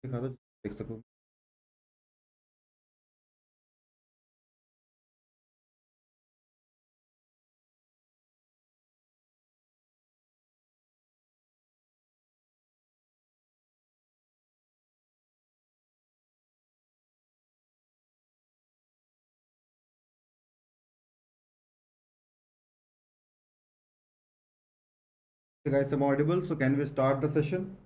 दिखा दो देख सकूँ। So guys, I'm audible, so can we start the session?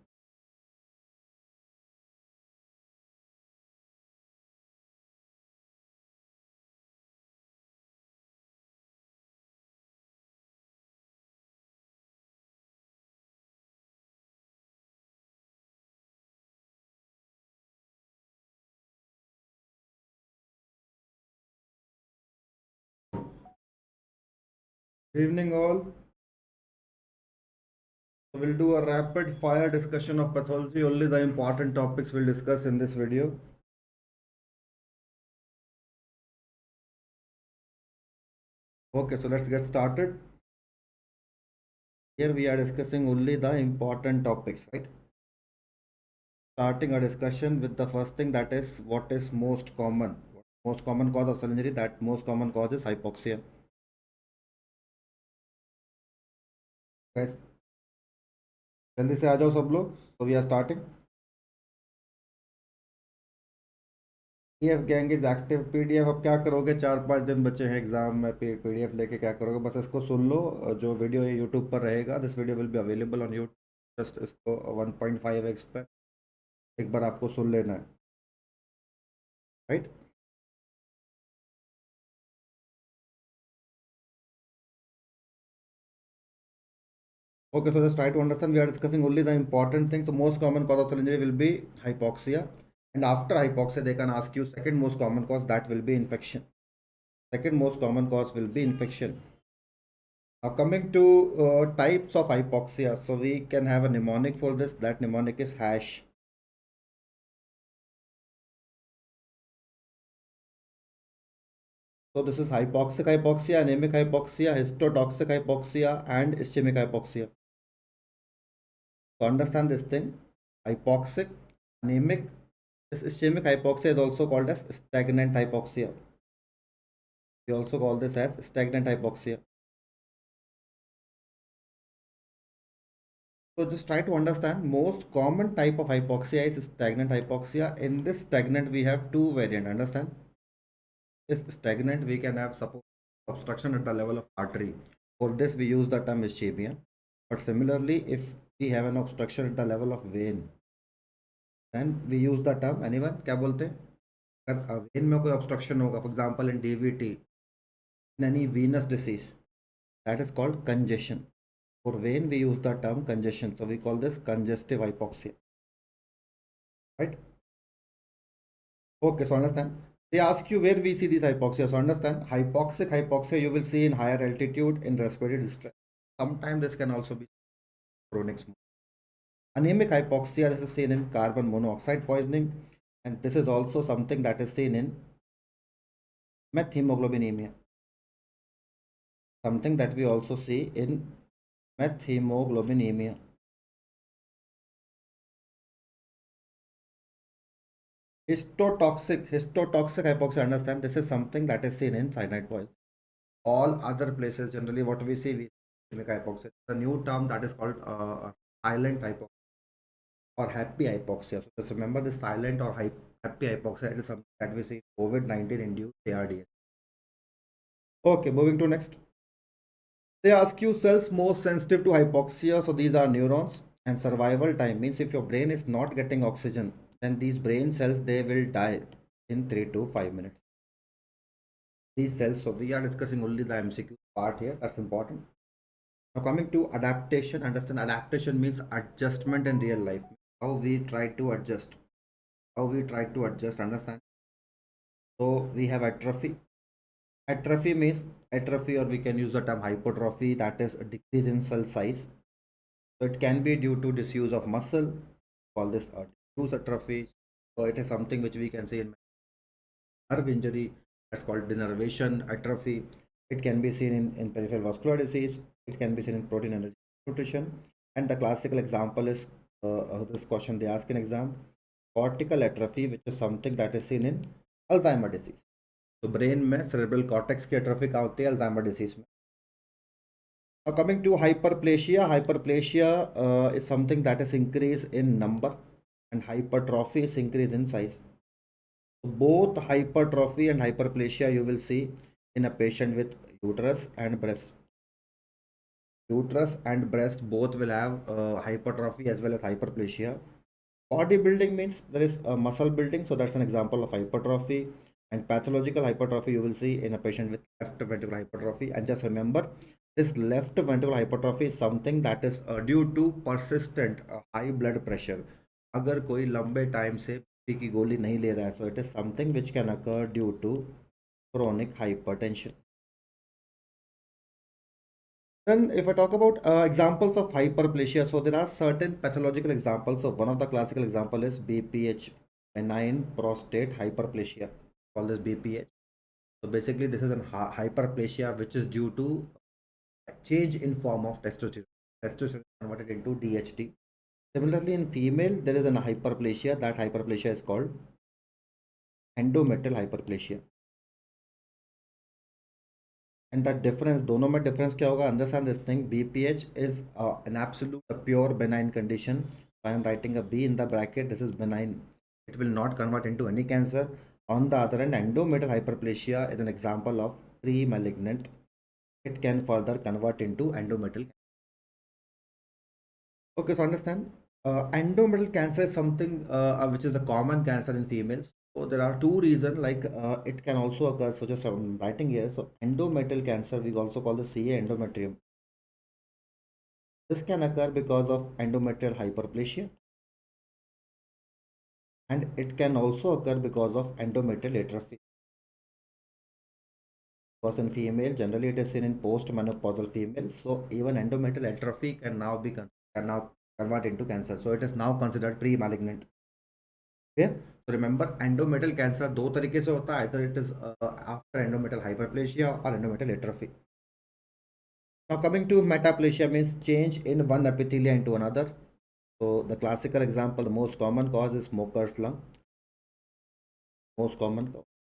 Good evening all. So we'll do a rapid fire discussion of pathology. Only the important topics we'll discuss in this video. Okay, so let's get started. Here we are discussing only the important topics, right? Starting a discussion with the first thing, that is what is most common. Most common cause of cell injury, that most common cause is hypoxia. Guys, जल्दी से आ जाओ सब लोग. So we are starting. PDF gang is active. PDF अब क्या करोगे, 4-5 दिन बचे हैं एग्जाम में. पीडीएफ लेके क्या करोगे, बस इसको सुन लो. जो वीडियो ये यूट्यूब पर रहेगा, this video will be available on YouTube. Just इसको 1.5x पे एक बार आपको सुन लेना है, right? Okay, so just try to understand. We are discussing only the important things. So most common cause of cell injury will be hypoxia, and after hypoxia they can ask you second most common cause, that will be infection. Second most common cause will be infection. Now coming to types of hypoxia, so we can have a mnemonic for this. That mnemonic is hash. So this is hypoxic hypoxia, anemic hypoxia, histotoxic hypoxia, and ischemic hypoxia. So understand this thing: hypoxic, anemic. This ischemic hypoxia is also called as stagnant hypoxia. We also call this as stagnant hypoxia. So just try to understand, most common type of hypoxia is stagnant hypoxia. In this stagnant we have two variants. Understand? This stagnant we can have suppose obstruction at the level of artery. For this we use the term ischemia. But similarly, if we have an obstruction at the level of vein, then we use the term, anyone क्या बोलते हैं, अगर when में कोई obstruction होगा, for example in DVT, in any venous disease, that is called congestion. For vein we use the term congestion, so we call this congestive hypoxia, right? Okay, so understand, they ask you where we see this hypoxia. So understand, hypoxic hypoxia you will see in higher altitude, in respiratory distress. Sometimes this can also be chronic smoke. Anemic hypoxia, this is seen in carbon monoxide poisoning, and this is also something that is seen in methemoglobinemia, something that we also see in methemoglobinemia. Histotoxic hypoxia, understand, this is something that is seen in cyanide poison. All other places, generally what we see, we see hypoxia. The new term that is called silent hypoxia or happy hypoxia. So just remember, the silent or happy hypoxia, it is something that we see COVID-19 induced ARDS. Okay, moving to next. They ask you cells most sensitive to hypoxia. So these are neurons, and survival time means if your brain is not getting oxygen, then these brain cells, they will die in 3 to 5 minutes. These cells, so we are discussing only the MCQ part here, that's important. Now coming to adaptation, understand, adaptation means adjustment in real life. How we try to adjust. How we try to adjust, understand. So we have atrophy. Atrophy means atrophy, or we can use the term hypertrophy, that is a decrease in cell size. So it can be due to disuse of muscle, call this a diffuse atrophy. So it is something which we can see in nerve injury, that's called denervation atrophy. It can be seen in peripheral vascular disease. It can be seen in protein energy nutrition. And the classical example is this question they ask in exam. cortical atrophy, which is something that is seen in Alzheimer disease. तो brain में cerebral cortex की atrophy कहाँ होती है? Alzheimer disease में. Now coming to hyperplasia, hyperplasia is something that is increase in number and hypertrophy is increase in size. So both hypertrophy and hyperplasia you will see in a patient with uterus and breast. Uterus and breast both will have hypertrophy as well as hyperplasia. Bodybuilding means there is a muscle building, so that's an example of hypertrophy. And pathological hypertrophy you will see in a patient with left ventricular hypertrophy. And just remember, this left ventricular hypertrophy is something that is due to persistent high blood pressure. अगर कोई लंबे time से BP की गोली नहीं ले रहा है, so it is something which can occur due to chronic hypertension. Then, if I talk about examples of hyperplasia, so there are certain pathological examples. So, one of the classical example is BPH, benign prostate hyperplasia, called as BPH. So, basically, this is a hyperplasia which is due to change in form of testosterone. Testosterone is converted into DHT. Similarly, in female, there is a hyperplasia. That hyperplasia is called endometrial hyperplasia. And the difference, दोनों में difference क्या होगा? Understand this thing. BPH is an absolute pure benign condition. I am writing a B in the bracket. This is benign. It will not convert into any cancer. On the other hand, endometrial hyperplasia is an example of pre-malignant. It can further convert into endometrial. Okay, so understand. Endometrial cancer is something which is the common cancer in females. So there are two reasons, like it can also occur. So just I'm writing here. So endometrial cancer, we also call the CA endometrium. This can occur because of endometrial hyperplasia, and it can also occur because of endometrial atrophy. Because in female, generally it is seen in post-menopausal females. So even endometrial atrophy can now convert into cancer. So it is now considered pre-malignant. Okay? So remember, endometrial cancer दो तरीके से होता है. Either it is after endometrial hyperplasia or endometrial atrophy. Now coming to metaplasia means change in one epithelia into another. So the classical example, the most common cause is smoker's lung. Most common.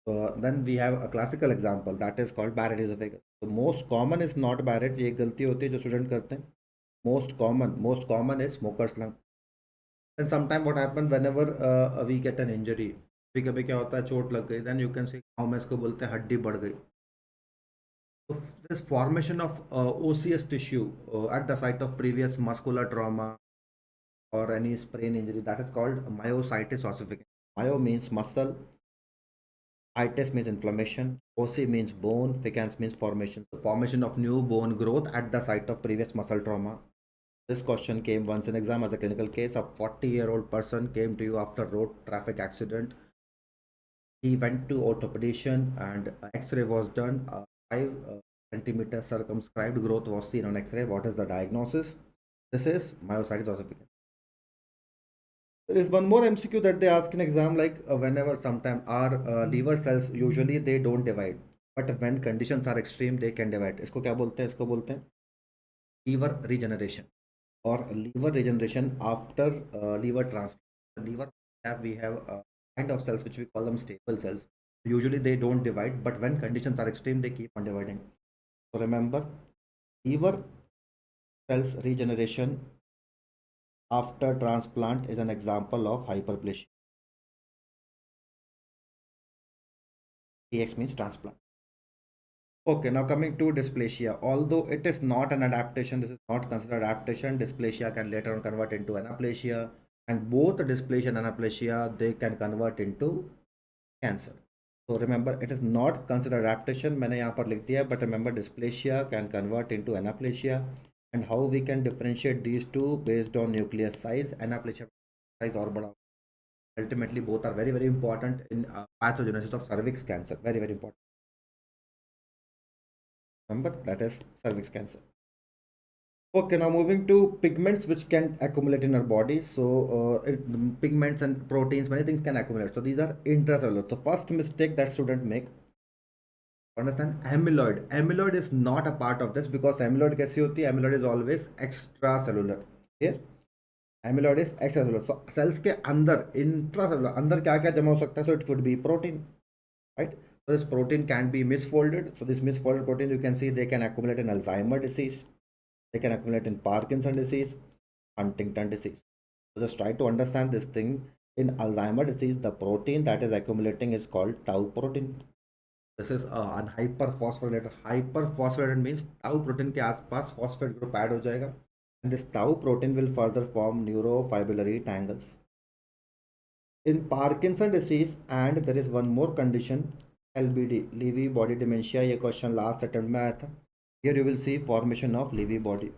Then we have a classical example that is called Barrett esophagus. The most common is not Barrett. ये एक गलती होती है जो student करते हैं. Most common is smoker's lung. And sometimes what happens whenever we get an injury, कभी कभी क्या होता है, चोट लग गई, then you can say गाँव में इसको बोलते हैं हड्डी बढ़ गई. So this formation of osseous tissue at the site of previous muscular trauma or any sprain injury, that is called myositis ossificans. Myo means muscle, itis means inflammation, ossi means bone, ficans means formation. So formation of new bone growth at the site of previous muscle trauma. This question came once in exam as a clinical case. A 40-year-old person came to you after road traffic accident. He went to orthopedician and X-ray was done. 5 centimeter circumscribed growth was seen on X-ray. What is the diagnosis? This is myositis ossificans. There is one more MCQ that they ask in exam, like whenever sometime our liver cells usually they don't divide, but when conditions are extreme they can divide. इसको क्या बोलते हैं? इसको बोलते हैं liver regeneration or liver regeneration after liver transplant. Liver we have a kind of cells which we call them stable cells. Usually they don't divide, but when conditions are extreme they keep on dividing. So remember, liver cells regeneration after transplant is an example of hyperplasia. TX means transplant. Okay, now coming to dysplasia. Although it is not an adaptation, this is not considered adaptation. Dysplasia can later on convert into anaplasia, and both dysplasia and anaplasia they can convert into cancer. So remember, it is not considered adaptation. मैंने यहाँ पर लिख दिया, but remember dysplasia can convert into anaplasia, and how we can differentiate these two based on nucleus size. Anaplasia size और बड़ा. Ultimately, both are very very important in pathogenesis of cervix cancer. Very very important. Remember, that is cervix cancer. Okay, now moving to pigments which can accumulate in our body. So pigments and proteins, many things can accumulate. So these are intracellular. So first mistake that student make, understand, amyloid is not a part of this, because amyloid कैसी होती है? Amyloid is always extracellular. Here amyloid is extra, so cells के अंदर intracellular अंदर क्या क्या जमा हो सकता है, so it could be protein, right? So this protein can be misfolded. So this misfolded protein, you can see they can accumulate in Alzheimer disease, they can accumulate in Parkinson disease, Huntington disease. So just try to understand this thing. In Alzheimer disease, the protein that is accumulating is called tau protein. This is an hyperphosphorylated. Hyperphosphorylated means tau protein के आसपास phosphate group add हो जाएगा, and this tau protein will further form neurofibrillary tangles. In Parkinson disease, and there is one more condition, LBD, Lewy body dementia. ये question last attempt में आया था. Here you will see formation of Lewy body.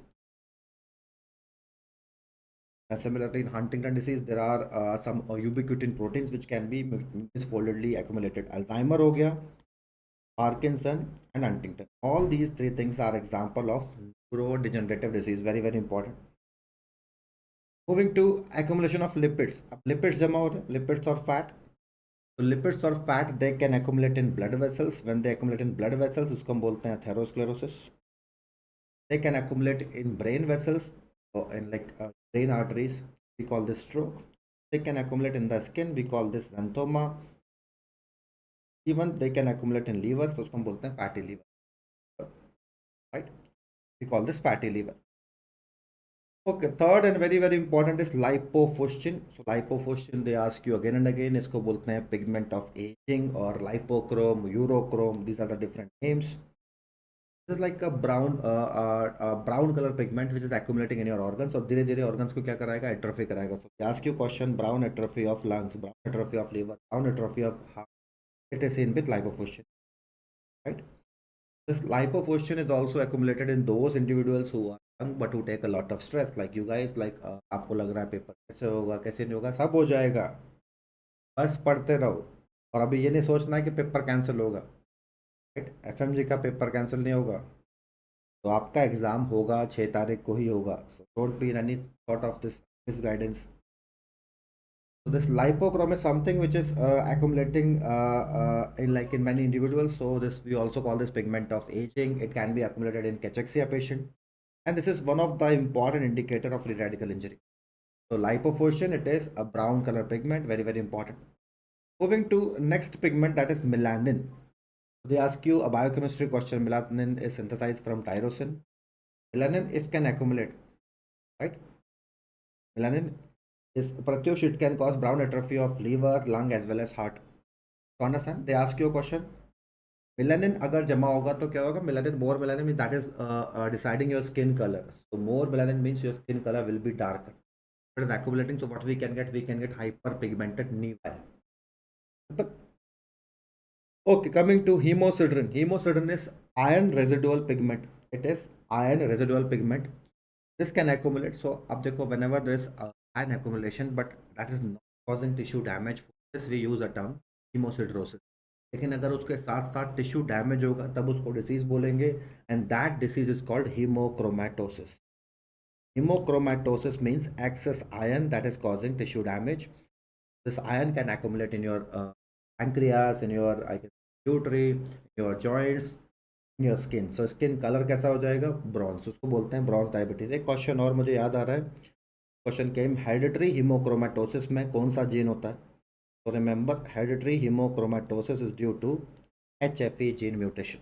And similarly, in Huntington disease, there are some ubiquitin proteins which can be misfoldedly accumulated. Alzheimer हो गया, Parkinson and Huntington. All these three things are example of neurodegenerative disease. Very very important. Moving to accumulation of lipids. अब lipids जमा हो रहे हैं, lipids और fat. So lipids or fat, they can accumulate in blood vessels. When they accumulate in blood vessels, इसको हम बोलते हैं atherosclerosis. They can accumulate in brain vessels or in like brain arteries. We call this stroke. They can accumulate in the skin. We call this xanthoma. Even they can accumulate in liver. So उसको हम बोलते हैं fatty liver. Right? We call this fatty liver. Okay, third and very very important is lipofuscin. So lipofuscin, they ask you again and again, इसको बोलते हैं pigment of aging or lipochrome, urochrome. These are the different names. This is like a brown color pigment which is accumulating in your organs, और धीरे धीरे organs को क्या कराएगा, atrophy कराएगा. So they ask you question, brown atrophy of lungs, brown atrophy of liver, brown atrophy of heart. It is seen with lipofuscin, right? This lipofuscin is also accumulated in those individuals who are young but who take a lot of stress, like you guys. Like आपको लग रहा है paper कैसे होगा कैसे नहीं होगा, सब हो जाएगा, बस पढ़ते रहो. और अभी ये नहीं सोचना है कि पेपर कैंसिल होगा, राइट? एफएमजी का पेपर कैंसिल नहीं होगा, तो आपका एग्जाम होगा 6 तारीख को ही होगा. So don't be in any sort of this guidance. So this lipochrome is something which is accumulating in many individuals. So this, we also call this pigment of aging. It can be accumulated in cachexia patient, and this is one of the important indicator of free radical injury. So lipofuscin, it is a brown color pigment, very very important. Moving to next pigment, that is melanin. They ask you a biochemistry question. Melanin is synthesized from tyrosine. Melanin, if can accumulate, right? Melanin is Pratyush, it can cause brown atrophy of liver, lung as well as heart. So understand? They ask you a question. Melanin अगर जमा होगा तो क्या होगा? Melanin, more melanin means that is deciding your skin color. So more melanin means your skin color will be darker. It is accumulating. So what we can get? We can get hyperpigmented nevi. But okay, coming to hemosiderin. Hemosiderin is iron residual pigment. It is iron residual pigment. This can accumulate. So अब देखो, whenever there is iron accumulation, but that is not causing tissue damage, for this we use a term hemosiderosis. लेकिन अगर उसके साथ साथ tissue damage होगा तब उसको डिसीज बोलेंगे, and that disease is called hemochromatosis. Hemochromatosis means excess iron that is causing tissue damage. This iron can accumulate in your pancreas, in your pituitary, in your joints, in your skin. So skin color कैसा हो जाएगा? Bronze. उसको बोलते हैं bronze diabetes. एक question और मुझे याद आ रहा है. क्वेश्चन केम, हेरिडिटरी हीमोक्रोमैटोसिस में कौन सा जीन होता है? तो remember, hereditary hemochromatosis is due to HFE gene mutation.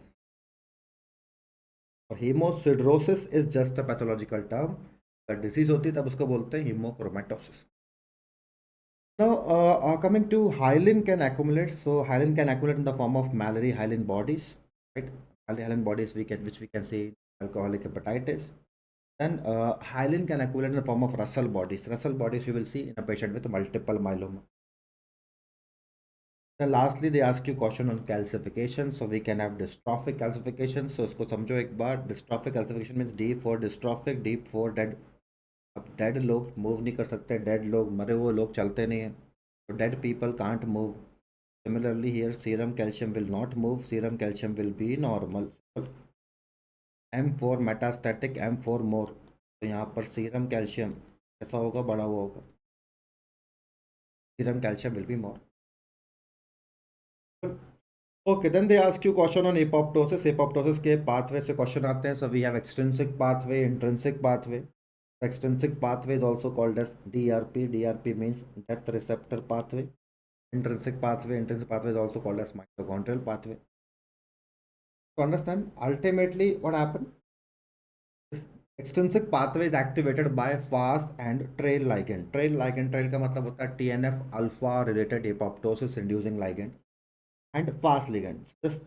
और hemosiderosis is just a pathological term. अगर डिसीज होती है तब उसको बोलते हैं हीमोक्रोमैटोसिस. Now, coming to hyaline can accumulate. So hyaline can accumulate in the form of mammary hyaline bodies, right? Hyaline bodies which we can see in alcoholic hepatitis. Then hyaline can accumulate in the form of Russell bodies. Russell bodies you will see in a patient with multiple myeloma. Then lastly, they ask you question on calcification. So we can have dystrophic calcification. So इसको समझो एक बार. Dystrophic calcification means D for dystrophic, D for dead. अब dead लोग move नहीं कर सकते, dead लोग, मरे हुए लोग चलते नहीं हैं, तो dead people can't move. Similarly here serum calcium will not move, serum calcium will be normal. M4 metastatic, M4 मोर. तो यहाँ पर सीरम कैल्शियम ऐसा होगा, बड़ा हुआ होगा, serum calcium will be more. Okay, then they ask you question on apoptosis. Apoptosis के pathway से question आते हैं. So we have extrinsic pathway, intrinsic pathway. Extrinsic pathway is also called as DRP. DRP means death receptor pathway. Intrinsic pathway is also called as mitochondrial pathway. To understand, ultimately what happened? This extrinsic pathway is activated by fast and trail ligand. Trail का मतलब होता है TNF alpha related apoptosis inducing ligand and fast ligands. This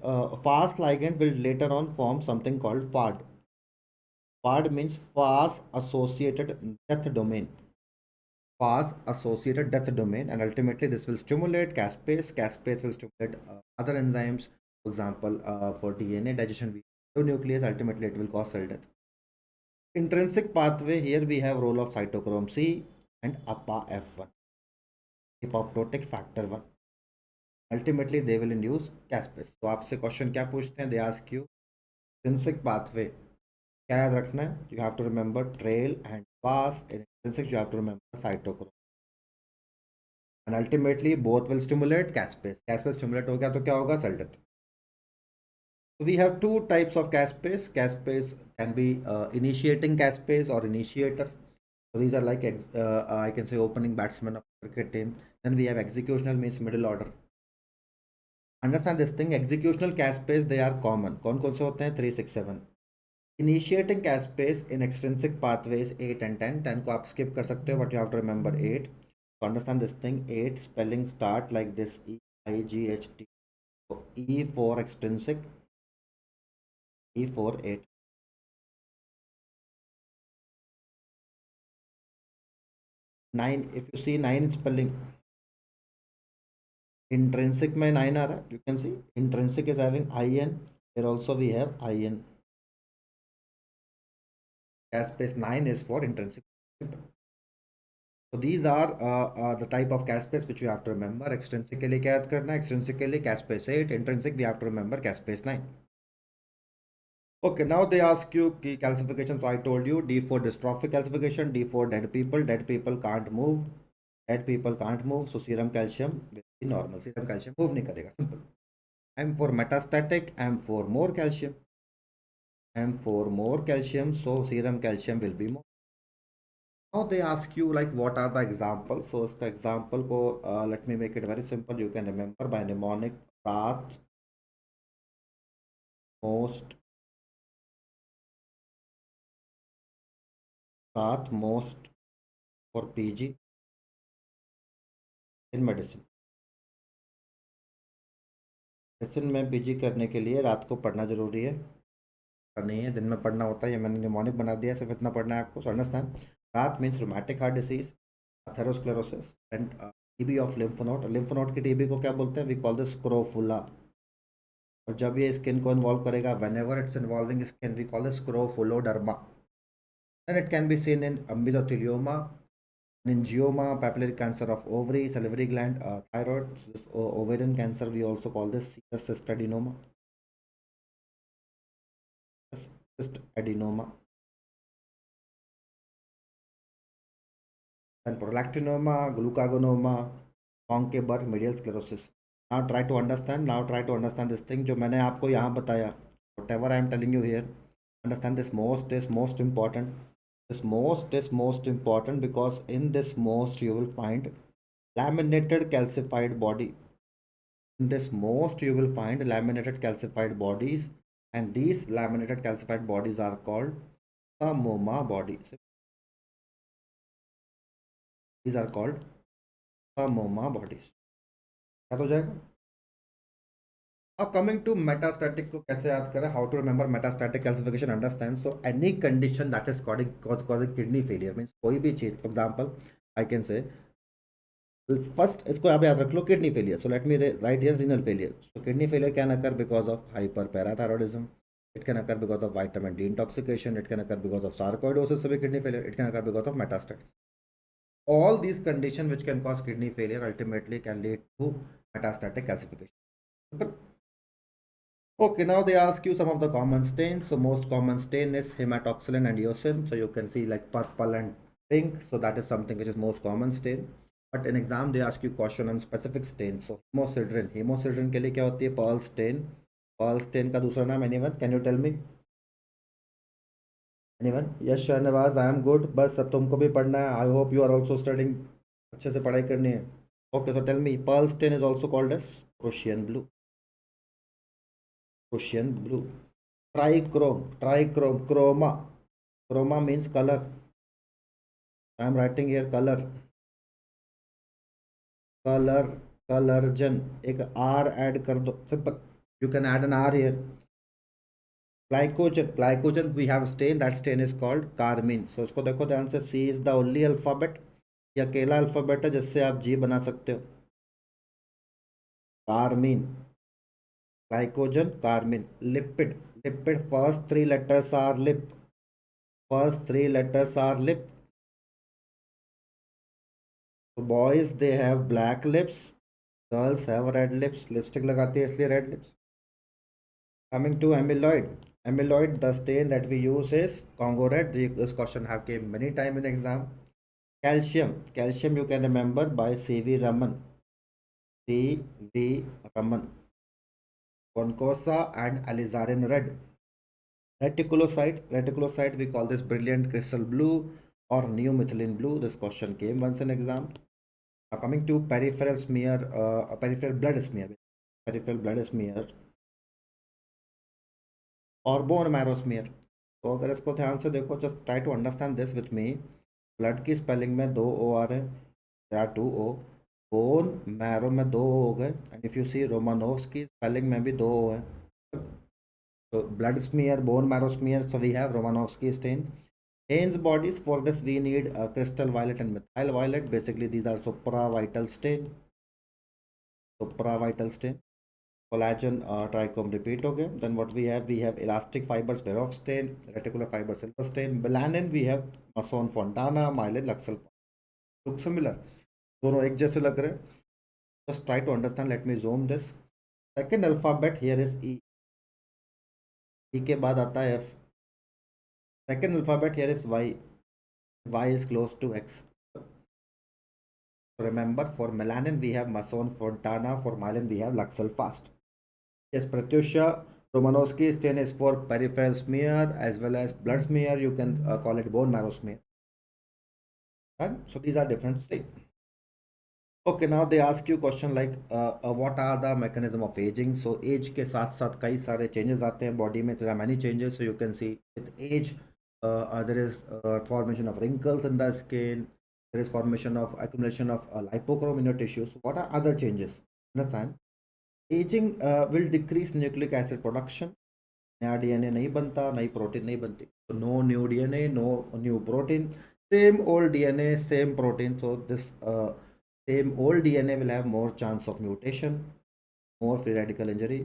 fast ligand will later on form something called FAD. FAD means fast associated death domain. Fast associated death domain, and ultimately this will stimulate caspase. Caspase will stimulate other enzymes. For example, for DNA digestion, we nucleus. Ultimately, it will cause cell death. Intrinsic pathway, here we have role of cytochrome C and APA F1, apoptotic factor 1. Ultimately, they will induce caspase. तो आपसे question क्या पूछते हैं? They ask you intrinsic pathway. क्या याद रखना है? You have to remember trail and fast. In intrinsic, you have to remember cytochrome. And ultimately, both will stimulate caspase. Caspase stimulate हो गया तो क्या होगा? Cell death. So we have two types of caspase. Caspase can be initiating caspase or initiator. So these are like I can say opening batsman of cricket team. Then we have executional means middle order. Understand this thing. Executional caspase they are common. कौन कौन से होते हैं? 3, 6, 7. Initiating caspase in extrinsic pathways 8 and 10. 10 को आप skip कर सकते हो, but you have to remember 8. So understand this thing. 8 spelling start like this: EIGHT. So E for extrinsic, E for 8. 9, if you see 9 spelling, intrinsic में 9 आ रहा है. You can see intrinsic is having IN. Here also we have IN. Caspase 9 is for intrinsic. So these are the type of caspase which you have to remember. Extrinsic के लिए क्या याद करना है? Extrinsic के लिए caspase 8. Intrinsic we have to remember caspase 9. Okay, now they ask you key calcification. So I told you D for dystrophic calcification, D for dead people. Dead people can't move. Dead people can't move. So serum calcium will be normal. Serum calcium move नहीं करेगा. Simple. M for metastatic. M for more calcium. M for more calcium. So serum calcium will be more. Now they ask you like what are the examples. So the example को let me make it very simple. You can remember by mnemonic. Raat most. Raat most for PG in medicine. Medicine में PG करने के लिए रात को पढ़ना जरूरी है, नहीं है दिन में पढ़ना होता है. ये मैंने निमोनिक बना दिया, सिर्फ इतना पढ़ना है आपको. So understand, RAT means rheumatic heart disease, atherosclerosis and TB of lymph node. Lymph node की टीबी को क्या बोलते हैं? We call this scrofula. और जब ये स्किन को इन्वॉल्व करेगा, whenever it's involving skin, we call this scrofuloderma. Then it can be seen in mesothelioma, meningioma, papillary cancer of ovary, salivary gland, thyroid. So this ovarian cancer we also call this cyst adenoma. Cyst adenoma. And prolactinoma, glucagonoma, Conkeberg, medial sclerosis. Now try to understand. Now try to understand this thing जो मैंने आपको यहाँ बताया. Whatever I am telling you here, understand this most is most important. This most is most important because in this most you will find laminated calcified body. In this most you will find laminated calcified bodies, and these laminated calcified bodies are called pneumoma bodies. These are called pneumoma bodies. याद हो जाएगा. Now coming to metastatic को कैसे याद करें? How to remember metastatic calcification? Understand. So any condition that is causing kidney failure means कोई भी चीज. For example, I can say first इसको आप याद रख लो, kidney failure. So let me write here renal failure. So kidney failure can occur because of hyperparathyroidism. It can occur because of vitamin D intoxication. It can occur because of sarcoidosis. So kidney failure. It can occur because of metastasis. All these conditions which can cause kidney failure ultimately can lead to metastatic calcification. Okay, now they ask you some of the common stains. So most common stain is hematoxylin and eosin. So you can see like purple and pink. So that is something which is most common stain. But in exam they ask you question on specific stain. So hemosidrin. Hemosidrin के लिए क्या होती है? Pearl stain. Pearl stain का दूसरा नाम anyone? Can you tell me? Anyone? Yes Shahnawaz, I am good, बस अब तुमको भी पढ़ना है। I hope you are also studying, अच्छे से पढ़ाई करनी है। Okay, so tell me, pearl stain is also called as Prussian blue. Prussian blue. Trichrome, trichrome, chroma, chroma means colour. I am writing here colour, colour, कलर्जन, एक R add कर दो, simple, you can add an R here. Glycogen, glycogen, we have stain, that stain is called carmine. So इसको देखो ध्यान से, C is the only alphabet, ये अकेला अल्फाबेट है जिससे आप G बना सकते हो। Carmine, glycogen, carmine. Lipid, lipid, first three letters are lip, first three letters are lip. So boys they have black lips, girls have red lips, lipstick लगाती है इसलिए red lips. Coming to amyloid, amyloid, the stain that we use is Congo red. This question have came many time in exam. Calcium, calcium you can remember by C.V. Raman, C.V. Raman. Concosa and alizarin red. Reticulocyte, reticulocyte we call this brilliant crystal blue or neomethylene blue. This question came once in exam. Now coming to peripheral smear, peripheral blood smear, peripheral blood smear और bone marrow smear. तो अगर इसको ध्यान से देखो, just try to understand this with me. Blood की spelling में दो ओ आ रहे हैं, there are two O. Bone marrow में दो ओ हो गए, and if you see Romanowsky की स्पेलिंग में भी दो ओ है। तो blood smear, bone marrow smear, so we have Romanowsky stain. Haines bodies, for this we need crystal violet and methyl violet. Basically these are supravital stain, supravital stain। Collagen trichome repeat हो गए। Then what we have elastic fibers peroxistain, reticular fiber silver stain। Melanin we have mason fontana, myelin luxal। look similar, दोनों एक जैसे लग रहे हैं। just try to understand, let me zoom this। second alphabet here is E, E के बाद आता है F। second alphabet here is Y, Y is close to X। remember, for melanin we have mason fontana, for myelin we have luxal fast। yes Pratyusha, Romanowski stain is for peripheral smear as well as blood smear. You can call it bone marrow smear. And so these are different stains. Okay, now they ask you question like what are the mechanism of aging? So age के साथ साथ कई सारे changes आते हैं body में. There are many changes. So you can see with age there is formation of wrinkles in the skin. There is formation of accumulation of lipochrome in your tissues. What are other changes? Understand? Aging will decrease nucleic acid production. नया DNA नहीं बनता, नई protein नहीं बनती। तो no new DNA, no new protein, same old DNA, same protein. So this same old DNA will have more chance of mutation, more free radical injury.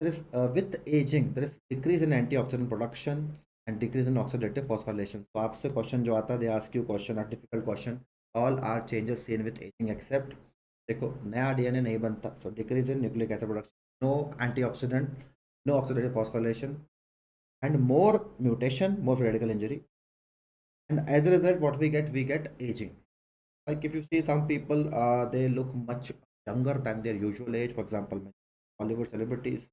There is with aging there is decrease in antioxidant production and decrease in oxidative phosphorylation. So आपसे question जो आता है, they ask you question, a difficult question, all are changes seen with aging except, देखो नया DNA नहीं बनता, so decrease in nucleic acid production, no antioxidant, no oxidative phosphorylation, and more mutation, more free radical injury, and as a result what we get aging. Like if you see some people they look much younger than their usual age. For example, Hollywood celebrities,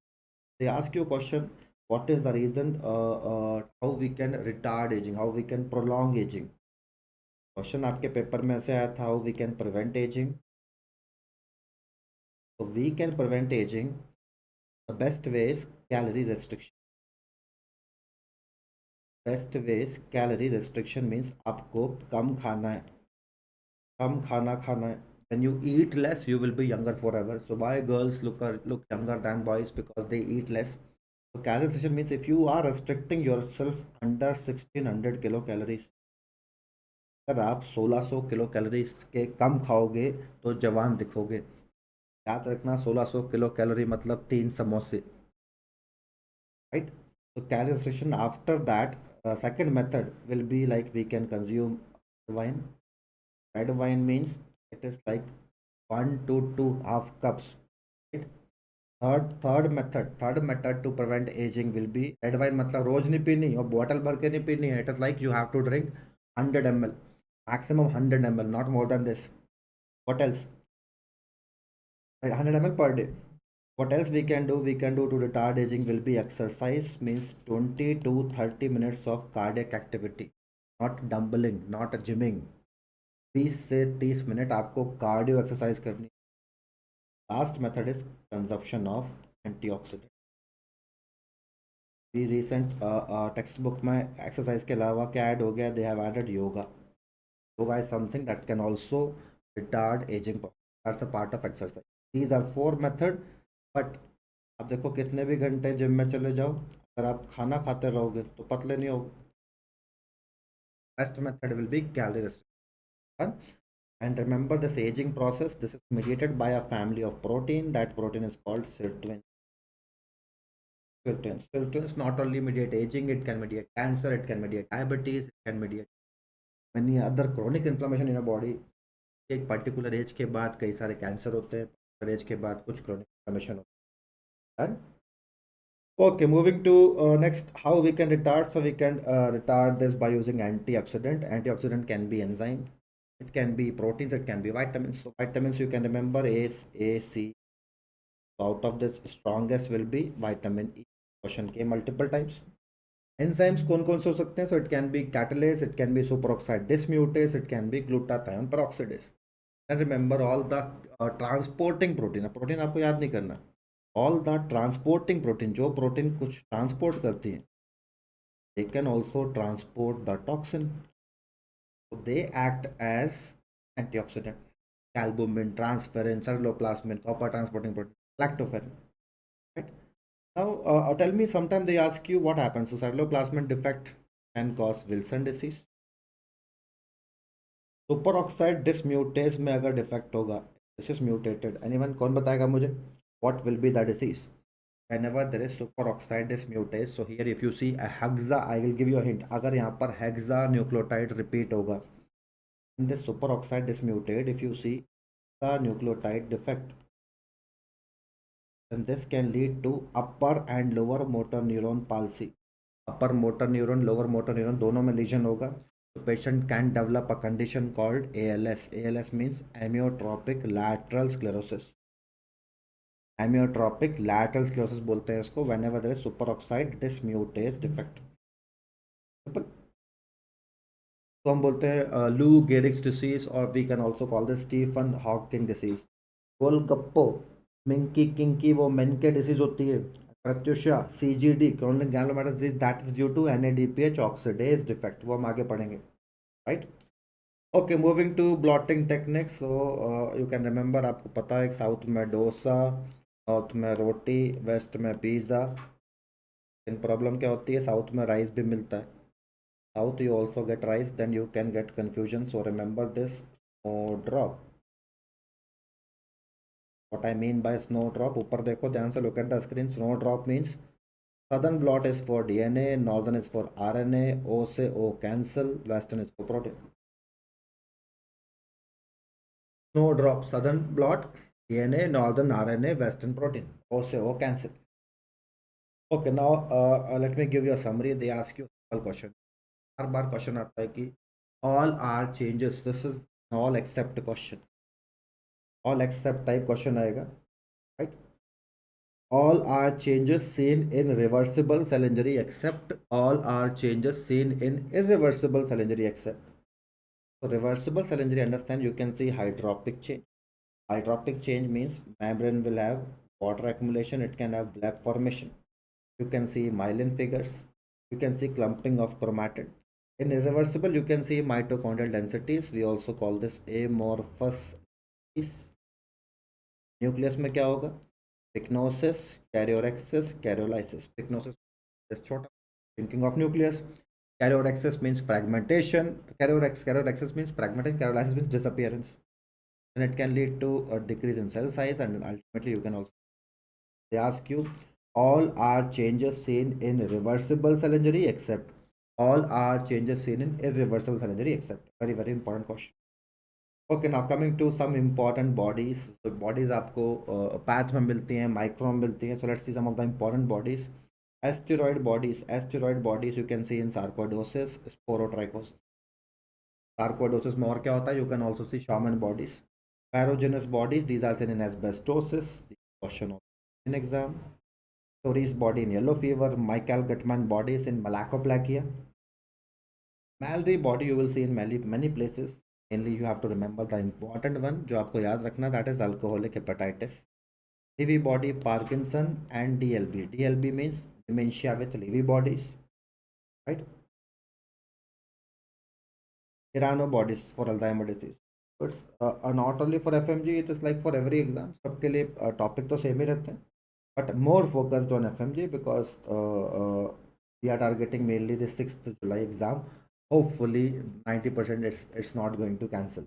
they ask you a question, what is the reason, how we can retard aging, how we can prolong aging। Question आपके paper में ऐसे आया था, how we can prevent aging। so we can prevent aging, the best way is calorie restriction। Best veg calorie restriction means आपको कम खाना है, कम खाना खाना है। when you eat less you will be younger forever। so why girls look younger than boys? because they eat less। so calorie restriction means if you are restricting yourself under 1600 kilo calories, अगर आप 1600 kilo calories के कम खाओगे तो जवान दिखोगे। याद रखना, 1600 kilo calorie मतलब 3 समोसे, right? so calorie restriction, after that second method will be like we can consume wine। red wine means it is like 1 to 2.5 cups, right? Third method to prevent aging will be, red wine मतलब रोज नहीं पीनी और bottle भर के नहीं पीनी है। It is like you have to drink 100 ml, maximum 100 ml, not more than this। What else? 100 ml per day। What else we can do? We can do to retard aging will be exercise, means 20 to 30 minutes of cardiac activity, not dumbling, not gymming. 20 से 30 minute आपको cardio exercise करनी. Last method is consumption of antioxidant. भी recent text book में exercise के अलावा क्या add हो गया? They have added yoga. Yoga is something that can also retard ageing. That's a part of exercise. These are 4 method. But आप देखो कितने भी घंटे जिम में चले जाओ, अगर आप खाना खाते रहोगे तो पतले नहीं होगे. Best method will be calorie restriction. And remember this aging process, this is mediated by a family of protein. That protein is called sirtuin. Sirtuins not only mediate aging, it can mediate cancer, it can mediate diabetes, it can mediate many other chronic inflammation in a body. एक particular age के बाद कई सारे cancer होते हैं, particular age के बाद कुछ क्रोनिक इन्फ्लेमेशन होता है. Okay, moving to next, how we can retard. So we can retard this by using antioxidant. Antioxidant can be enzyme, it can be proteins, it can be vitamins. So vitamins you can remember is A, C. So out of this, strongest will be vitamin E. Question came multiple times. Enzymes कौन कौन से हो सकते हैं? So it can be catalase, it can be superoxide dismutase, it can be glutathione peroxidase. And remember all the transporting protein. Protein आपको याद नहीं करना. All the transporting protein, जो प्रोटीन कुछ ट्रांसपोर्ट करती है, they can also transport the toxin. So they act as antioxidant. Albumin, transferrin, celluloplasmin, copper transporting protein, lactoferrin. Right? Now, tell me, sometimes they ask you what happens. So, celluloplasmin defect can cause Wilson disease. Superoxide dismutase में अगर defect होगा, this is mutated. Anyone कौन बताएगा मुझे? What will be the disease? Whenever there is superoxide dismutase, so here if you see a hexa, I will give you a hint. अगर यहाँ पर hexa nucleotide repeat होगा, in this superoxide dismutate, if you see the nucleotide defect, then this can lead to upper and lower motor neuron palsy. Upper motor neuron, lower motor neuron दोनों में lesion होगा. The patient can develop a condition called ALS. ALS means amyotrophic lateral sclerosis. Amyotrophic lateral sclerosis बोलते हैं इसको whenever there is superoxide dismutase defect. तो हम बोलते हैं लू गेरिक्स डिसीज, और we can also call this Stephen Hawking disease. गोलगप्पो, मिंकी किंकी वो मेनके डिसीज होती है. Pratyusha CGD chronic granulomatous disease, that is due to NADPH oxidase defect. वो हम आगे पढ़ेंगे. Right. Okay, moving to blotting techniques. So you can remember, आपको पता है साउथ में डोसा, नॉर्थ में रोटी, वेस्ट में पिज़्ज़ा. इन प्रॉब्लम क्या होती है? साउथ में राइस भी मिलता है, south you also get rice, then you can get confusion. So remember this snowdrop. What I mean by snowdrop, ऊपर देखो ध्यान से, look at the screen. Snowdrop means southern blot is for DNA, northern is for RNA, O से O cancel, western is for protein. Snowdrop, southern blot, DNA, northern RNA, western protein, O से O cancel. Okay, now let me give you a summary. They ask you a question. Bar bar question आता है कि all are changes. This is all except question. All except type question आएगा. Right? All are changes seen in reversible cell injury except. All are changes seen in irreversible cell injury except. So reversible cell injury, understand, you can see hydropic change. Hydropic change means membrane will have water accumulation, it can have black formation. You can see myelin figures, you can see clumping of chromatid. In irreversible, you can see mitochondrial densities. We also call this amorphous. Nucleus में क्या होगा? Pycnosis, karyorrhexis, karyolysis. Pycnosis is छोटा. Thinking of nucleus. Karyorrhexis means fragmentation. Karyorrhexis means fragmentation. Karyolysis means disappearance. And it can lead to a decrease in cell size, and ultimately you can also. They ask you, all are changes seen in reversible cell injury except. All are changes seen in irreversible cell injury except. Very very important question. Okay, now coming to some important bodies. So bodies आपको path में मिलती हैं, micro में मिलती हैं. So let's see some of the important bodies. Asteroid bodies. Asteroid bodies you can see in sarcoidosis, sporotrichosis. Sarcoidosis में और क्या होता है? You can also see Shaman bodies. Pyrogenous bodies, these are seen in asbestosis. Question of in exam. Stories body in yellow fever. Michael Gutman bodies in malakoplakia. Mallory body you will see in many places. Mainly you have to remember the important one जो आपको याद रखना, that is alcoholic hepatitis. Lewy body Parkinson and DLB. DLB means dementia with Lewy bodies, right? Irano bodies for Alzheimer disease. So it's not only for FMG, it is like for every exam. सबके लिए topic तो same ही रहते हैं, but more focused on FMG because we are targeting mainly the 6th July exam. Hopefully 90% it's not going to cancel.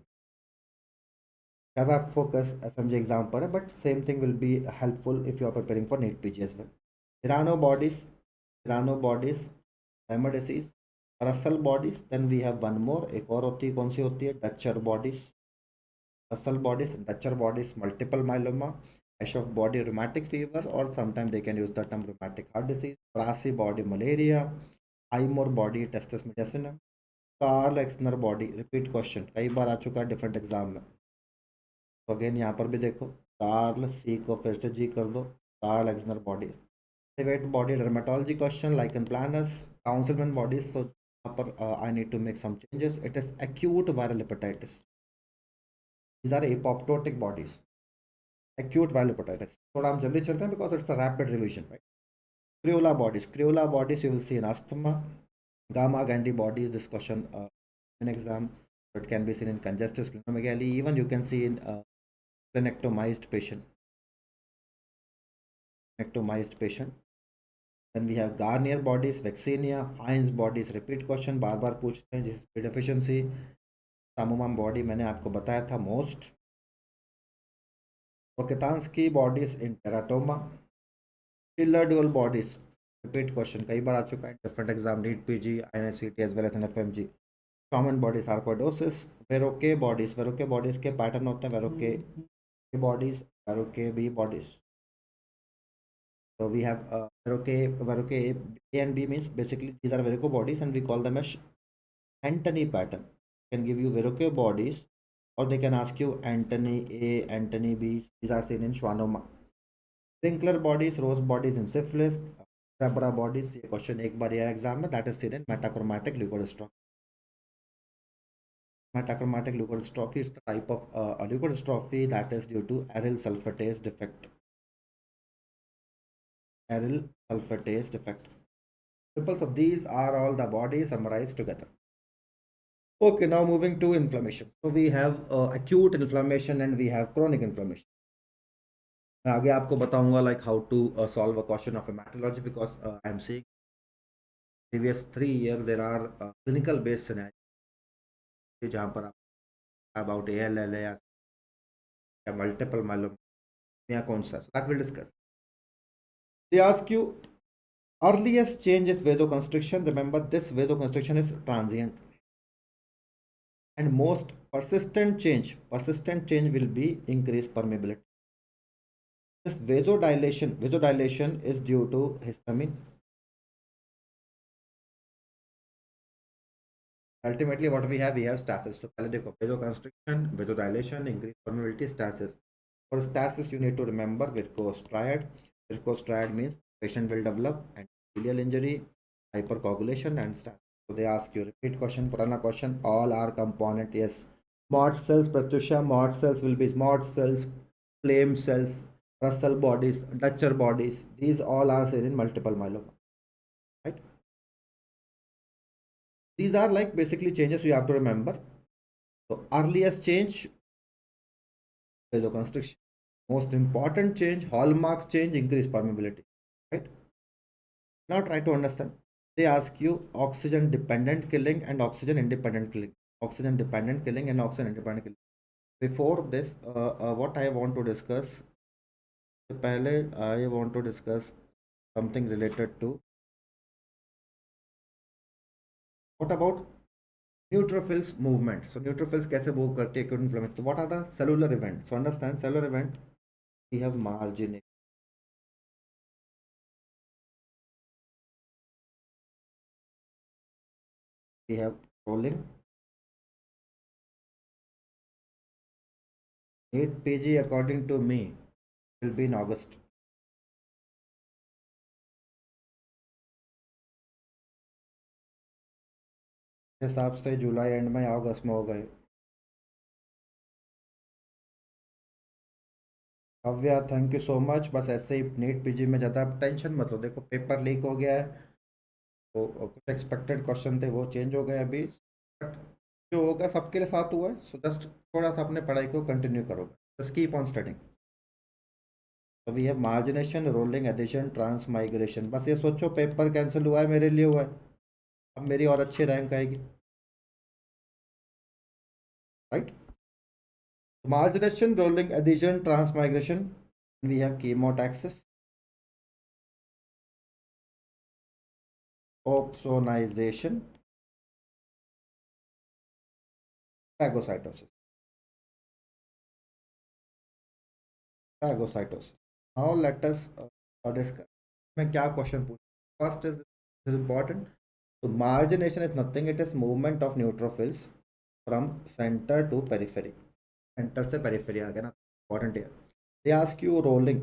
Have focus FMG exam पर है, but same thing will be helpful if you are preparing for NEET PG as well. Irano bodies, Irano bodies, Alzheimer disease, Russell bodies. Then we have one more. एक और होती है, कौन सी होती है? Dutcher bodies, Russell bodies, Dutcher bodies, multiple myeloma, ash of body rheumatic fever, or sometimes they can use the term rheumatic heart disease, Brasi body malaria, Highmore body testis medicinum, Carl Exner body. Repeat question, कई बार आ चुका है different exam में. तो again यहाँ पर भी देखो, Karl सी को फिर से जी कर दो, Call Exner bodies. Activate body dermatology question like in planners, councilman bodies. So I need to make some changes. It is acute viral hepatitis. These are apoptotic bodies. Acute viral hepatitis. थोड़ा हम जल्दी चल रहे हैं because it's a rapid revision, right? Cruella bodies. Cruella bodies you will see in asthma. Gamma antibodies. This question in exam. It can be seen in congestive splenomegaly. Even you can see in splenectomized patient. Splenectomized patient. Then we have Garnier bodies, Vaccinia, Heinz bodies. Repeat question बार बार पूछते हैं. जिस deficiency, Samumam body मैंने आपको बताया था most. Rokitansky bodies in teratoma. Schiller dual bodies. Repeat question कई बार आ चुका है. Different exam, NEET PG, INCT as well as in FMG. Common bodies, sarcoidosis. Verroque bodies. Verroque bodies के pattern होते हैं. Verroque A bodies, Verroque B bodies. So we have Verroque A and B means basically these are Verroque bodies and we call them as Antony pattern. Can give you Verroque bodies or they can ask you Antony A, Antony B. These are seen in schwannoma. Winkler bodies, Rose bodies in syphilis, zebra bodies. ये question एक बार यह exam में, that is seen in metachromatic leukodystrophy. Metachromatic leukodystrophy is the type of leukodystrophy that is due to aryl sulfatase defect. Aryl sulfatase defect. So these are all the bodies summarized together. Okay, now moving to inflammation. So we have acute inflammation and we have chronic inflammation. मैं आगे आपको बताऊंगा like how to solve a question of hematology because I am seeing previous 3 year there are clinical based scenarios जहाँ पर आप about ALL या multiple myeloma या कौन सा, so that we'll discuss. They ask you earliest change is vasoconstriction. Remember this vasoconstriction is transient. And most persistent change will be increased permeability. This vasodilation is due to histamine. Ultimately what we have stasis. So पहले देखो vasoconstriction, vasodilation, increased permeability, stasis. For stasis you need to remember Virchow triad. Virchow triad means patient will develop endothelial injury, hypercoagulation and stasis. So they ask you repeat question, purana question, all are component, yes. Mott cells, Pratyusha, Mott cells will be Mott cells, flame cells, Russell bodies, Dutcher bodies. These all are seen in multiple myeloma, right? These are like basically changes you have to remember. So earliest change, vasoconstriction. Most important change, hallmark change, increase permeability, right? Now try to understand. They ask you oxygen dependent killing and oxygen independent killing. Oxygen dependent killing and oxygen independent killing. Before this, what I want to discuss, I want to discuss something related to what about neutrophils movement. So neutrophils कैसे move करती है acute inflammation. So what are the cellular events? So understand cellular event. We have margination. We have rolling. 8 PG according to me will be in August. हिसाब से जुलाई and में या अगस्त में हो गए। Bhavya thank you so much. बस ऐसे ही NEET PG में ज़्यादा टेंशन मत लो, देखो पेपर लीक हो गया है तो कुछ एक्सपेक्टेड क्वेश्चन थे वो चेंज हो गए अभी, बट जो होगा सबके लिए साथ हुआ है। सो जस्ट थोड़ा सा अपने पढ़ाई को कंटिन्यू करो, जस्ट कीप ऑन स्टडिंग। तो we have margination, rolling, adhesion, transmigration. बस ये सोचो पेपर कैंसिल हुआ है मेरे लिए हुआ है, अब मेरी और अच्छी रैंक आएगी, right. Margination, rolling, addition, transmigration. We have chemotaxis, opsonization, phagocytosis. Phagocytosis. Now let us discuss. मैं क्या क्वेश्चन पूछ, फर्स्ट इज इम्पॉर्टेंट। तो margination is nothing, it is movement of neutrophils from centre to periphery. Centre से periphery आ गया ना, important है। They ask you rolling,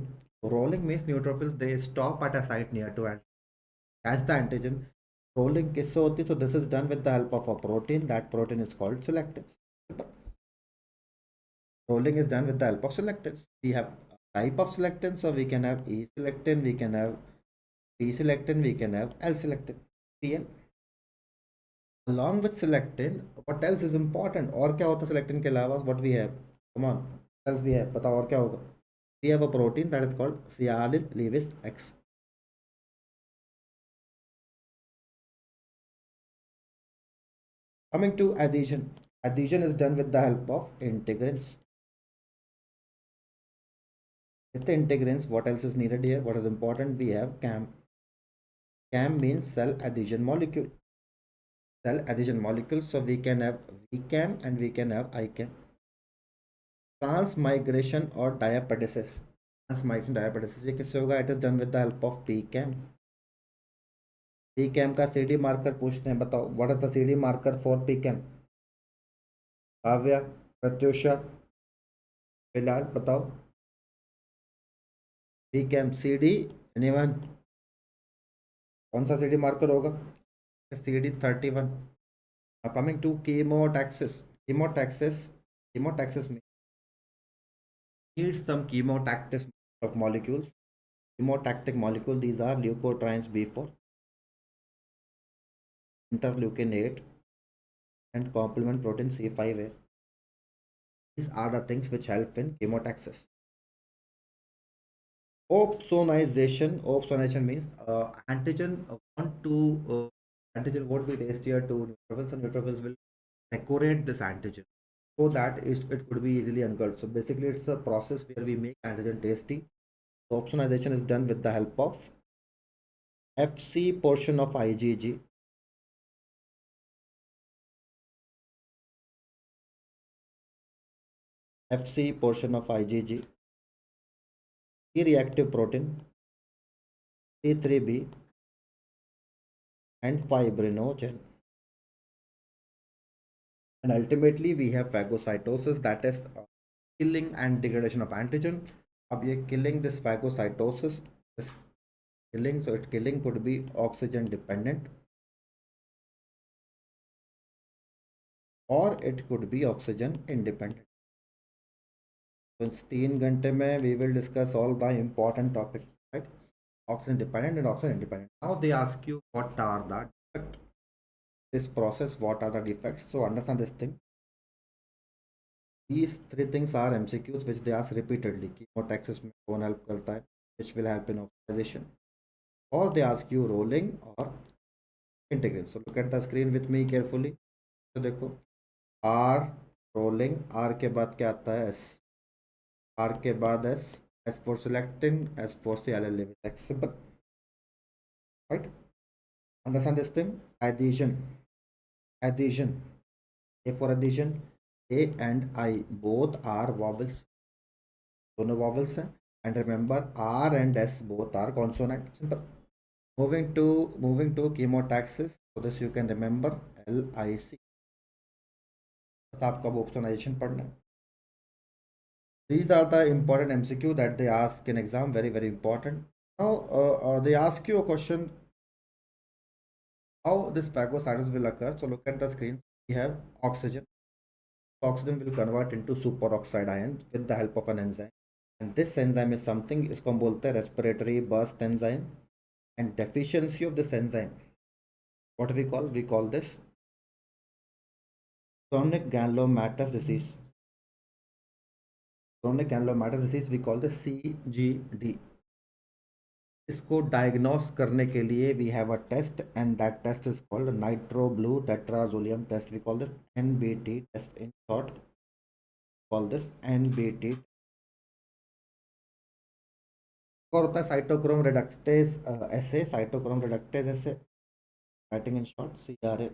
rolling means neutrophils they stop at a site near to catch the antigen. Rolling किससे होती है? So this is done with the help of a protein. That protein is called selectins. Rolling is done with the help of selectins. We have type of selectin, so we can have E selectin, we can have P selectin, we can have L selectin. PL. Along with selectin, what else is important? और क्या होता है selectin के अलावा? What we have? Come on. What else we have? बताओ और क्या होगा? We have a protein that is called sialyl Lewis X. Coming to adhesion. Adhesion is done with the help of integrins. With the integrins, what else is needed here? What is important? We have CAM. CAM means cell adhesion molecule. Cell adhesion molecule. So we can have VCAM and we can have ICAM. Transmigration or diapedesis. Transmigration diapedesis ये किससे होगा? It is done with the help of PCAM. PCAM का CD marker पूछते हैं, बताओ. What is the CD marker for PCAM? Kavya, Pratyusha, फिलहाल बताओ. PCAM CD, anyone? कौन सा CD marker होगा? CD31. Now coming to chemotaxis. Chemotaxis, chemotaxis needs some chemotactic of molecules. Chemotactic molecule, these are leukotrienes B4, interleukin 8, and complement protein C5A. These are the things which help in chemotaxis. Opsonization. Opsonization means antigen want to antigen won't be tastier to neutrophils, and neutrophils will decorate this antigen so that it could be easily engulfed. So basically, it's a process where we make antigen tasty. So opsonization is done with the help of FC portion of IgG, FC portion of IgG, C-reactive protein, C3b, and fibrinogen. And ultimately, we have phagocytosis, that is killing and degradation of antigen. अब ये killing this phagocytosis, this killing, so it killing could be oxygen dependent or it could be oxygen independent. So in 3 घंटे में we will discuss all the important topics, right? Oxygen dependent and oxygen independent. Now they ask you what are the defects, this process, what are the defects. So understand this thing. These three things are MCQs which they ask repeatedly. Chemotaxis में कौन help करता है, which will help in oxidation, or they ask you rolling or integrin. So look at the screen with me carefully. तो देखो R rolling, R के बाद क्या आता है? S, R के बाद S, S for selectin, S for CLL, simple, right? Understand this thing? Adhesion, adhesion. A for adhesion, A and I both are vowels, दोनों vowels हैं. And remember R and S both are consonant, simple. moving to chemotaxis, so this you can remember LIC. बस आपका वो ऑप्शनाइजेशन पढ़ना है. These are the important MCQ that they ask in exam, very very important. Now they ask you a question, How this phagocytosis will occur? So look at the screen. We have oxygen. Oxygen will convert into superoxide ion with the help of an enzyme. And this enzyme is something इसको हम बोलते हैं respiratory burst enzyme. And deficiency of this enzyme, what we call this chronic granulomatous disease. Chronic granulomatous disease we call the CGD. इसको diagnose करने के लिए we have a test and that test is called nitro blue tetrazolium test we call this NBT test in short call this NBT और होता है cytochrome reductase ऐसे cytochrome reductase ऐसे writing in short CRA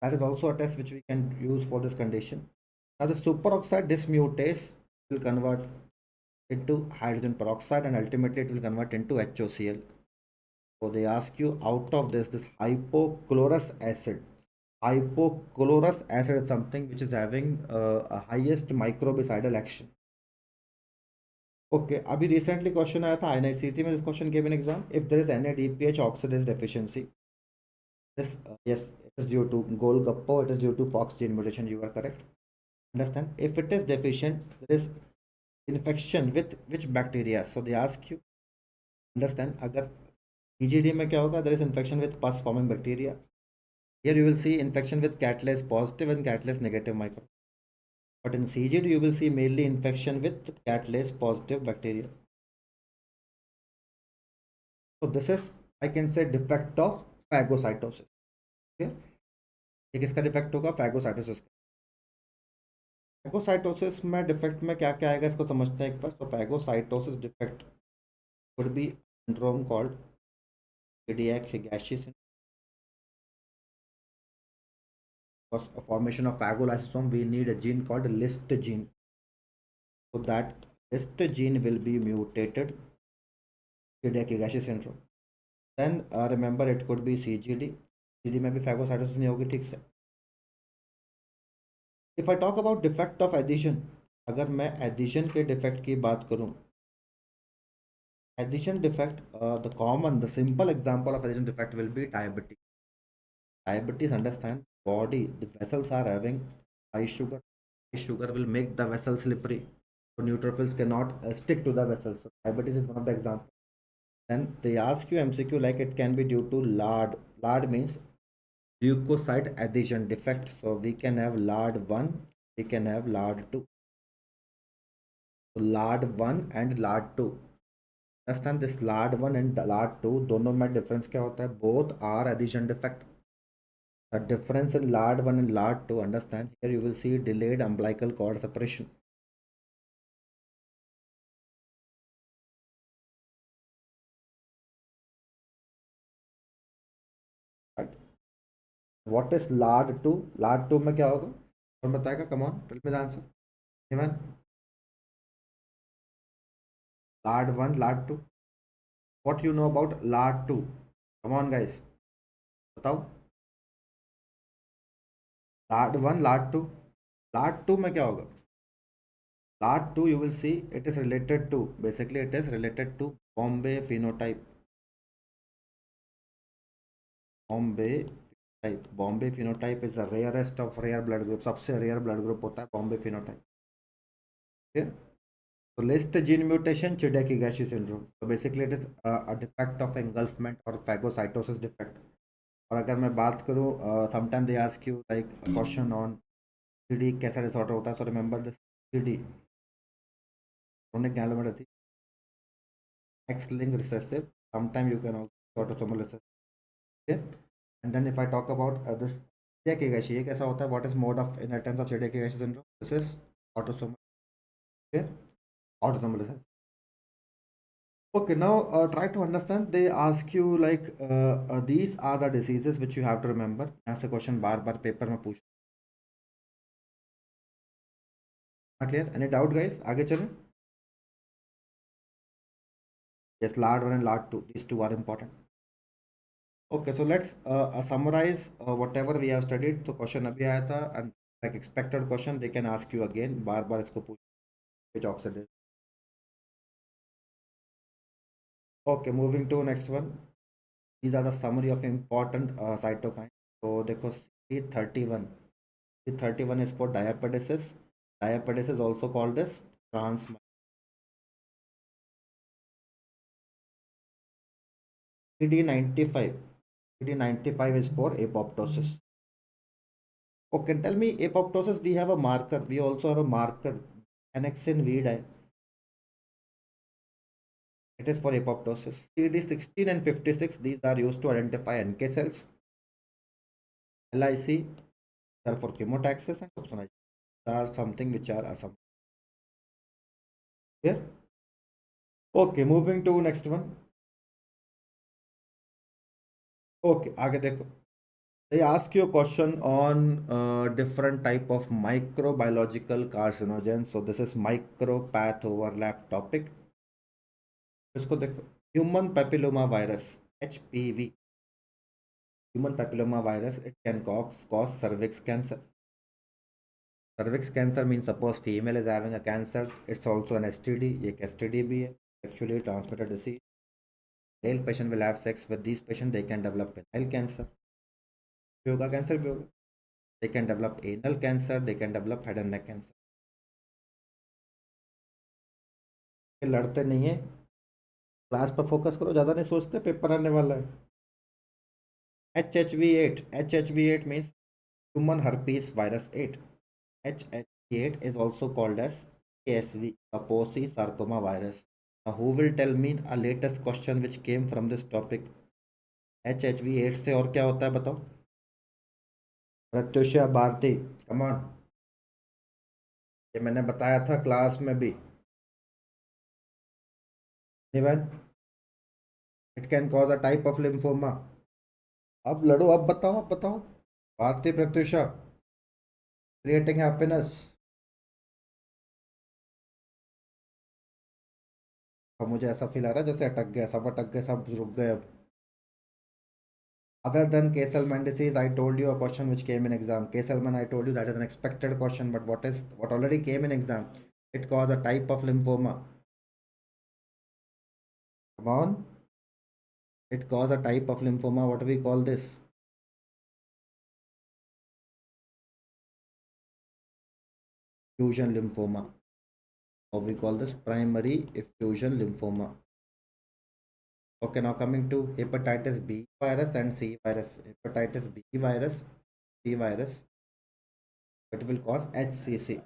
that is also a test which we can use for this condition. Now the superoxide dismutase will convert into hydrogen peroxide and ultimately it will convert into HOCl. So they ask you out of this hypochlorous acid. Hypochlorous acid is something which is having a highest microbicidal action. Okay, अभी recently question आया था INICT में this question gave an exam. If there is NADPH oxidase deficiency, this yes, it is due to Golgappo, it is due to Fox gene mutation. You are correct. Understand? If it is deficient, there is infection with which bacteria? So they ask you. Understand? अगर EGD में क्या होगा? There is infection with pus forming bacteria. Here you will see infection with catalase positive and catalase negative micro. But in CGD you will see mainly infection with catalase positive bacteria. So this is I can say defect of phagocytosis. Okay? ये किसका defect होगा? Phagocytosis का। Phagocytosis में defect में क्या क्या आएगा इसको समझते हैं एक बार। तो phagocytosis defect could be syndrome called cardiac Higashi syndrome. For formation of phagolysosome we need a gene called list gene. So that list gene will be mutated cardiac Higashi syndrome. Then remember it could be CGD. CGD में भी phagocytosis नहीं होगी ठीक से. If I talk about defect of adhesion, अगर मैं adhesion के defect की बात करूं, adhesion defect, the simple example of adhesion defect will be diabetes. Diabetes, understand, body, the vessels are having high sugar. High sugar will make the vessel slippery. So neutrophils cannot stick to the vessels. So diabetes is one of the examples. Then they ask you MCQ like it can be due to LAD. LAD means leukocyte adhesion defect. So we can have LAD1, we can have LAD2. So LAD1 and LAD2. Understand this LAD1 and LAD2 दोनों में difference क्या होता है? Both are adhesion defect. The difference in LAD1 and LAD2, understand, here you will see delayed umbilical cord separation. Right. What is LAD2? LAD2 में क्या होगा? कौन बताएगा? Come on, tell me the answer. Anyone? LAD1, LAD2. What you know about LAD2? Come on, guys. बताओ. LAD1, LAD2. LAD2 में क्या होगा? LAD2 you will see it is related to, basically it is related to Bombay phenotype. Bombay type. Bombay phenotype is the rarest of rare blood group. सबसे rare blood group होता है Bombay phenotype. Okay. So list gene mutation Chidiac-Higashi syndrome. So basically it is a defect of engulfment or phagocytosis defect. और अगर मैं बात करूँ sometimes they ask you like a question on CD कैसा disorder होता है. So remember this CD chronic granulomatous X-linked recessive. Sometimes you can also autosomal recessive. Okay. And then if I talk about this Chidiac-Higashi, ये कैसा होता है? What is mode of inheritance of Chidiac-Higashi syndrome? This is autosomal. Okay. Autosomal recessive. Okay, now try to understand. They ask you like these are the diseases which you have to remember. ऐसे question बार बार paper में पूछ. Clear? Any doubt, guys? आगे चलें. Yes, LAD 1 and LAD 2. These two are important. Okay, so let's summarize whatever we have studied. तो question अभी आया था and like expected question they can ask you again. बार बार इसको पूछ. Which oxidase? Okay, moving to next one. These are the summary of important cytokines. So देखो C31. C31 is for diapedesis. Diapedesis is also called as trans. CD95. CD95 is for apoptosis. Okay, tell me apoptosis. We have a marker. We also have a marker. Annexin V di. It is for apoptosis. CD16 and 56. These are used to identify NK cells. LIC are for chemotaxis and opsonization. These are something which are assumed. Here. Okay, moving to next one. Okay, आगे देखो. They ask you a question on different type of microbiological carcinogens. So this is micropath overlap topic. इसको देखो. Human papilloma virus (HPV). Human papilloma virus, it can cause cervix cancer. Cervix cancer means suppose female is having a cancer, it's also an STD. एक STD भी है, sexually transmitted disease. Male patient will have sex with these patients, they can develop penile cancer. भी होगा, cancer भी होगा. They can develop anal cancer, they can develop head and neck cancer. ये लड़ते नहीं है, क्लास पर फोकस करो, ज़्यादा नहीं सोचते, पेपर आने वाला है. HHV8. HHV8 means human herpes virus 8. HHV8 is also called as KSV, Kaposi sarcoma virus. Now, who will tell me a latest question which came from this topic? HHV8 से और क्या होता है बताओ? Pratyusha Bharati, come on. ये मैंने बताया था क्लास में भी. Even it can cause a type of lymphoma. अब लड़ो, अब बताओ, अब बताओ. Bharati, Pratyusha, creating happiness. अब मुझे ऐसा फील आ रहा है जैसे अटक गया, सब अटक गए, सब रुक गए अब. Other than Kesselman disease, I told you a question which came in exam. Kesselman, I told you that is an expected question, but what already came in exam? It caused a type of lymphoma. Come on. It caused a type of lymphoma. What do we call this? Fusion lymphoma. Or we call this primary effusion lymphoma. Okay, now coming to hepatitis B virus and C virus. Hepatitis B virus, C virus, it will cause HCC.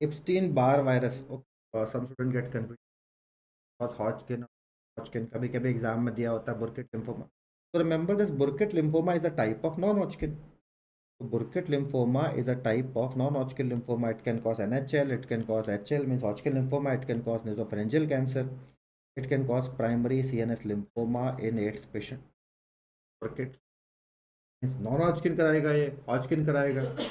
Epstein-Barr virus. Okay, some students get confused. Hodgkin कभी कभी exam में दिया होता है, बुर्किट lymphoma. So remember this Burkitt lymphoma is a type of non-Hodgkin. So Burkitt lymphoma is a type of non-Hodgkin lymphoma. It can cause NHL, it can cause HL, means Hodgkin lymphoma, it can cause nasopharyngeal cancer, it can cause primary CNS lymphoma in AIDS patient. Burkitt means non-Hodgkin कराएगा, ये Hodgkin कराएगा.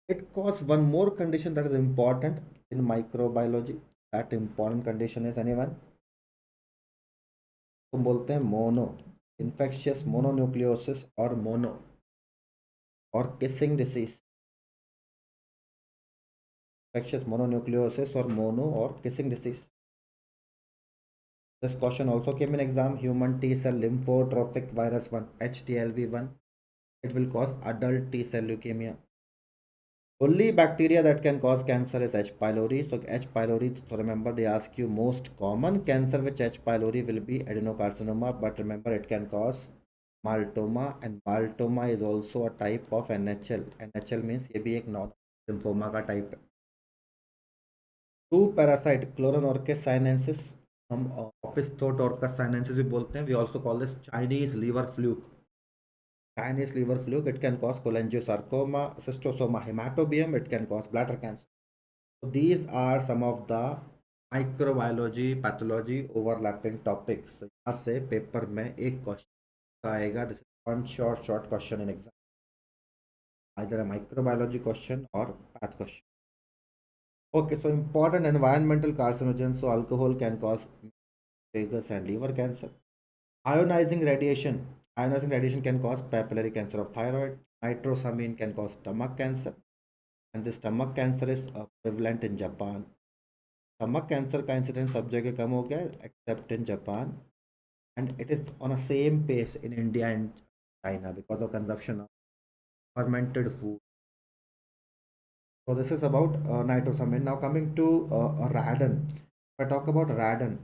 It causes one more condition that is important in microbiology. That important condition is anyone? तो बोलते हैं mono, infectious mononucleosis और mono और kissing disease. Infectious mononucleosis और mono और kissing disease. This question also came in exam. Human T cell lymphotrophic virus 1, HTLV1. It will cause adult T cell leukemia. Only bacteria that can cause cancer is H. pylori. So H. pylori, so remember they ask you most common cancer which H. pylori will be adenocarcinoma, but remember it can cause maltoma, and maltoma is also a type of NHL. NHL means ये भी एक non lymphoma का type है. Two parasite clonorchis sinensis, हम opisthorchis sinensis भी बोलते हैं. We also call this Chinese liver fluke. Chinese liver fluke, it can cause cholangiocarcinoma, cystosoma hematobium, it can cause bladder cancer. So these are some of the microbiology pathology overlapping topics. So यहाँ से paper में एक question आएगा. This is one short question in exam, either a microbiology question or path question. Okay, so important environmental carcinogens. So alcohol can cause vagus and liver cancer. Ionizing radiation. Ionizing radiation can cause papillary cancer of thyroid. Nitrosamine can cause stomach cancer. And the stomach cancer is prevalent in Japan. Stomach cancer का incidence सब जगह कम हो गया है except in Japan. and it is on a same pace in India and China because of consumption of fermented food. So this is about nitrosamine. Now coming to radon. If I talk about radon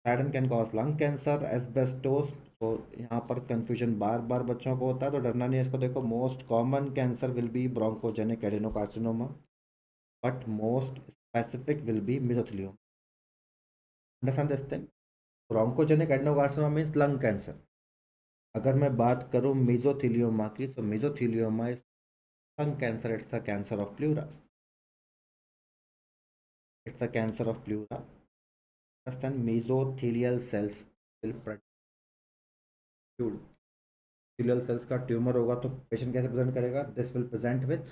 can cause lung cancer, asbestos. तो यहाँ पर confusion बार बार बच्चों को होता है, तो डरना नहीं है इसको। देखो, most common cancer will be bronchogenic adenocarcinoma, but most specific will be mesothelioma. Understand this thing? Bronchogenic adenocarcinoma means lung cancer. अगर मैं बात करूँ मेसोथेलियोमा की, तो मेसोथेलियोमा is lung cancer. It's a cancer of pleura. It's a cancer of pleura. Understand? Mesothelial cells will protrude. Epithelial cells का tumour होगा तो patient कैसे प्रेजेंट करेगा? This will present with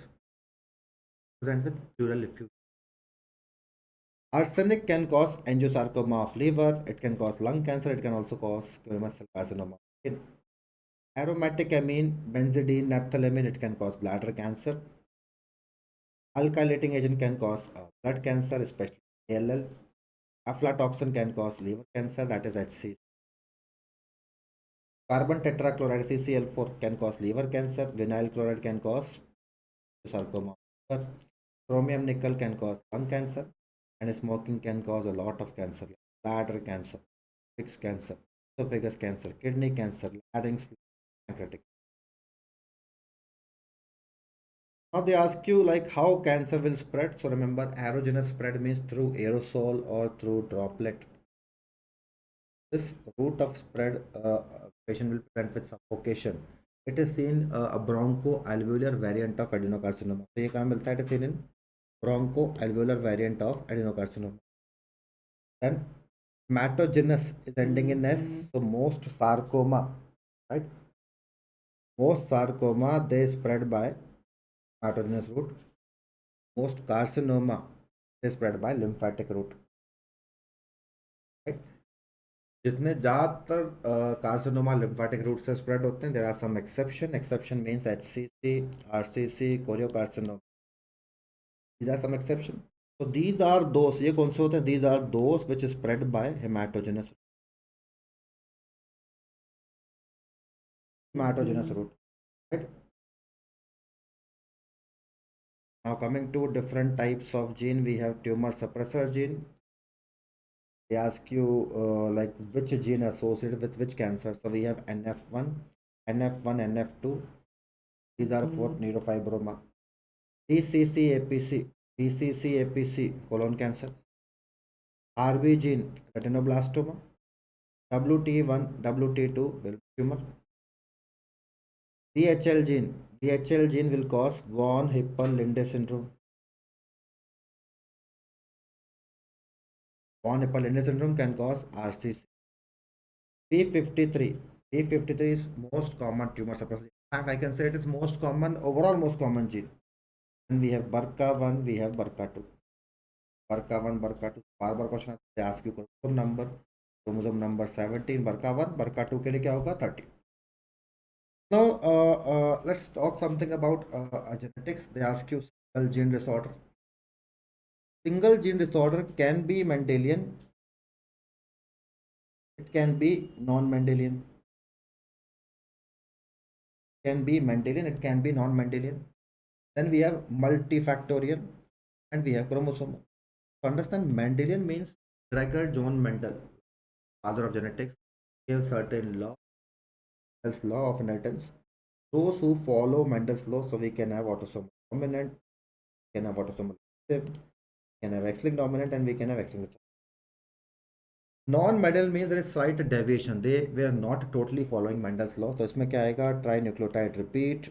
pleural effusion. Arsenic can cause angiosarcoma of liver. It can cause lung cancer. It can also cause squamous cell carcinoma. In aromatic amine, benzidine, naphthalamine, it can cause bladder cancer. Alkylating agent can cause blood cancer, especially ALL. Aflatoxin can cause liver cancer, that is HC. Carbon tetrachloride CCl4 can cause liver cancer. Vinyl chloride can cause sarcoma. Chromium nickel can cause lung cancer, and smoking can cause a lot of cancer, like bladder cancer, cervix cancer, esophagus cancer, kidney cancer, larynx, pancreatic. Now they ask you like how cancer will spread. So remember, aerogenous spread means through aerosol or through droplet. This route of spread, patient will present with suffocation. It is seen a bronchoalveolar variant of adenocarcinoma. तो ये कहाँ मिलता है? It is seen in bronchoalveolar variant of adenocarcinoma. Then hematogenous is ending in S. So most sarcoma, right? Most sarcoma they spread by hematogenous route. Most carcinoma they spread by lymphatic route. Right? जितने ज़्यादातर carcinoma lymphatic route से spread होते हैं, there are some exception means HCC, RCC, choriocarcinoma, these are some exception. So these are those, ये कौन से होते हैं? These are those which is spread by hematogenous route, right? Now coming to different types of gene, we have tumor suppressor gene. They ask you like which gene associated with which cancer. So we have NF1, NF2. These are for neurofibroma. DCC-APC, DCC-APC, colon cancer. RB gene, retinoblastoma. WT1, WT2 will tumor. VHL gene will cause von Hippel-Linde syndrome. Von Hippel-Linde syndrome can cause RCC. P53. P53 is most common tumor suppressor. In fact, I can say it is most common, overall most common gene. And we have BRCA1, we have BRCA2. BRCA1, BRCA2. Bar bar question they ask you chromosome number 17, BRCA1, BRCA2 के लिए क्या होगा? 30. Now, let's talk something about genetics. They ask you single gene disorder. Single gene disorder can be Mendelian. It can be non-Mendelian. Can be Mendelian. It can be non-Mendelian. Then we have multifactorial, and we have chromosomal. To understand, Mendelian means Gregor John Mendel, father of genetics, gave certain law of inheritance. Those who follow Mendel's law, so we can have autosomal dominant, we can have autosomal recessive, we can have X-linked dominant, and we can have X-linked recessive. Non-Mendel means there is slight deviation. They were not totally following Mendel's law. So इसमें क्या आएगा? Trinucleotide repeat,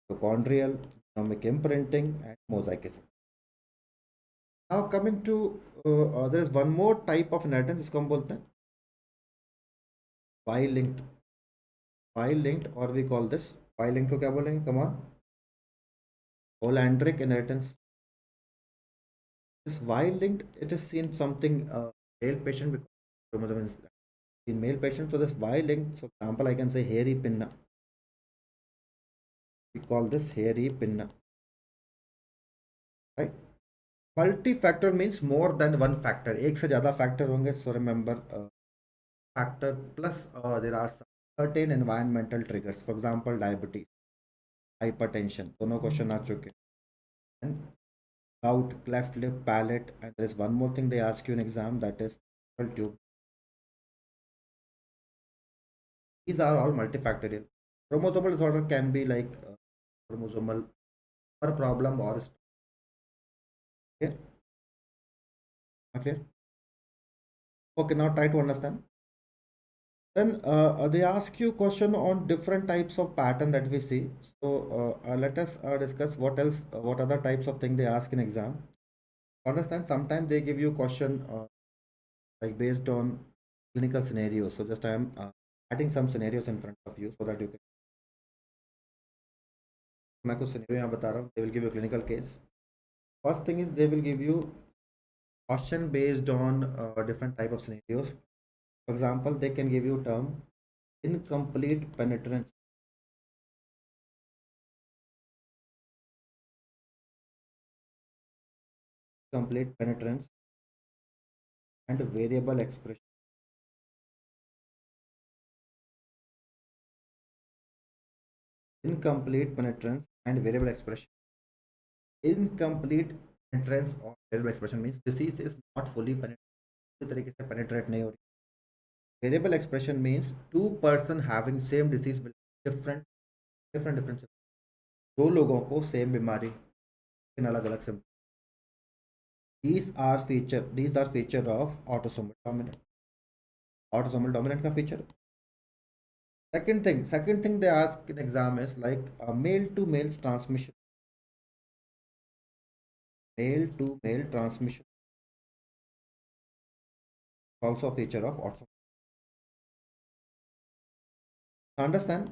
mitochondrial, genomic imprinting, and mosaicism. Now coming to there is one more type of inheritance, इसको हम बोलते हैं Y-linked, or we call this Y-linked को क्या बोलेंगे? Come on, Olandric inheritance. This Y-linked, it is seen something male patient because chromosome is in male patient. So this Y-linked, so example I can say hairy pinna. We call this hairy pinna, right? Multi-factor means more than one factor. एक से ज़्यादा factor होंगे. So remember factor plus there are certain environmental triggers. For example, diabetes, hypertension. दोनों question आ चुके हैं. Gout, cleft lip, palate, and there is one more thing they ask you in exam, that is tube. These are all multifactorial. Chromosomal disorder can be like chromosomal or problem or okay. Okay. Okay. Now try to understand. Then they ask you question on different types of pattern that we see. So let us discuss what else, what other types of thing they ask in exam. Understand? Sometimes they give you question like based on clinical scenarios. So just I am adding some scenarios in front of you so that you can. मैं कुछ scenario यहाँ बता रहा हूँ. They will give you a clinical case. First thing is they will give you question based on different type of scenarios. For example, they can give you term incomplete penetrance. Complete penetrance and variable expression. Incomplete penetrance and variable expression. Incomplete penetrance or variable expression means disease is not fully penetrated. पूरी तरीके से penetrate नहीं हो रही. Variable expression means two person having same disease will different symptoms. दो लोगों को same बीमारी लेकिन अलग अलग symptoms. These are feature of autosomal dominant. Autosomal dominant का feature. Second thing they ask in exam is like male to male transmission. Male to male transmission also a feature of autosomal. Understand?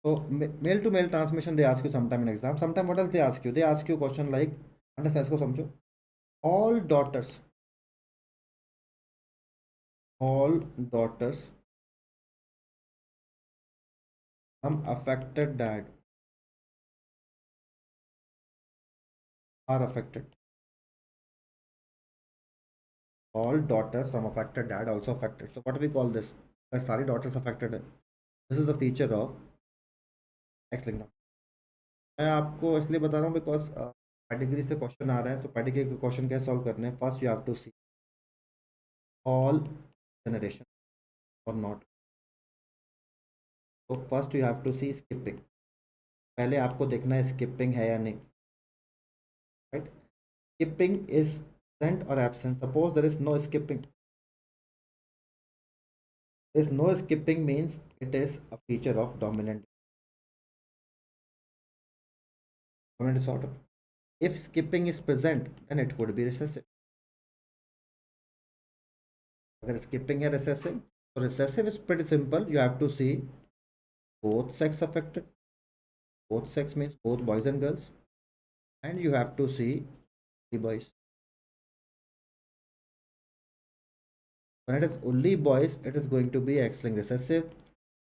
So male to male transmission they ask you sometime in exam. Sometime what else they ask you? They ask you question like understand इसको समझो. All daughters from affected dad are affected. All daughters from affected dad also affected. So what do we call this? Like सारी daughters affected है. This is the feature of X-linked. मैं आपको इसलिए बता रहा हूँ बिकॉज कैटेगरी से question आ रहा है तो कैटेगरी के क्वेश्चन कैसे सॉल्व करने हैं. First you have to see all generation और नॉट. तो first you have to see skipping. पहले आपको देखना है स्किपिंग है या नहीं. राइट. स्किपिंग इज प्रेजेंट और absent. Suppose there is no skipping. There is no skipping means it is a feature of dominant disorder. If skipping is present, then it could be recessive. अगर skipping है recessive, so recessive is pretty simple. You have to see both sex affected. Both sex means both boys and girls, and you have to see the boys. When it is only boys, it is going to be X-linked recessive.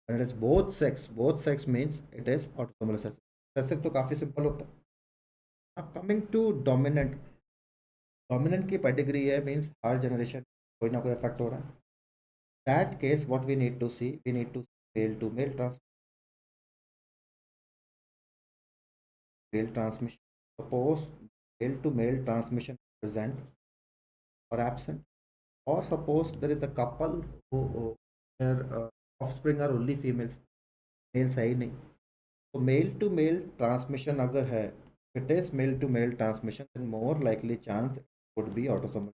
When it is both sex means it is autosomal recessive. Recessive तो काफी simple होता है. Now coming to dominant. Dominant की pedigree है means हर generation कोई ना कोई इफेक्ट हो रहा है. That case what we need to see, we need to male transmission. Suppose male to male transmission present और एब्सेंट, और suppose there is a couple their offspring are only females, males है ही नहीं. तो mail to male transmission अगर है, it is male to male transmission, then more likely chance would be autosomal.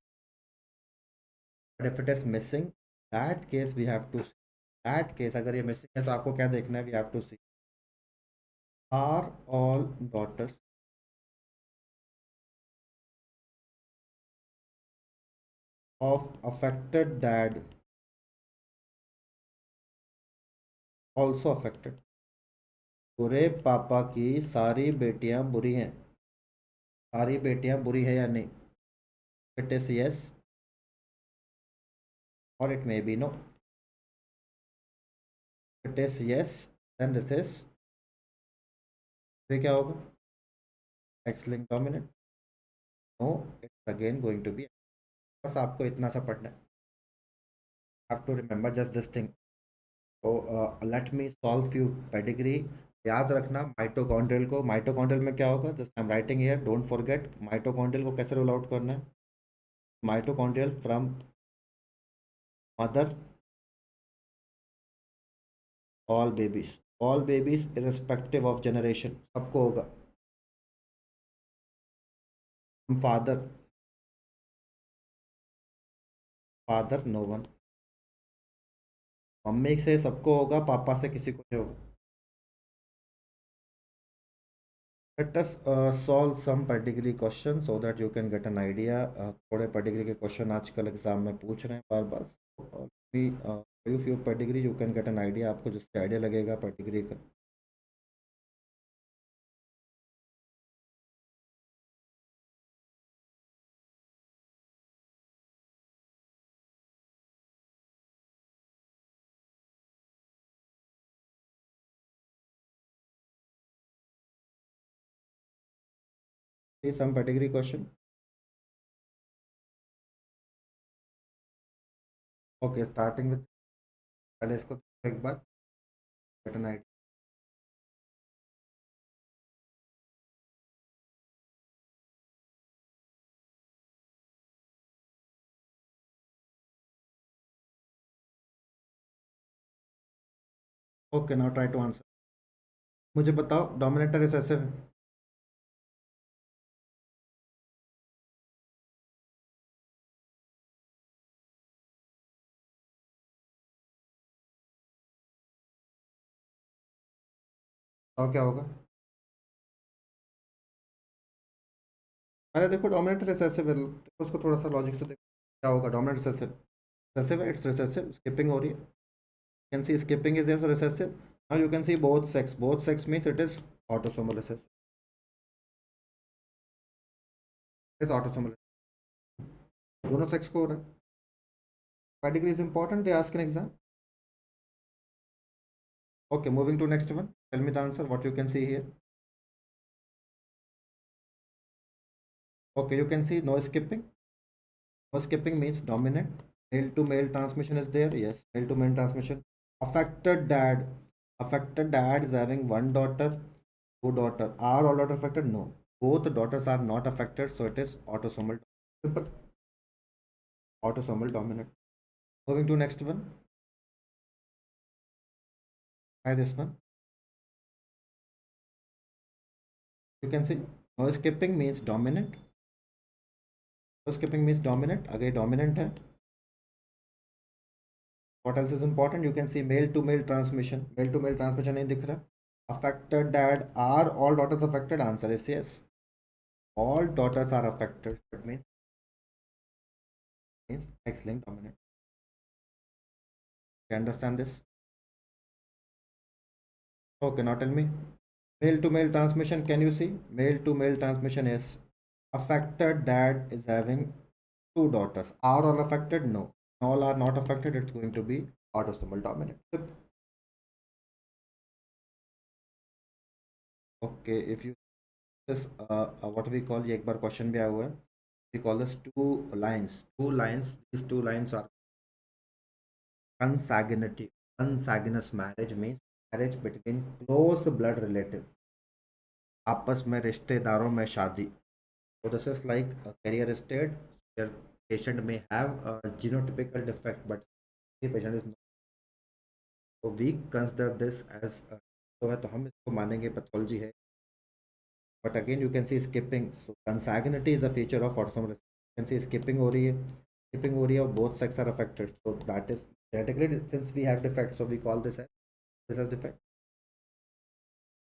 But if it is missing, that case we have to, that case अगर ये missing है तो आपको क्या देखना है? We have to see are all daughters of affected dad also affected. बुरे पापा की सारी बेटियां बुरी हैं. सारी बेटियां बुरी है या नहीं? It is yes or it may be no. It is yes, then this is, ये क्या होगा? X-linked dominant. No, it's again going to be. बस आपको इतना सा पढ़ना है. Have to remember just this thing. So let me solve few pedigree. याद रखना माइटोकॉन्ड्रियल को, माइटोकॉन्ड्रियल में क्या होगा, just I am writing here, don't forget mitochondrial को कैसे रोल आउट करना है. Mitochondrial from mother all babies irrespective of generation सबको होगा. Father father no one. Mummy से सबको होगा, पापा से किसी को नहीं होगा. Let us solve some pedigree question so that you can get an idea. थोड़े pedigree के question आजकल एग्जाम में पूछ रहे हैं बार बार. भी few few pedigree you can get an idea, आपको जिससे आइडिया लगेगा pedigree का. See some pedigree question. Okay, starting with पहले इसको एक बार get an idea. Okay, now try to answer. मुझे बताओ डोमिनेटर रिसेसिव है. और क्या होगा. अरे देखो डोमिनेटर रिसेसिव है, देखो उसको थोड़ा सा लॉजिक से देखो क्या होगा. डोमिनेटर रिसेसिव रिसेसिव है, इट्स रिसेसिव, स्किपिंग हो रही है. Can see skipping is also recessive. Now you can see both sex. Both sex means it is autosomal recessive. It is autosomal. दोनों sex को हो रहा है. Pedigree is important. They ask in exam. Okay, moving to next one. Tell me the answer. What you can see here. Okay, you can see no skipping. No skipping means dominant. Male to male transmission is there. Yes, male to male transmission. Affected dad. Affected dad is having one daughter, two daughter. Are all daughters affected? No. Both daughters are not affected, so it is autosomal. Simple. Autosomal dominant. Moving to next one. Try this one. You can see no skipping means dominant. No skipping means dominant. Again, dominant है. What else is important? You can see male to male transmission. Male to male transmission नहीं दिख रहा. Affected dad. Are all daughters affected? Answer is yes. All daughters are affected. That means X-linked dominant. You understand this? Okay, now tell me. Male to male transmission. Can you see? Male to male transmission is affected dad is having two daughters. Are all affected? No. All are not affected. It's going to be autosomal dominant. Okay, if you this what we call, ये एक बार question भी आया हुआ है. We call this two lines. These two lines are consanguinity. Consanguineous marriage means marriage between close blood relative, आपस में रिश्तेदारों में शादी. So this is like a carrier state where patient may have a genotypical defect, but the patient is not. So we consider this as तो है, तो हम इसको मानेंगे पैथोलॉजी है. But again you can see skipping. So consanguinity is a feature of autosomal recessive. You can see skipping हो रही है. Skipping हो रही है और both sex are affected. So that is genetically, since we have defect, so we call this as defect.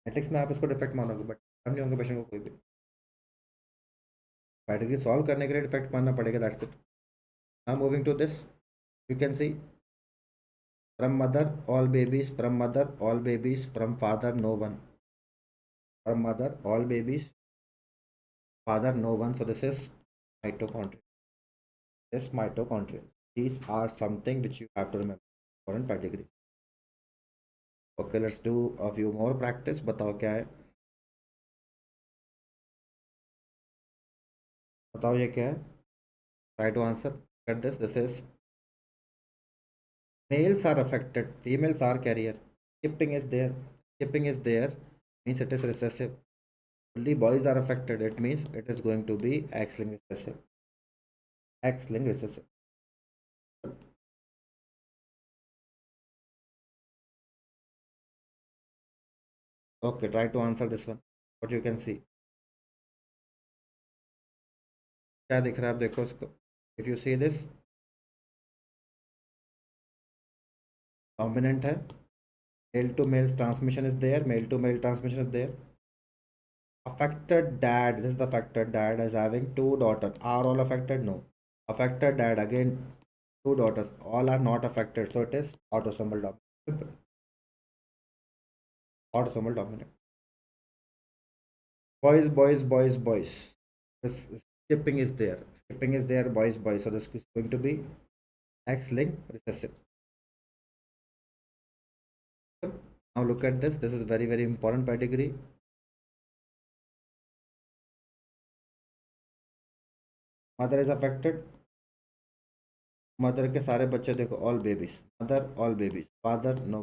Genetics में आप इसको defect मानोगे, but हम नहीं होंगे पेशेंट को कोई भी. Category solve करने के लिए defect मानना पड़ेगा. That's it. Now moving to this, you can see from mother all babies, from mother all babies, from father no one. From mother all babies, father no one. So this is mitochondria. This mitochondria. These are something which you have to remember. Important pedigree. Okay, let's do a few more practice. बताओ क्या है. बताओ ये क्या है. Try to answer. Get this. This is Males are affected, females are carrier. Skipping is there. Skipping is there means it is recessive. Only boys are affected. It means it is going to be X-linked recessive. X-linked recessive. Okay, try to answer this one. What you can see. क्या दिख रहा है आप देखो इसको. If you see this, dominant है. Male to male transmission is there. Male to male transmission is there. Affected dad. This is the affected dad is having two daughters. Are all affected? No. Affected dad again two daughters. All are not affected. So it is autosomal dominant. Simple. Autosomal dominant. Boys, boys, boys, boys. This skipping is there. Skipping is there. Boys, boys. So this is going to be X-linked recessive. Now look at this. This is very, very important pedigree. Mother is affected. Mother के सारे बच्चे देखो all babies mother all babies father no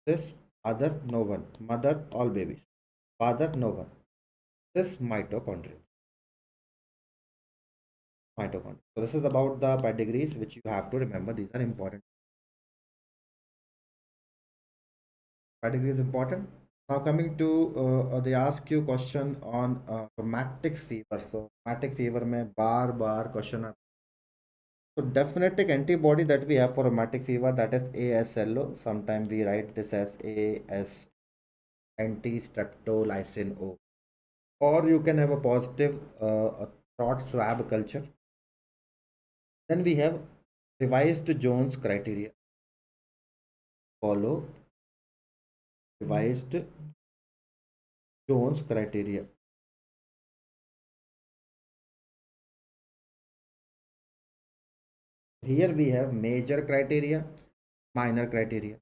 this father no one mother all babies father no one this mitochondria. So this is about the pedigrees which you have to remember. These are important. Pedigree is important. Now coming to they ask you question on rheumatic fever. So rheumatic fever में बार बार question आता है. So definite antibody that we have for rheumatic fever, that is ASLO. Sometimes we write this as AS anti-streptolysin O. Or you can have a positive throat swab culture. Then we have revised Jones criteria. Follow revised Jones criteria. Here we have major criteria, minor criteria.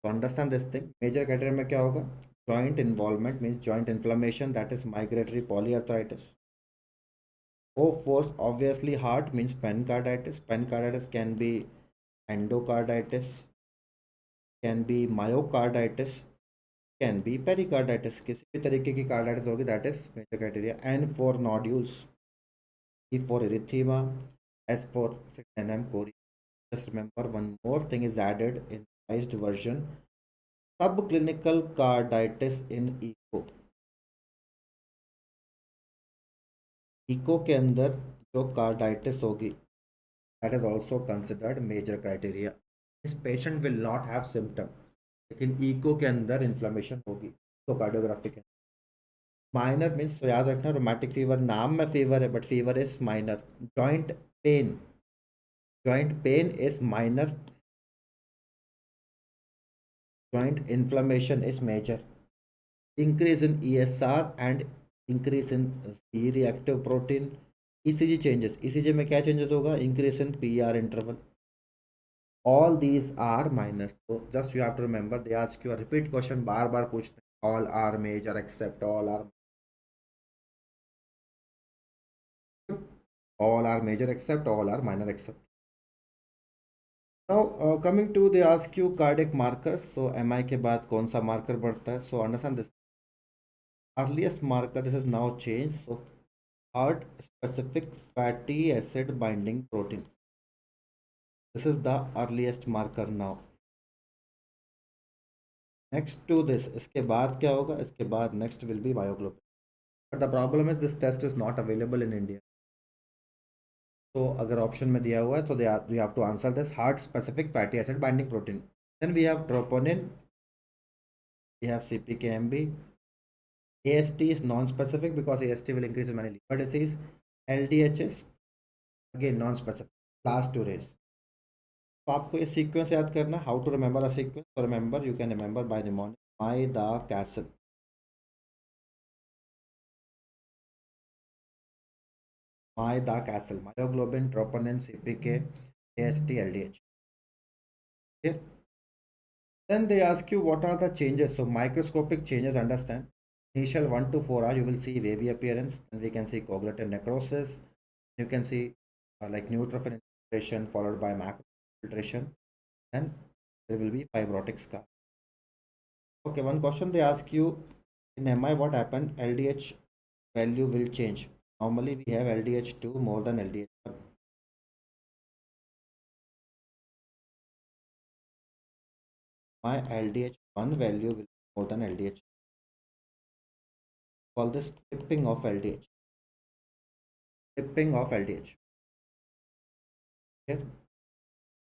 To understand this thing, major criteria में क्या होगा? Joint involvement means joint inflammation, that is migratory polyarthritis. O force obviously heart means pericarditis. Pericarditis can be endocarditis, can be myocarditis, can be pericarditis. किसी भी तरीके की carditis होगी, that is major criteria. N for nodules, E for erythema, S for NM core. Just remember one more thing is added in revised version. Subclinical carditis in echo. Echo के अंदर जो carditis होगी, that is also considered major criteria. This patient will not have symptom, लेकिन echo के अंदर inflammation होगी तो cardiography के. Minor means तो याद रखना rheumatic fever नाम में fever है but fever is minor. Joint pain is minor. Joint inflammation is major. Increase in ESR and increase in C reactive protein. ECG changes. ECG में क्या changes होगा? Increase in PR interval. All these are minor. So just you have to remember. They ask you a repeat question. बार बार पूछते हैं. All are major except all are major except all are minor except. Now coming to they ask you cardiac markers. So MI के बाद कौन सा marker बढ़ता है? So understand this. Earliest marker, this is now changed. So heart specific fatty acid binding protein. This is the earliest marker now. Next to this, इसके बाद क्या होगा? इसके बाद next will be myoglobin. But the problem is this test is not available in India. So अगर option में दिया हुआ है तो we have to answer this heart specific fatty acid binding protein. Then we have troponin. We have CPKMB. AST is non-specific because AST will increase in many liver disease. LDH is again non-specific. Last two rays. तो आपको ये sequence याद करना. How to remember a sequence? तो remember you can remember by mnemonic. My the castle. My the castle. Myoglobin, troponin, CPK, AST, LDH. Okay. Then they ask you what are the changes. So microscopic changes, understand. Initial 1 to 4 are you will see wavy appearance. Then we can see cognitive necrosis. You can see like neutrophil infiltration followed by macrophage infiltration. then there will be fibrotic scar. Okay, one question they ask you in MI, what happened? LDH value will change. Normally we have LDH2 more than LDH1. My LDH1 value will be more than LDH. Call this tripping of LDH. Tripping of LDH. Okay.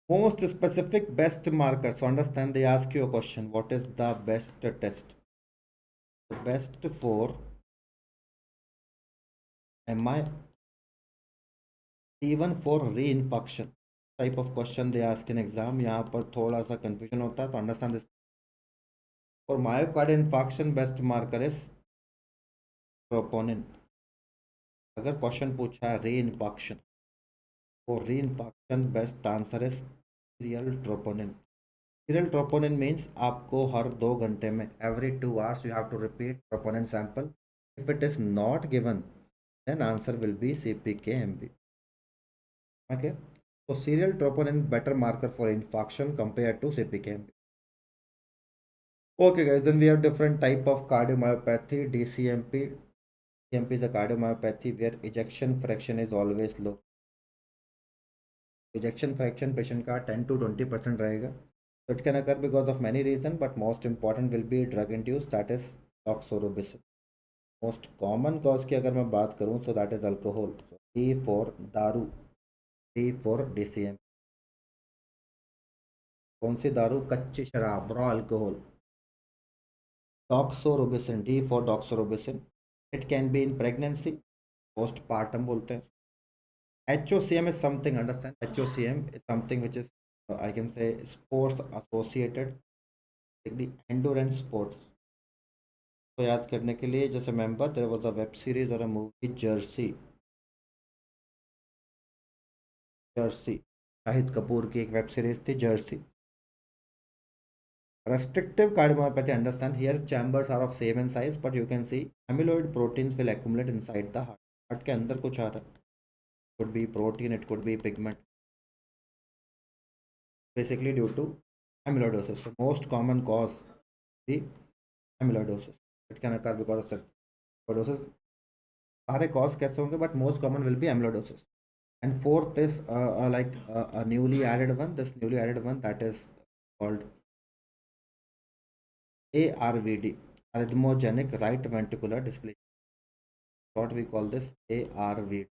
Most specific best marker. So understand they ask you a question. What is the best test? The best for MI, even for reinfection type of question they ask in exam. यहाँ पर थोड़ा सा confusion होता है तो understand this. For myocardial infarction best marker is troponin. अगर question पूछा है reinfection, for reinfection best answer is serial troponin. Serial troponin means आपको हर 2 घंटे में every 2 hours you have to repeat troponin sample. If it is not given, then answer will be CPKMB. Okay. So serial troponin better marker for infarction compared to CPKMB. Okay guys, then we have different type of cardiomyopathy. DCMP. DCMP is a cardiomyopathy where ejection fraction is always low. Ejection fraction patient का 10 to 20% रहेगा. So it can occur because of many reasons, but most important will be drug induced, that is doxorubicin. Most common cause की अगर मैं बात करूँ, so that is alcohol. So D for दारू, D for DCM. कौन सी दारू? कच्ची शराब, raw alcohol. Doxorubicin, D for doxorubicin. It can be in pregnancy, postpartum बोलते हैं. HOCM is something, understand? HOCM is something which is, I can say, sports associated, basically endurance sports. तो याद करने के लिए, जैसे remember there was a web series or a movie Jersey. Jersey Shahid Kapoor की एक वेब सीरीज थी Jersey. Restrictive cardiomyopathy, understand here chambers are of same in size, but you can see amyloid proteins will accumulate inside the heart. Heart के अंदर कुछ आ रहा है. Could be protein, it could be pigment. Basically due to amyloidosis. So most common cause the amyloidosis. It can occur because of amyloidosis. सारे cause कैसे होंगे, but most common will be amyloidosis. And fourth is a newly added one. This newly added one, that is called ARVD, arrhythmogenic right ventricular dysplasia. What we call this ARVD.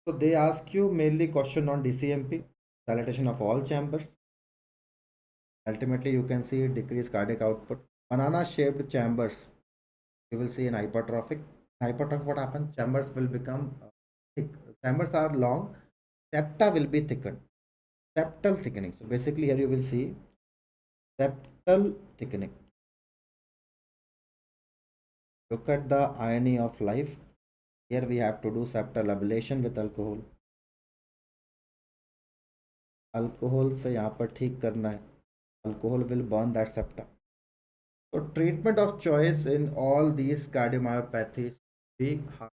So they ask you mainly question on DCMP, dilatation of all chambers. Ultimately, you can see decreased cardiac output. Banana-shaped chambers, you will see in hypertrophic. Hypertrophic, what happens? Chambers will become thick. Chambers are long. Septa will be thickened. Septal thickening. So basically, here you will see septal thickening. Look at the irony of life. Here we have to do septal ablation with alcohol. Alcohol से यहाँ पर ठीक करना है. Alcohol will burn that septa. So treatment of choice in all these cardiomyopathies be hard.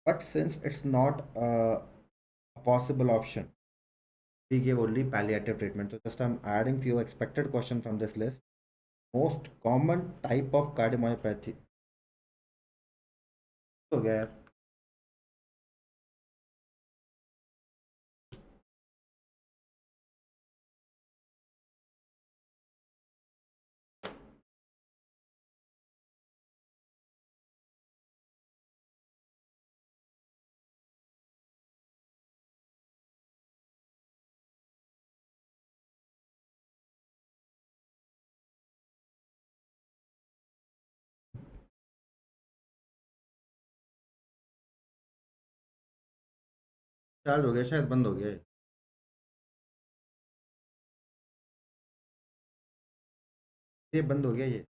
But since it's not a possible option, we give only palliative treatment. So just I'm adding few expected questions from this list. Most common type of cardiomyopathy. हो गया यार. चालू हो गया, शायद बंद हो गया ये. ये बंद हो गया ये.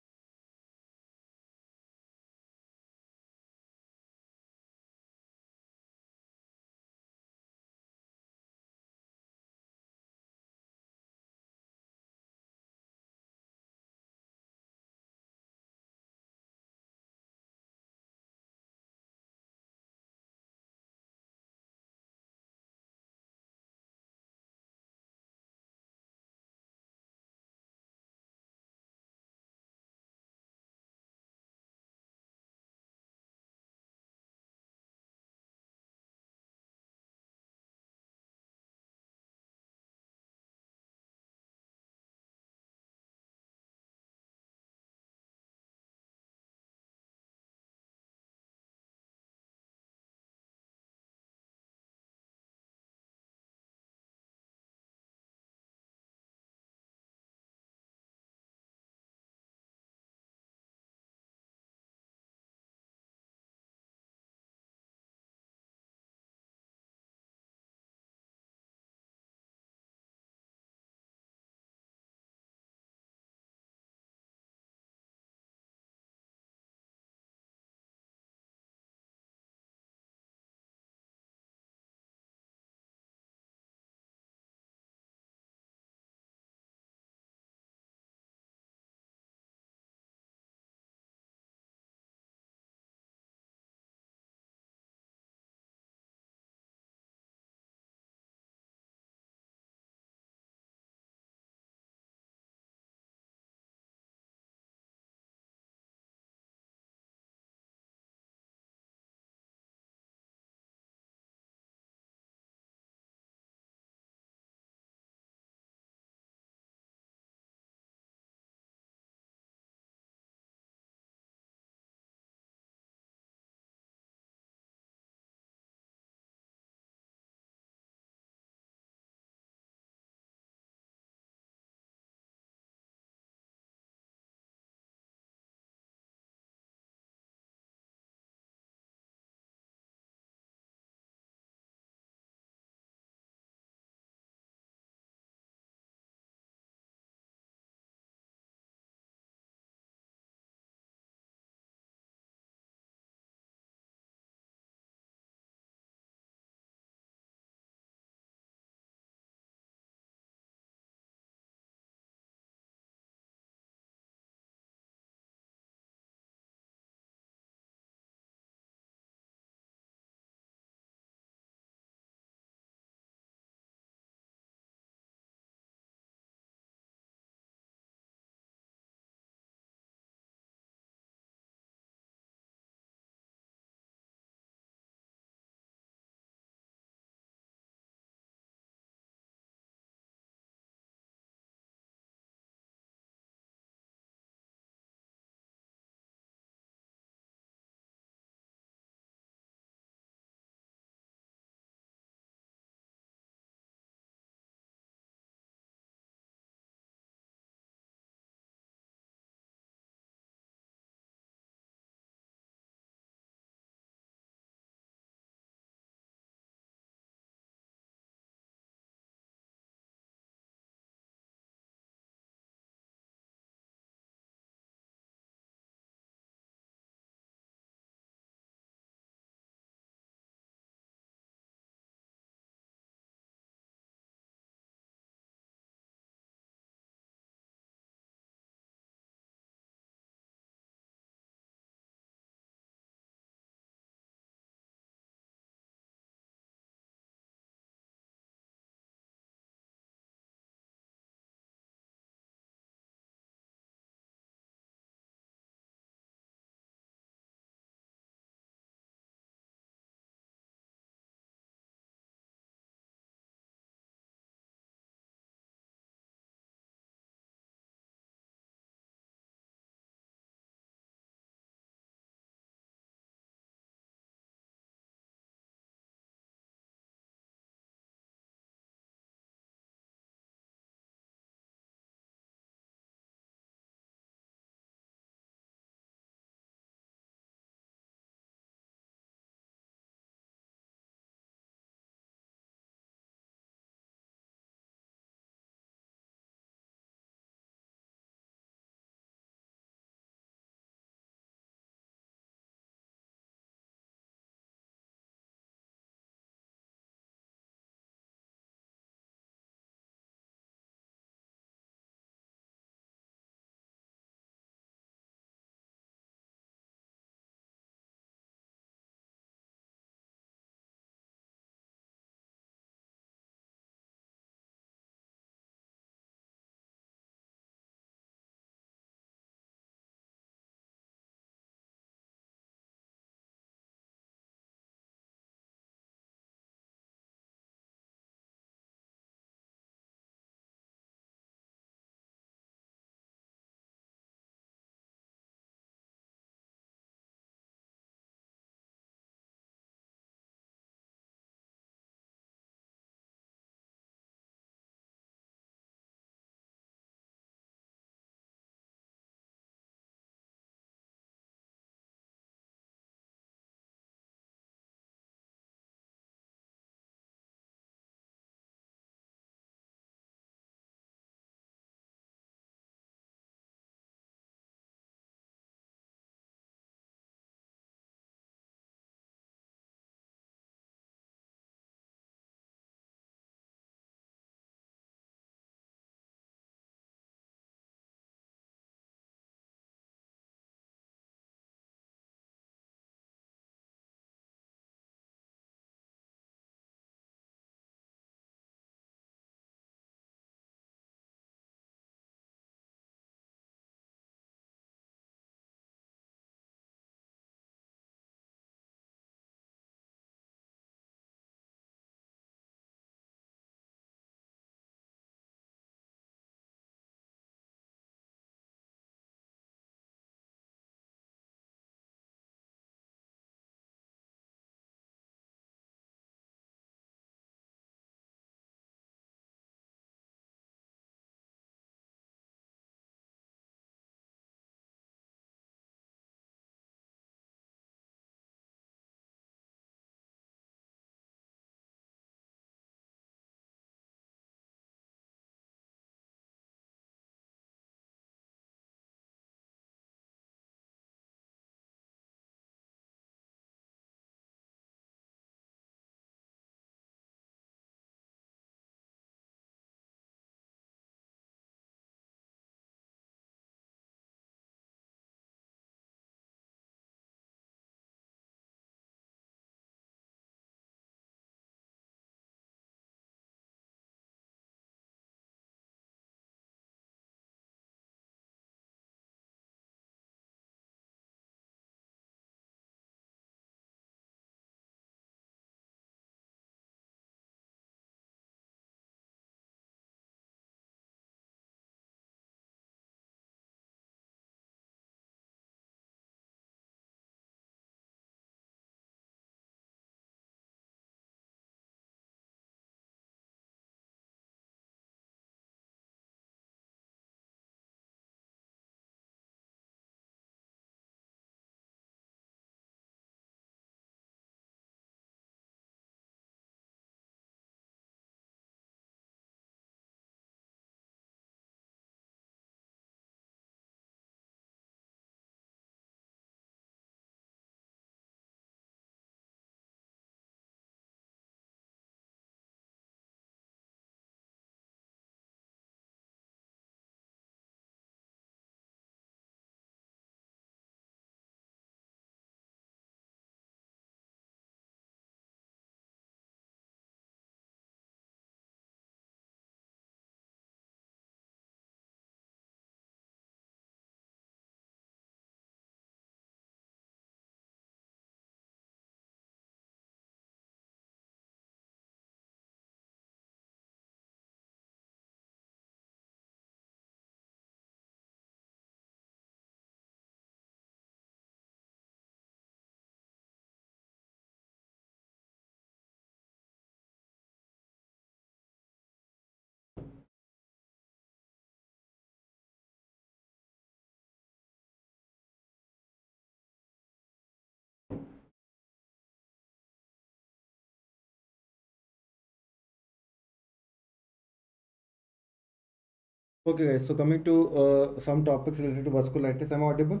Okay, guys. So coming to some topics related to vasculitis, am I audible?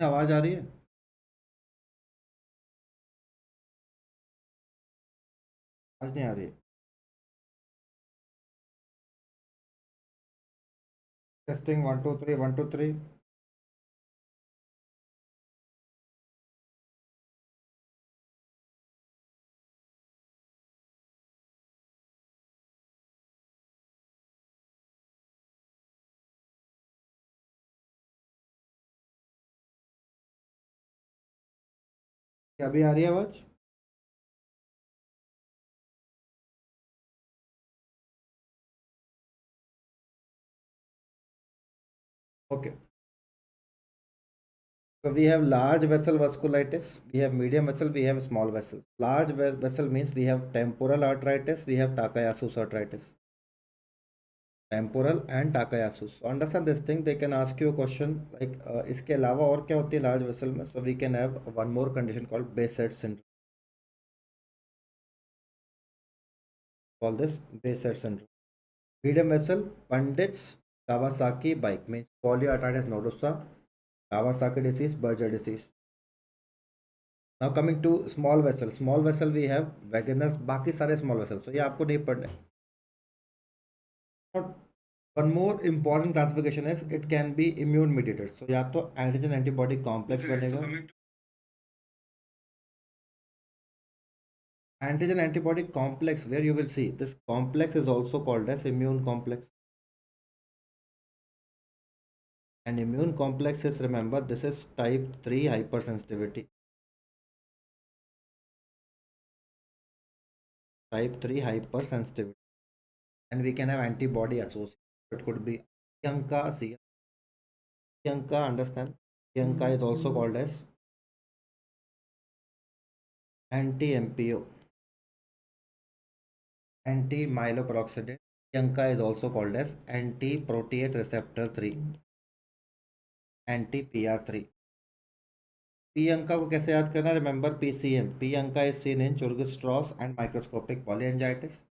आवाज आ रही है? आवाज नहीं आ रही है. टेस्टिंग 1 2 3 1 2 3. अभी आ रही है आवाज? Okay. So we have large vessel vasculitis, we have medium vessel, we have small vessel. Large vessel means we have temporal arteritis, we have Takayasu arteritis. Temporal and Takayasu. So understand this thing, they can ask you a question like इसके अलावा और क्या होती है large vessel में? So we can have one more condition called Behcet syndrome. Call this Behcet syndrome. Medium vessel, Pandit's Kawasaki bike means polyarteritis nodosa, Kawasaki disease, Berger disease. Now coming to small vessel we have Wegener's, बाकी सारे small vessels. So ये आपको नहीं पढ़ने. Now, one more important classification is it can be immune mediated. So या तो antigen antibody complex बनेगा. Antigen antibody complex where you will see this complex is also called as immune complex. And immune complex is, remember, this is type 3 hypersensitivity. Type 3 hypersensitivity. And we can have antibody associated. It could be Priyanka, see, Priyanka, understand? Priyanka is also called as anti-MPO, anti-myeloperoxidase. Priyanka is also called as anti-protease receptor 3, anti-PR3. Priyanka को कैसे याद करना? Remember PCM. Priyanka is seen in Churg-Strauss and microscopic polyangiitis.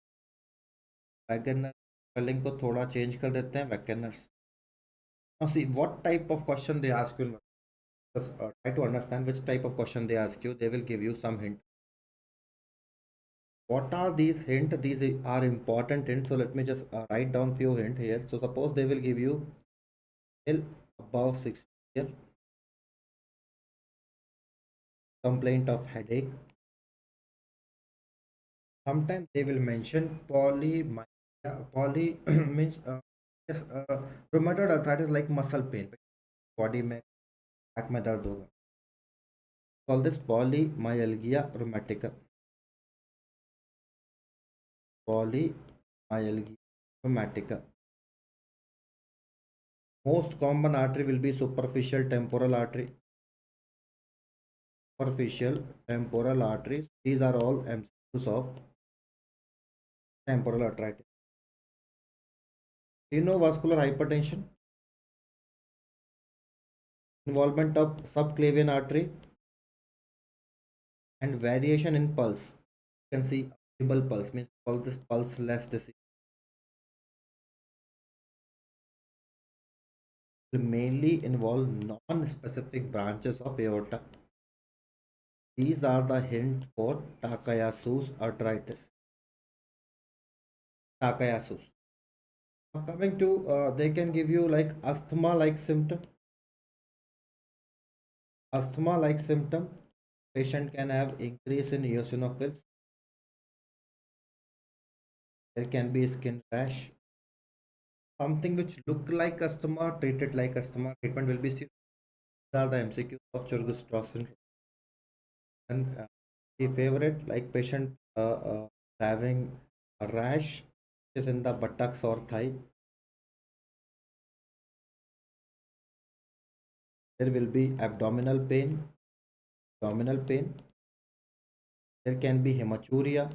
Wegener spelling को थोड़ा change कर देते हैं, Wegener's. Now see what type of question they ask you. Just try to understand which type of question they ask you. They will give you some hint. What are these hints? These are important hints. So let me just write down few hints here. So suppose they will give you L above 60 year, complaint of headache. Sometimes they will mention poly means yes, rheumatoid arthritis like muscle pain, body में back में दर्द होगा. Call this polymyalgia rheumatica. Polymyalgia rheumatica. Most common artery will be superficial temporal artery. Superficial temporal arteries. These are all MCQs of temporal arteritis. Do you know vascular hypertension? Involvement of subclavian artery and variation in pulse. You can see variable pulse means call this pulseless disease. Will mainly involve non-specific branches of aorta. These are the hint for Takayasu's arteritis. Takayasu's. Now coming to, they can give you like asthma-like symptom. Asthma-like symptom. Patient can have increase in eosinophils. There can be skin rash. Something which look like asthma, treated like asthma. Treatment will be. These are the MCQs of Churg-Strauss syndrome. And the favorite, like patient having a rash, which is in the buttocks or thigh. There will be abdominal pain. Abdominal pain. There can be hematuria.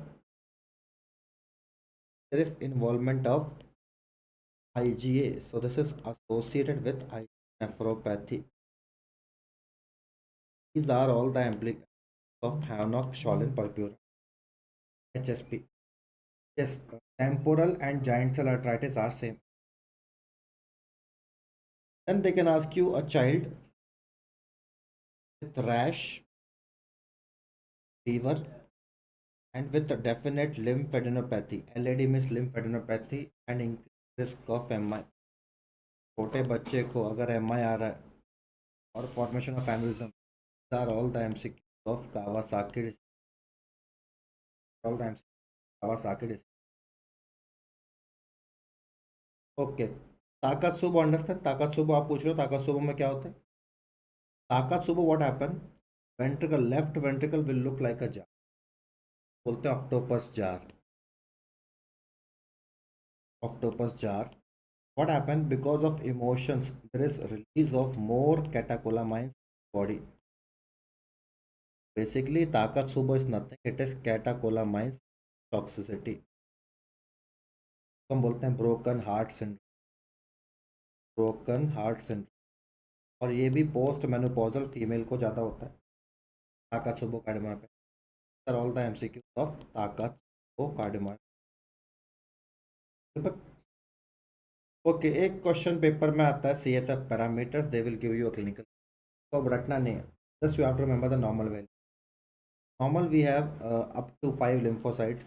There is involvement of IgA. So this is associated with nephropathy. These are all the implications of Hannock Schollen purpura, HSP. Yes, temporal and giant cell arteritis are same. Then they can ask you a child with rash, fever, and with a definite lymphadenopathy. LAD means lymphadenopathy and increased risk of MI. छोटे बच्चे को अगर MI आ रहा है और formation of aneurysm, these are all the MCQs of Kawasaki disease. All the MCQs Kawasaki disease. Okay. Takotsubo understand? Takotsubo आप पूछ रहे हो ताकात्सुबो में क्या होता है? Takotsubo what happen? Ventricle, left ventricle will look like a jar, बोलते हैं octopus jar. Octopus jar. What happened? Because of emotions, there is release of more catecholamines in the body. Basically, Takatsubo is nothing. It is catecholamines toxicity. हम बोलते हैं broken heart syndrome. Broken heart syndrome. और ये भी post menopausal female को ज़्यादा होता है ताकात्सुबो कार्डिमा पे. Sir all the MCQ of Takotsubo cardiomyopathy. Okay, एक क्वेश्चन पेपर में आता है CSF parameters, they will give you a clinical. तो अब रटना नहीं है, just you have to remember the normal value. Normal we have up to 5 lymphocytes.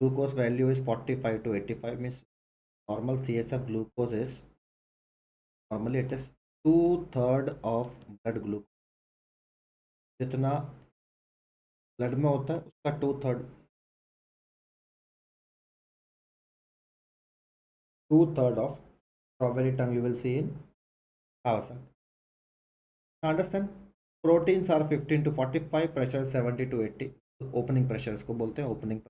Glucose value is 45 to 85, means normal CSF glucose is normally it is 2/3 of blood glucose. जितना blood में होता है उसका 2/3 of strawberry tongue you will see in Kawasaki. Understand? Proteins are 15 to 45, pressure 70 to 80. Opening pressure इसको बोलते हैं opening.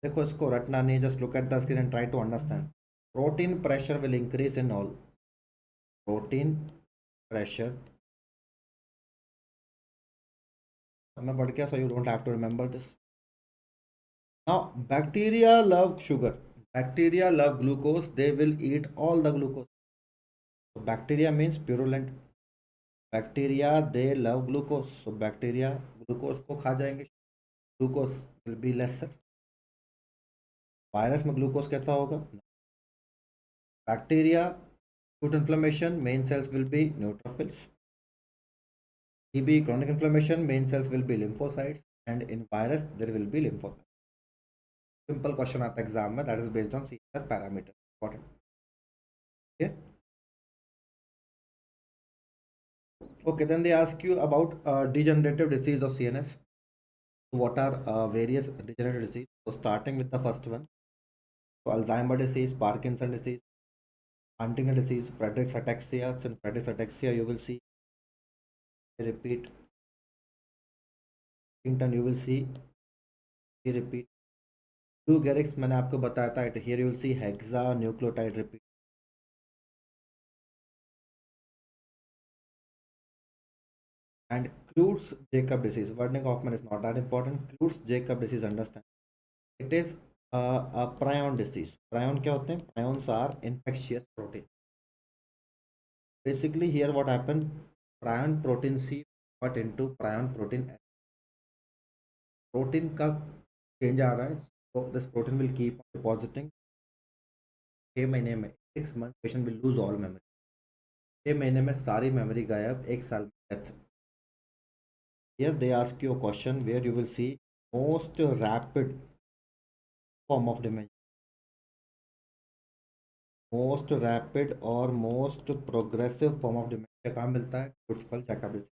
देखो इसको रटना नहीं, just look at the screen and try to understand. Protein pressure will increase in all. Protein pressure. मैं बढ़ गया, so you don't have to remember this. Now bacteria love sugar. Bacteria love glucose. They will eat all the glucose. So bacteria means purulent. Bacteria they love glucose. So bacteria glucose को खा जाएंगे. Glucose will be lesser. Virus में glucose कैसा होगा? Bacteria acute inflammation, main cells will be neutrophils. TB chronic inflammation, main cells will be lymphocytes, and in virus there will be lymphocytes. Simple question at the exam that is based on CSF parameter. Important. Okay. Okay, then they ask you about degenerative disease of CNS. What are various degenerative disease? So starting with the first one. So Alzheimer disease, Parkinson disease, Huntington disease, Friedreich's ataxia. So in Friedreich's ataxia you will see, repeat. Huntington you will see, repeat. Lou Gehrig's मैंने आपको बताया था. Here you will see hexanucleotide repeat. And Creutzfeldt-Jakob disease. Wernicke Hoffman is not that important. Creutzfeldt-Jakob disease, understand. It is a prion disease. Prion क्या होते हैं? Prions are infectious protein. Basically here what happened? Prion protein C got into prion protein S. Protein का change आ रहा है. So this protein will keep on depositing. 6 महीने में 6 months patient will lose all memory. 6 महीने में सारी memory गायब, 1 साल में death. Here they ask you a question where you will see most rapid form of dementia. Most rapid or most progressive form of dementia कहाँ मिलता है? Creutzfeldt-Jakob disease.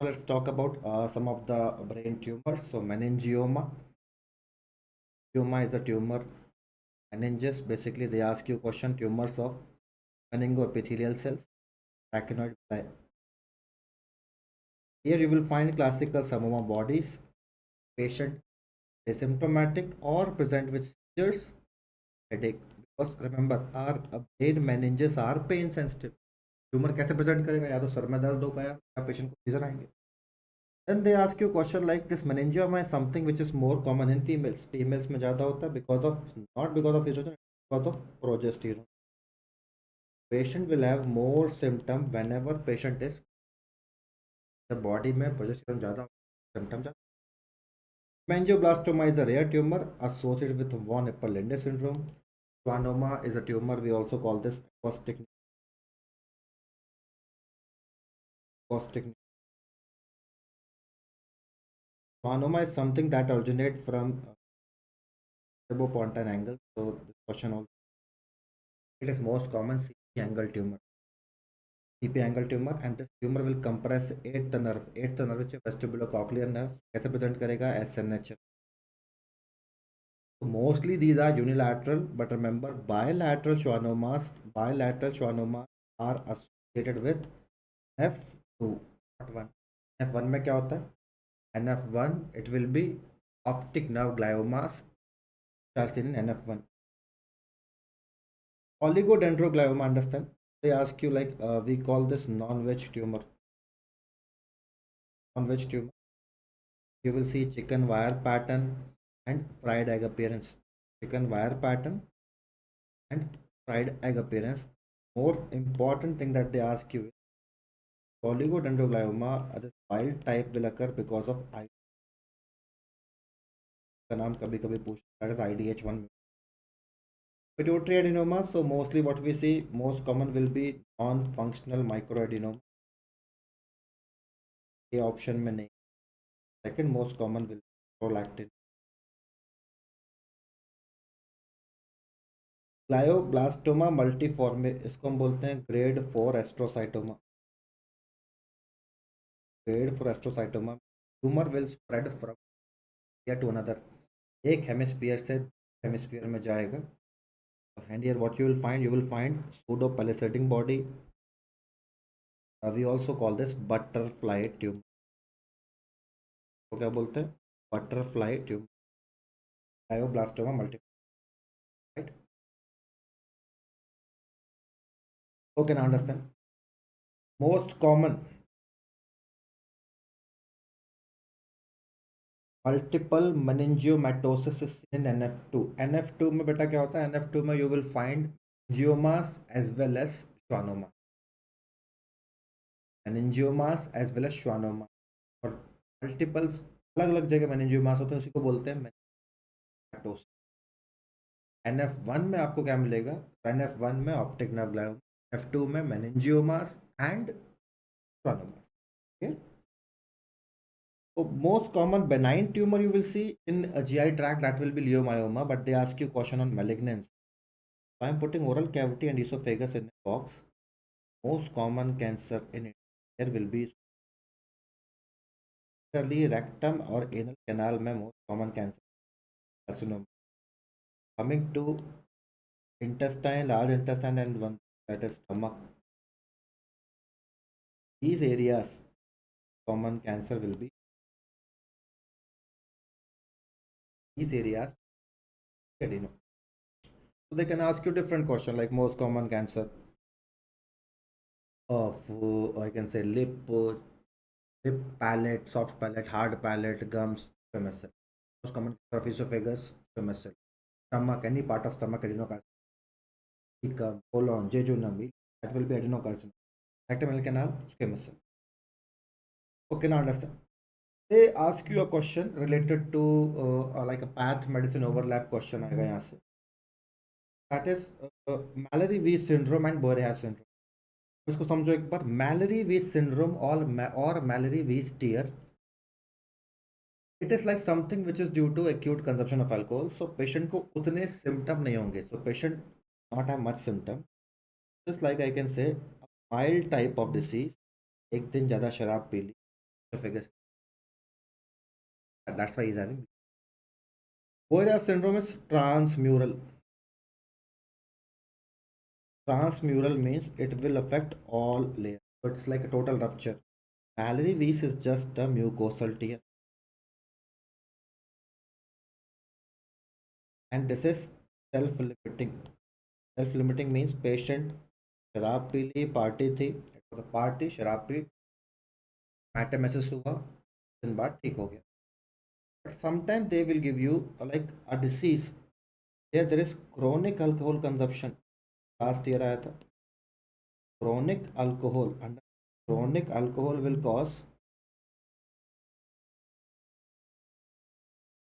Let's talk about some of the brain tumors. So meningioma. Tumor is a tumor. Meninges, basically they ask you question tumors of meningoepithelial cells. Arachnoid. Here you will find classical samoma bodies. Patient asymptomatic or present with seizures, headache. Because remember, our brain meninges are pain sensitive. Tumour कैसे present करेगा? या तो sir में दर्द होगा या patient को scissor आएंगे. Then they ask you a question like this: meningioma is something which is more common in females. Females में ज़्यादा होता है because of, not because of estrogen, because of progesterone. Patient will have more symptom whenever patient is the body में progesterone ज़्यादा, symptom ज़्यादा. Angioblastoma is a rare tumor associated with von Hippel-Lindau syndrome. Schwannoma is a tumor. We also call this acoustic. Schwannoma is something that originates from pontine angle. So this question also, it is most common CP angle tumor. CP angle tumor, and this tumor will compress eighth nerve. Eighth nerve which is vestibulocochlear nerve. कैसे present करेगा? SNH. So mostly these are unilateral, but remember bilateral schwannomas are associated with F2, not 1. F1 में क्या होता है? NF1, it will be optic nerve gliomas which are seen in NF1. Oligodendroglioma, understand? They ask you like we call this non-wedge tumor. Non-wedge tumor. You will see chicken wire pattern and fried egg appearance. Chicken wire pattern and fried egg appearance. More important thing that they ask you is oligodendroglioma, this wild type will occur because of I का नाम कभी कभी पूछता है, that is IDH1. Pituitary adenoma, so mostly what we see most common will be non-functional microadenoma. ये option में नहीं. Second most common will be prolactin. Glioblastoma multiforme, इसको हम बोलते हैं grade 4 astrocytoma. Grade 4 astrocytoma, tumor will spread from या to another, एक hemisphere से हेमिस्फीयर में जाएगा. And here what you will find pseudo palisading body. We also call this butterfly tumor. तो क्या बोलते हैं? Butterfly tumor. Glioblastoma multiforme, right? Okay, now understand. Most common multiple meningiomatosis in NF2. NF2 में बेटा क्या होता है? NF2 में you will find angiomas as well as schwannoma. Meningiomas as well as schwannoma. और मल्टीपल्स अलग अलग जगह मेनिंजियोमास होते हैं, उसी को बोलते हैं मेनिंजियोमेटोसिस. NF1 में आपको क्या मिलेगा? NF1 में ऑप्टिक नर्व ग्लायोमा, NF2 में मेनिंजियोमास and श्वानोमा. So most common benign tumor you will see in a GI tract, that will be leiomyoma, but they ask you question on malignancy. So I am putting oral cavity and esophagus in a box. Most common cancer in it, there will be rectum or anal canal में most common cancer carcinoma. Coming to intestine, large intestine, and one that is stomach. These areas common cancer will be these areas adeno. So they can ask you different question like most common cancer of I can say lip, palate, soft palate, hard palate, gums, stomach. Most common cancer of esophagus, stomach. Stomach, any part of stomach adenocarcinoma, colon, jejunum, that will be adenocarcinoma. Rectal canal, squamous cell. Okay, now understand. They ask you a question related to like a path medicine overlap question आएगा यहाँ से. That is Mallory Weiss syndrome and Boreas syndrome. इसको समझो एक बार. Mallory Weiss syndrome or Mallory Weiss tear, it is like something which is due to acute consumption of alcohol. So patient को उतने symptom नहीं होंगे. So patient not have much symptom. Just like I can say a mild type of disease. एक दिन ज़्यादा शराब पी ली, esophagus. That's why he's having. Boreas syndrome is transmural. Transmural means it will affect all layers. So it's like a total rupture. Mallory Weiss is just a mucosal tear. And this is self-limiting. Self-limiting means patient शराब पी ली, party थी, party शराब P, मैटामेसिस हुआ, दिन बाद ठीक हो गया. But sometimes they will give you like a disease where there is chronic alcohol consumption. Last year आया था. Chronic alcohol, and chronic alcohol will cause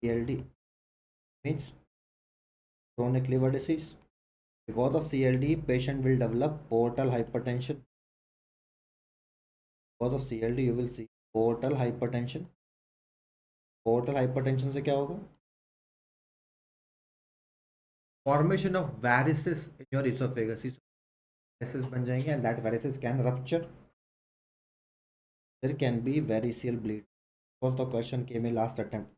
CLD means chronic liver disease. Because of CLD, patient will develop portal hypertension. Because of CLD, you will see portal hypertension. Portal hypertension से क्या होगा? Formation of varices in your esophagus. Varices बन जाएंगे and that varices can rupture. There can be variceal bleed. Was the question came in last attempt.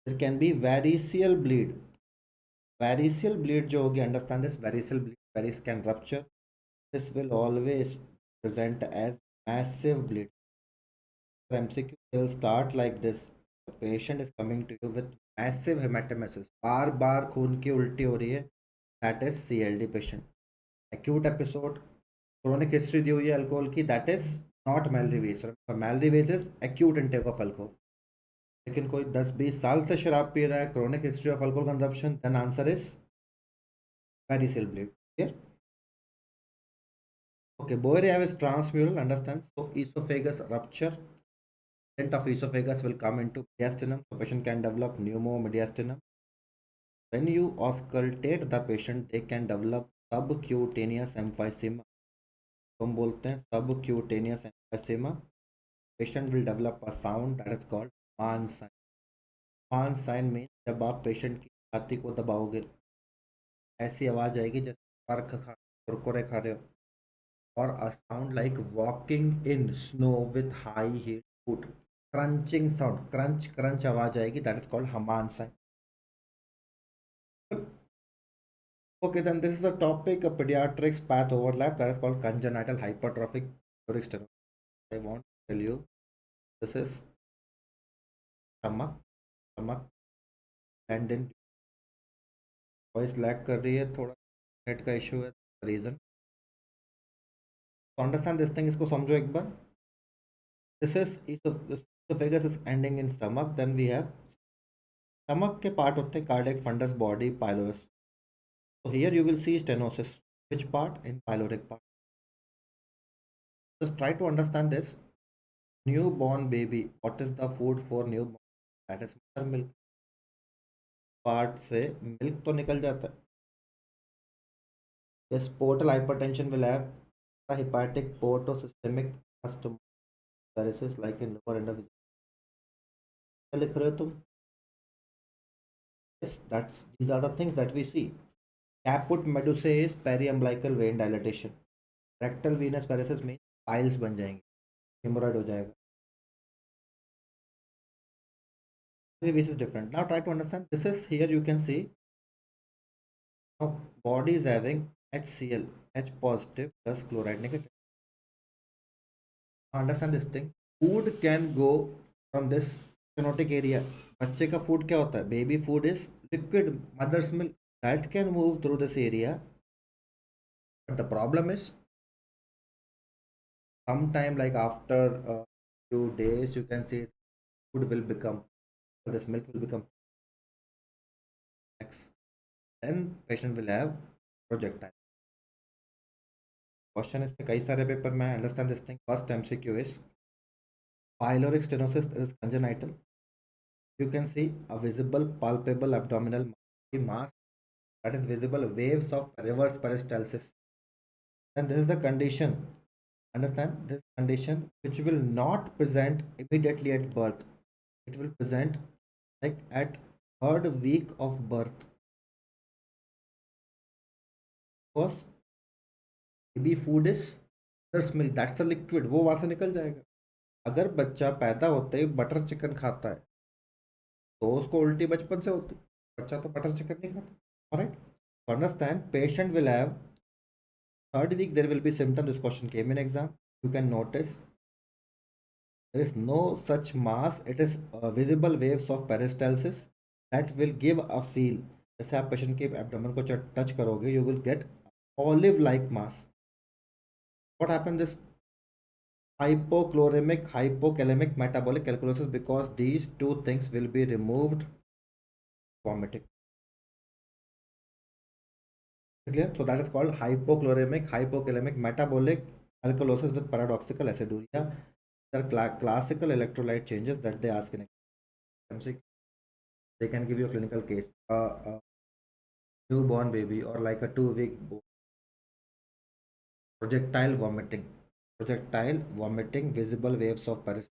There can be variceal bleed. Variceal bleed जो होगी, understand this, variceal bleed, varice can rupture. This will always present as massive bleed. MCQ will start like this. The patient is coming to you with massive hematemesis. बार बार खून की उल्टी हो रही है. That is CLD patient. Acute episode. Chronic history दी हुई है alcohol की. That is not malriveus. Malriveus is acute intake of alcohol. लेकिन कोई 10-20 साल से शराब पी रहा है, chronic history of alcohol consumption, then answer is variceal bleed. Clear? Okay, Boerhaave is transmural, understand? So esophagus rupture. Of esophagus will come into mediastinum. The patient can develop pneumomediastinum. When you auscultate the patient, they can develop subcutaneous emphysema. तो हम बोलते हैं subcutaneous emphysema. Patient will develop a sound that is called Aman sign. Aman sign means जब आप patient की छाती को दबाओगे, ऐसी आवाज आएगी जैसे पर्क खा कुरकुरे खा रहे हो, और a sound like walking in snow with high heel boot. Crunching sound, crunch crunch आवाज आएगी, that is called Haman sign. Okay, then this is a topic of pediatrics path overlap that is called congenital hypertrophic aortic stenosis. I want to tell you this is stomach and in voice lag कर रही है, थोड़ा net का issue है, reason. तो understand this thing, इसको समझो एक बार. This is esophagus is ending in stomach, then we have stomach के पार्ट होते हैं cardiac fundus body pylorus. So here you will see stenosis. Which part? In pyloric part. Just try to understand this. Newborn baby, what is the food for newborn? That is mother milk. Part से milk तो निकल जाता है. This portal hypertension will have a hepatic portosystemic varices like in liver and क्या लिख रहे हो तुम? Yes, these are the things that we see. Caput medusae is periumbilical vein dilatation. Rectal venous varices में piles बन जाएंगे, hemorrhoid हो जाएगा. This is different. Now try to understand. This is here you can see. Now body is having HCl, H positive plus chloride negative. Understand this thing. Food can go from this stenotic area. बच्चे का food क्या होता है? Baby food is liquid mother's milk that can move through this area. But the problem is, sometime like after a few days, you can see food will become, this milk will become X. Then patient will have projectile. Question is कई सारे paper में. Understand this thing. First MCQ is pyloric stenosis is congenital. You can see a visible palpable abdominal mass that is visible waves of reverse peristalsis. And this is the condition. Understand this condition which will not present immediately at birth. It will present like at third week of birth. Because baby food is mother's milk, that's a liquid, वो वहां से निकल जाएगा. अगर बच्चा पैदा होते ही butter chicken खाता है तो उसको उल्टी बचपन से होती. बच्चा तो बटर चिकन नहीं खाता. ऑलराइट, तो understand patient will have third week there will be symptom. This question came in exam. You can notice there is no such mass. It is visible waves of peristalsis that will give a feel. जैसे आप patient के abdomen को touch करोगे, you will get olive like mass. What happened this hypochloremic hypokalemic metabolic calculosis? Because these two things will be removed. Vomiting. Clear? So that is called hypochloremic hypokalemic metabolic alkalosis with paradoxical aciduria. There are classical electrolyte changes that they ask in MCQ. They can give you a clinical case, a newborn baby or like a 2 week projectile vomiting, visible waves of peristalsis,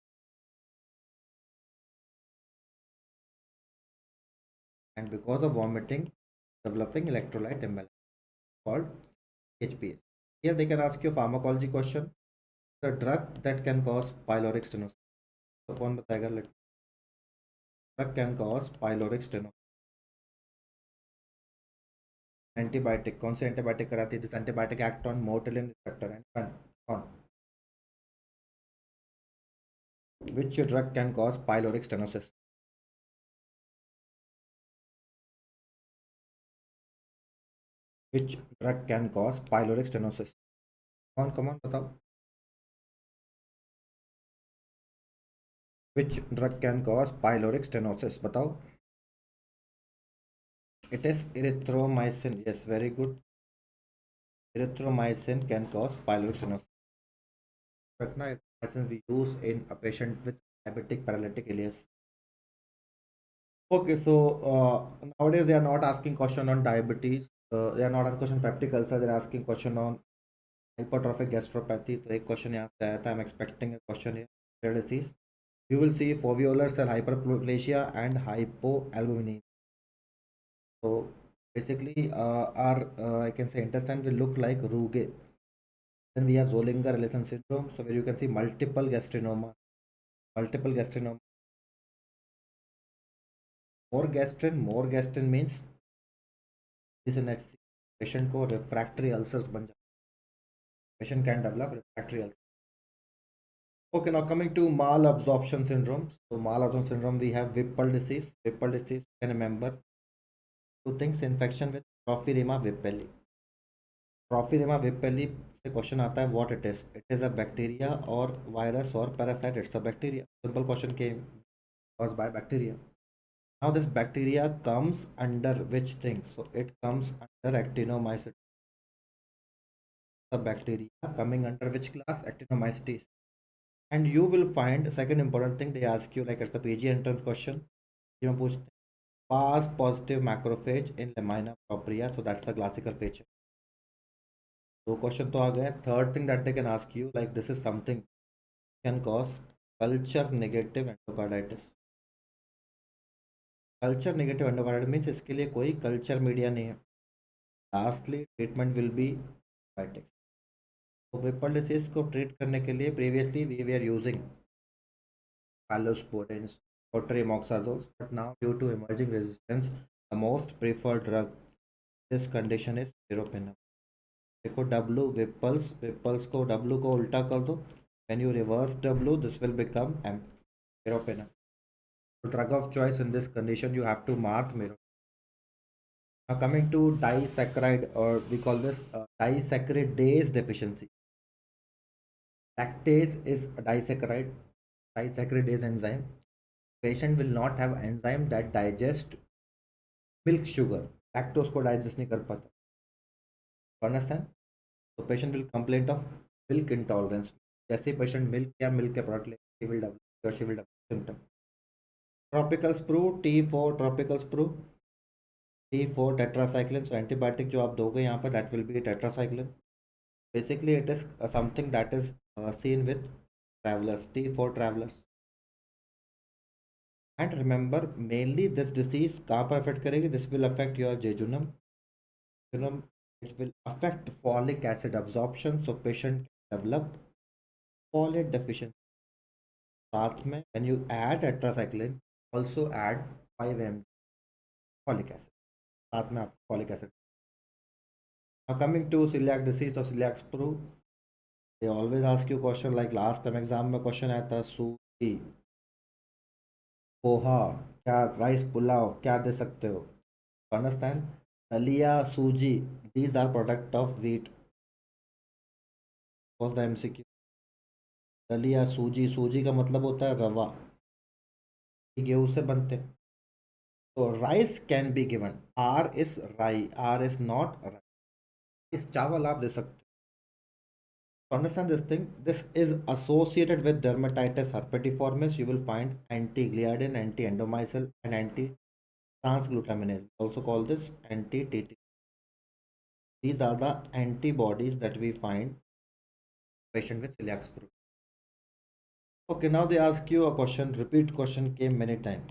and because of vomiting, developing electrolyte imbalance called HPS. Here they can ask you a pharmacology question. The drug that can cause pyloric stenosis. तो कौन बताएगा? Drug can cause pyloric stenosis. Antibiotic कौन से antibiotic कराती है? This antibiotic act on मोटिलिन receptor and on which drug can cause pyloric stenosis? Which drug can cause pyloric stenosis? Come on, बताओ. Which drug can cause pyloric stenosis? बताओ. It is erythromycin. Yes, very good. Erythromycin can cause pyloric stenosis. Erythromycin we use in a patient with diabetic paralytic ileus. Okay, so nowadays they are not asking question on diabetes. They are not asking question peptic ulcer. They are asking question on hypertrophic gastropathy. तो एक question यहाँ से आया था. I'm expecting a question here. Rare disease. You will see foveolar cell hyperplasia and hypoalbuminemia. So basically, our I can say intestine will look like rugae. Then we have Zollinger-Ellison syndrome. So where you can see multiple gastrinoma. More gastrin means this next patient को refractory ulcers बन जाते. Patient can develop refractory ulcers. Okay, now coming to malabsorption syndrome. So malabsorption syndrome, we have Whipple disease. Whipple disease, you can remember two things: infection with Trophiema whippeli. Trophiema whippeli से question आता है what it is. It is a bacteria or virus or parasite. It's a bacteria. Simple question came caused by bacteria. Now this bacteria comes under which thing? So it comes under actinomycetes. The bacteria coming under which class? Actinomycetes. And you will find second important thing they ask you, like it's a PG entrance question. You know, pass positive macrophage in lamina propria. So that's a classical feature. So question to आ गए. Third thing that they can ask you, like this is something can cause culture negative endocarditis. Culture negative endocarditis means इसके लिए कोई culture media नहीं है. Lastly, treatment will be antibiotics. तो Vipul disease को treat करने के लिए previously we were using Palosporins or tremoxazoles, but now due to emerging resistance, the most preferred drug this condition is meropenem. देखो W विपल्स को W को उल्टा कर दो. When you reverse W, this will become meropenem. So drug of choice in this condition, you have to mark meropenem. Now coming to disaccharide, or we call this disaccharide deficiency. Lactase is a disaccharide enzyme. Patient will not have enzyme that digest milk sugar. Lactose को digest नहीं कर पाता. Understand? So patient will complain of milk intolerance. जैसे patient milk या milk के product ले, he will develop or she will develop symptom. Tropical sprue T4 tropical sprue T4 tetracycline. So antibiotic जो आप दोगे यहाँ पर, that will be tetracycline. Basically it is something that is seen with travelers, T4 travelers. And remember, mainly this disease कहाँ पर affect करेगी? This will affect your jejunum. It will affect folic acid absorption, so patient can develop folate deficiency. साथ में when you add tetracycline, also add 5 mg folic acid. साथ में आप folic acid. Now coming to celiac disease or celiac sprue, they always ask you question like last time exam में question आया था सूजी, पोहा, क्या राइस पुलाव क्या दे सकते हो? Understand? दलिया सूजी, these are product of wheat. Was the MCQ. दलिया सूजी, सूजी का मतलब होता है रवा, गेहूं से बनते. तो rice can be given. R is rye, R is not rice. चावल आप दे सकते हो. To understand this thing, this is associated with dermatitis herpetiformis. You will find anti-gliadin, anti-endomycin, and anti-transglutaminase. Also call this anti-TT. These are the antibodies that we find in patient with celiac sprue. Okay, now they ask you a question. Repeat question came many times.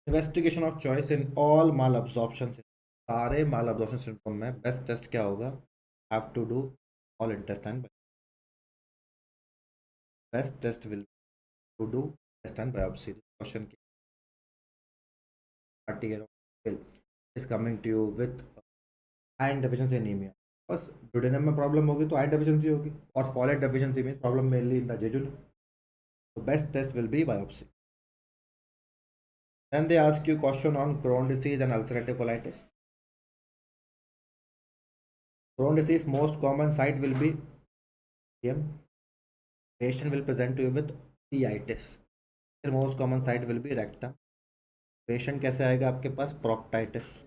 Investigation of choice in all malabsorption syndrome. सारे malabsorption syndrome में best test क्या होगा? Have to do all intestine. Best test will to do intestine biopsy. Question party is coming to you with iron deficiency anemia. बस duodenum में problem होगी तो iron deficiency होगी, और folate deficiency means problem mainly in the jejunum. So best test will be biopsy. Then they ask you question on Crohn disease and ulcerative colitis. Crohn disease most common site will be patient will present to you with itis. Most common site will be rectum. Patient कैसे आएगा आपके पास? Proctitis.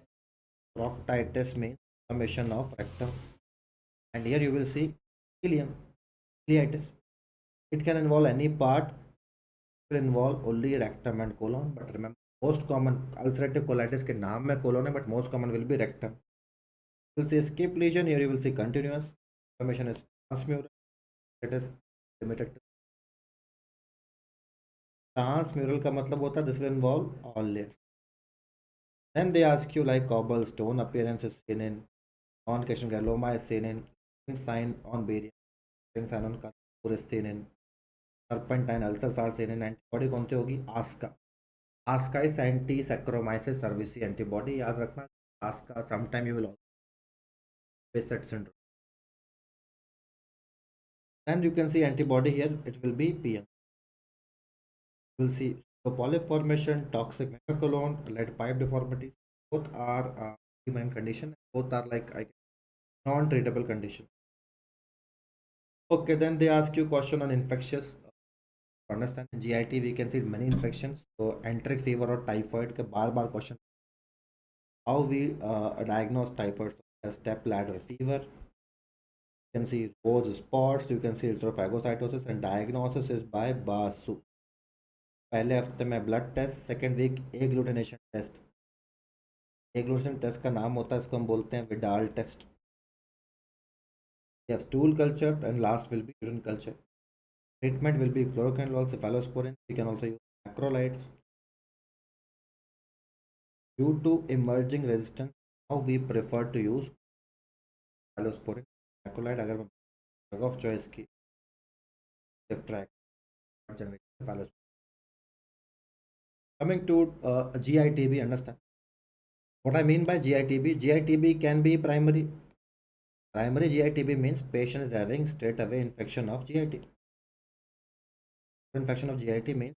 Proctitis means inflammation of rectum, and here you will see ileum, ileitis. It can involve any part. It will involve only rectum and colon, but remember most common ulcerative colitis के नाम में colon है, but most common will be rectum. You will see escape lesion. Here you will see continuous inflammation is transmural. It is limited to transmural का मतलब होता है this will involve all layers. Then they ask you like cobblestone appearance is seen in on cation granuloma is seen in sign on barium, sign on cancer is seen in serpentine ulcers are seen in antibody कौन सी होगी? Aska. Aska is anti saccharomyces cerevisiae antibody. याद रखना Aska sometime you will also Behcet syndrome. And you can see antibody here, it will be PM. You will see the polyp formation, toxic megacolon, lead pipe deformities. Both are human condition. Both are like non-treatable condition. Okay, then they ask you question on infectious. To understand GIT, we can see many infections. So enteric fever or typhoid. के बार question. How we diagnose typhoid? Step ladder fever. You can see rose spots. You can see erythrophagocytosis, and diagnosis is by BASU. पहले हफ्ते में blood test, second week agglutination test. Agglutination test का नाम होता है, इसको हम बोलते हैं Widal test. You have stool culture, and last will be urine culture. Treatment will be fluoroquinolone, cephalosporin. We can also use macrolides. Due to emerging resistance, now we prefer to use cephalosporin. Macrolide अगर drug of choice की track generate cephalosporin. Coming to GITB, understand what I mean by GITB. GITB can be primary. Primary GITB means patient is having straight away infection of GIT. Infection of GIT means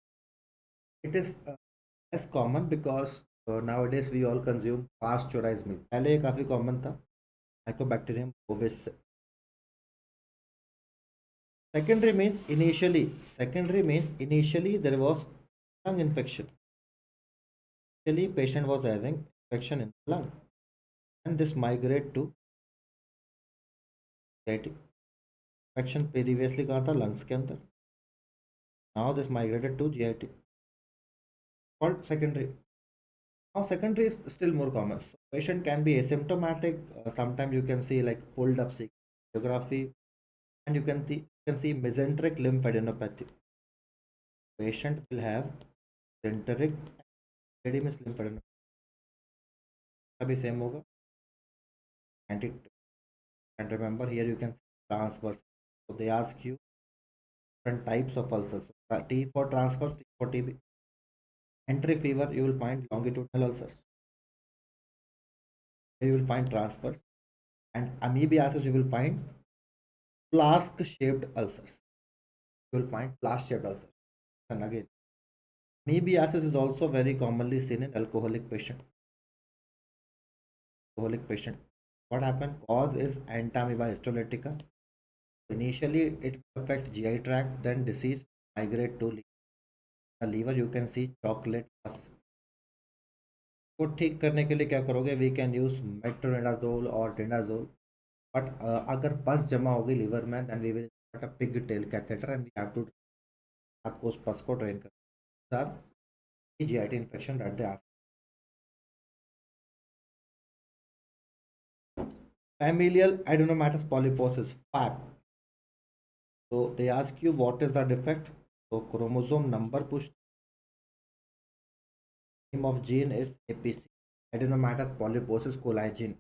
it is less common because nowadays we all consume pasteurized milk. पहले ये काफ़ी common था, Mycobacterium bovis. Secondary means initially there was lung infection. Initially patient was having infection in the lung, and this migrate to GIT. Infection previously कहाँ था? Lungs के अंदर. Now this migrated to GIT. Called secondary. Now secondary is still more common. So patient can be asymptomatic. Sometimes you can see like pulled up geography, and you can see mesenteric lymphadenopathy. Patient will have mesenteric lymphadenopathy. अभी same होगा. And remember here you can see transverse. So they ask you different types of ulcers. T for transverse, T for TB. Enteric fever, you will find longitudinal ulcers. Here you will find transverse, and amoebiasis you will find flask shaped ulcers. You will find flask shaped ulcers. And again, amoebiasis is also very commonly seen in alcoholic patient. What happened? Cause is entamoeba histolytica. Initially it affects GI tract, then disease migrate to liver. The liver you can see chocolate pus. को ठीक करने के लिए क्या करोगे? We can use metronidazole or dinazole. But अगर pus जमा होगी लीवर में then we will a pig tail catheter and we have to आपको उस पस को ड्रेन कर GIT infection that they ask. Familial adenomatous polyposis FAP. So they ask you what is the defect. So chromosome number push, name of gene is APC, adenomatous polyposis coli gene.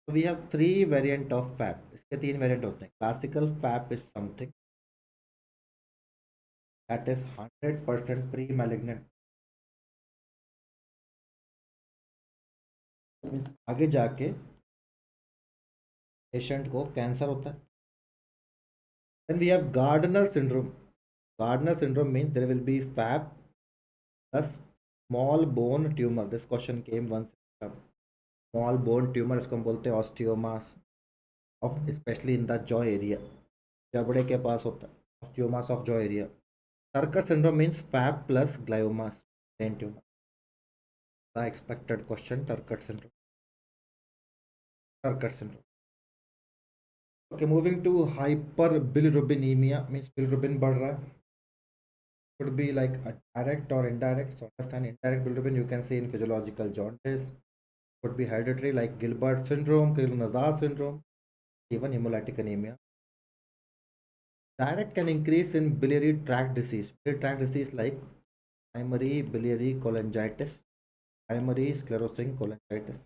So we have three variant of FAP. इसके तीन variant होते हैं. Classical FAP is something that is 100% pre-malignant. Means आगे जाके patient को cancer होता है. Then we have Gardner syndrome. Gardner syndrome means there will be FAP plus small bone tumor. This question came once. Small bone tumor इसको हम बोलते हैं osteomas of especially in the jaw area. जबड़े के पास होता है osteomas of jaw area. Turker syndrome means FAP plus gliomas brain tumor. The expected question Turker syndrome. Turker syndrome. Okay, moving to hyperbilirubinemia means bilirubin बढ़ रहा है. Could be like a direct or indirect. So understand indirect bilirubin you can see in physiological jaundice. Could be hereditary like Gilbert syndrome, Crigler-Najjar syndrome, even hemolytic anemia. Direct can increase in biliary tract disease. Biliary tract disease like primary biliary cholangitis, primary sclerosing cholangitis.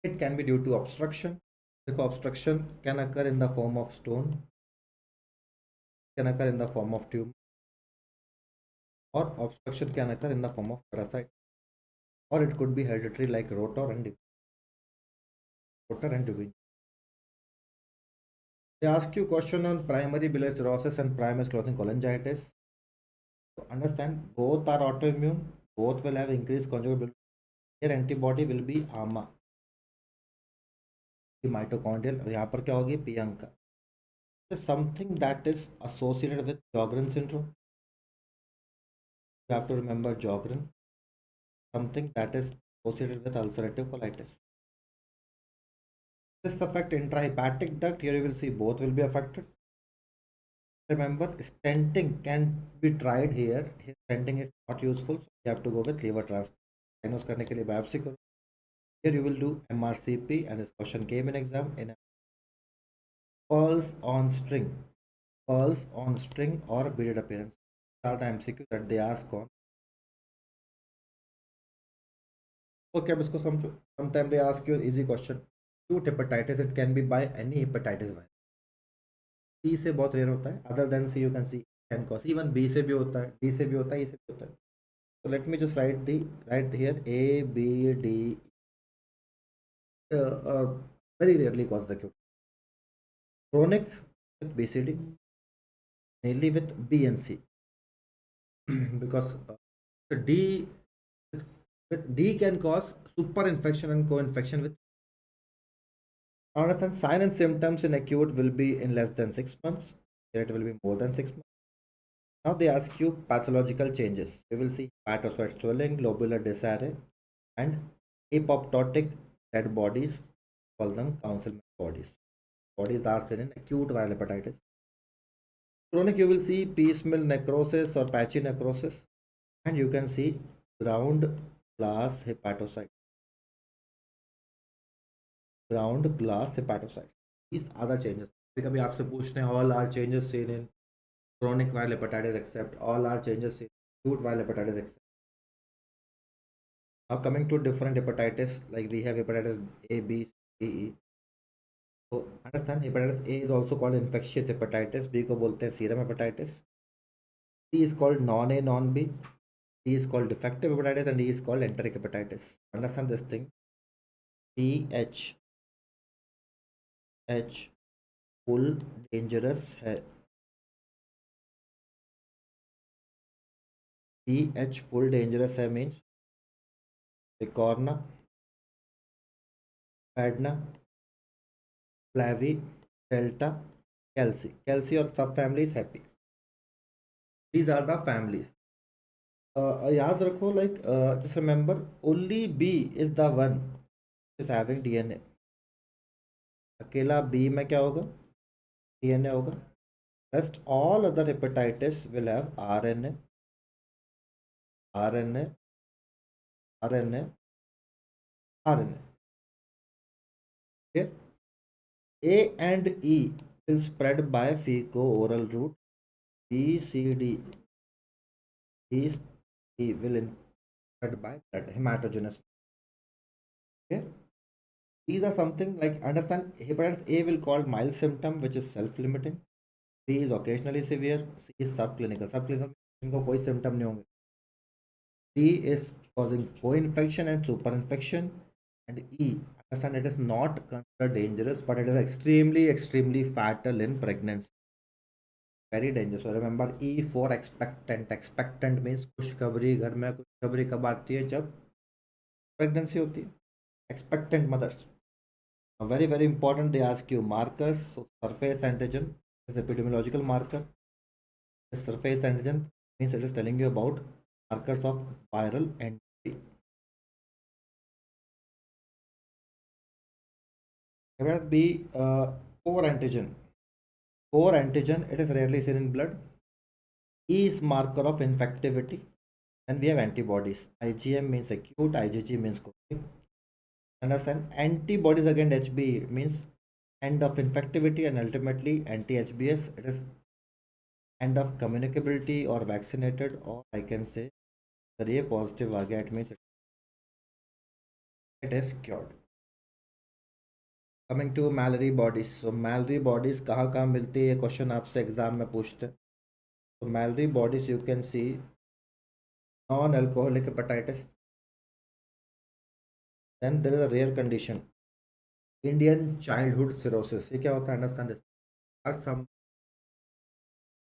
It can be due to obstruction. The obstruction can occur in the form of stone, can occur in the form of tube, or obstruction can occur in the form of parasite, or it could be hereditary like rotor and Dubin. They ask you question on primary biliary cirrhosis and primary sclerosing cholangitis. To understand, both are autoimmune, both will have increased conjugate bilirubin. Their antibody will be AMA, mitochondrial. और यहाँ पर क्या होगी Priyanka. This is something that is associated with Sjogren syndrome. You have to remember Sjogren. Something that is associated with ulcerative colitis. This affect intrahepatic duct. Here you will see both will be affected. Remember, stenting can be tried here. Here stenting is not useful. So you have to go with liver transplant. Diagnose करने के लिए biopsy करो. Here you will do MRCP and this question came in exam in pearls on string. Pearls on string or beaded appearance. Start MCQ that they ask on. Okay, अब इसको समझो. Sometimes they ask you an easy question. Acute hepatitis, it can be by any hepatitis virus. C से बहुत rare होता है. Other than C you can see can cause. Even B से भी होता है. D से भी होता है. E से भी होता है. So let me just write here A, B, D. Very rarely cause the acute. Chronic with BCD, mainly with B and C. Because D with D can cause super infection and co-infection with. Understand sign and symptoms in acute will be in less than 6 months. Here it will be more than 6 months. Now they ask you pathological changes. You will see hepatocyte swelling, globular disarray, and apoptotic dead bodies. Call them council bodies. Bodies that are seen in acute viral hepatitis. Chronic, you will see piecemeal necrosis or patchy necrosis, and you can see ground glass hepatocyte. Ground glass hepatocytes. These are the changes. कभी आपसे पूछते हैं all are changes seen in chronic viral hepatitis except all are changes seen in acute viral hepatitis except. Now coming to different hepatitis, like we have hepatitis A, B, C, D, E. So understand hepatitis A is also called infectious hepatitis. B को बोलते हैं serum hepatitis. C is called non-A, non-B. D is called defective hepatitis and E is called enteric hepatitis. Understand this thing. TH H full dangerous है. TH full dangerous है means Picorna, Padna, Flavi, Delta, Kelsey. Kelsey और सब families happy. These are the families. याद रखो like just remember only B is the one is having DNA. अकेला B में क्या होगा, डीएनए होगा. Rest all other hepatitis will have RNA, RNA, RNA, RNA. Here, A and E will spread by fecal-oral route. B, C, D, E, E will spread by blood, hematogenous. Okay. These are something like understand hepatitis A will call mild symptom which is self-limiting. B is occasionally severe. C is subclinical. Subclinical इनको कोई symptom नहीं होंगे. D is causing co-infection and superinfection. And E, understand it is not considered dangerous, but it is extremely, extremely fatal in pregnancy. Very dangerous. So remember E for expectant. Expectant means खुशखबरी, घर में खुशखबरी कब आती है, जब pregnancy होती है. Expectant mothers. Very, very important. They ask you markers. So surface antigen is epidemiological marker. The surface antigen means it is telling you about markers of viral entry. Whereas B, core antigen. Core antigen, it is rarely seen in blood. E is marker of infectivity. And we have antibodies. IgM means acute, IgG means chronic. Understand? Antibodies against HB means end of infectivity and ultimately anti-HBs. It is end of communicability or vaccinated, or I can say the A positive आ गया, it means it is cured. Coming to malary bodies. So malary bodies कहाँ कहाँ मिलती है, ये question आपसे exam में पूछते हैं. So malary bodies you can see non-alcoholic hepatitis. Then there is a rare condition, Indian childhood cirrhosis. ये क्या होता है? Understand this. Are some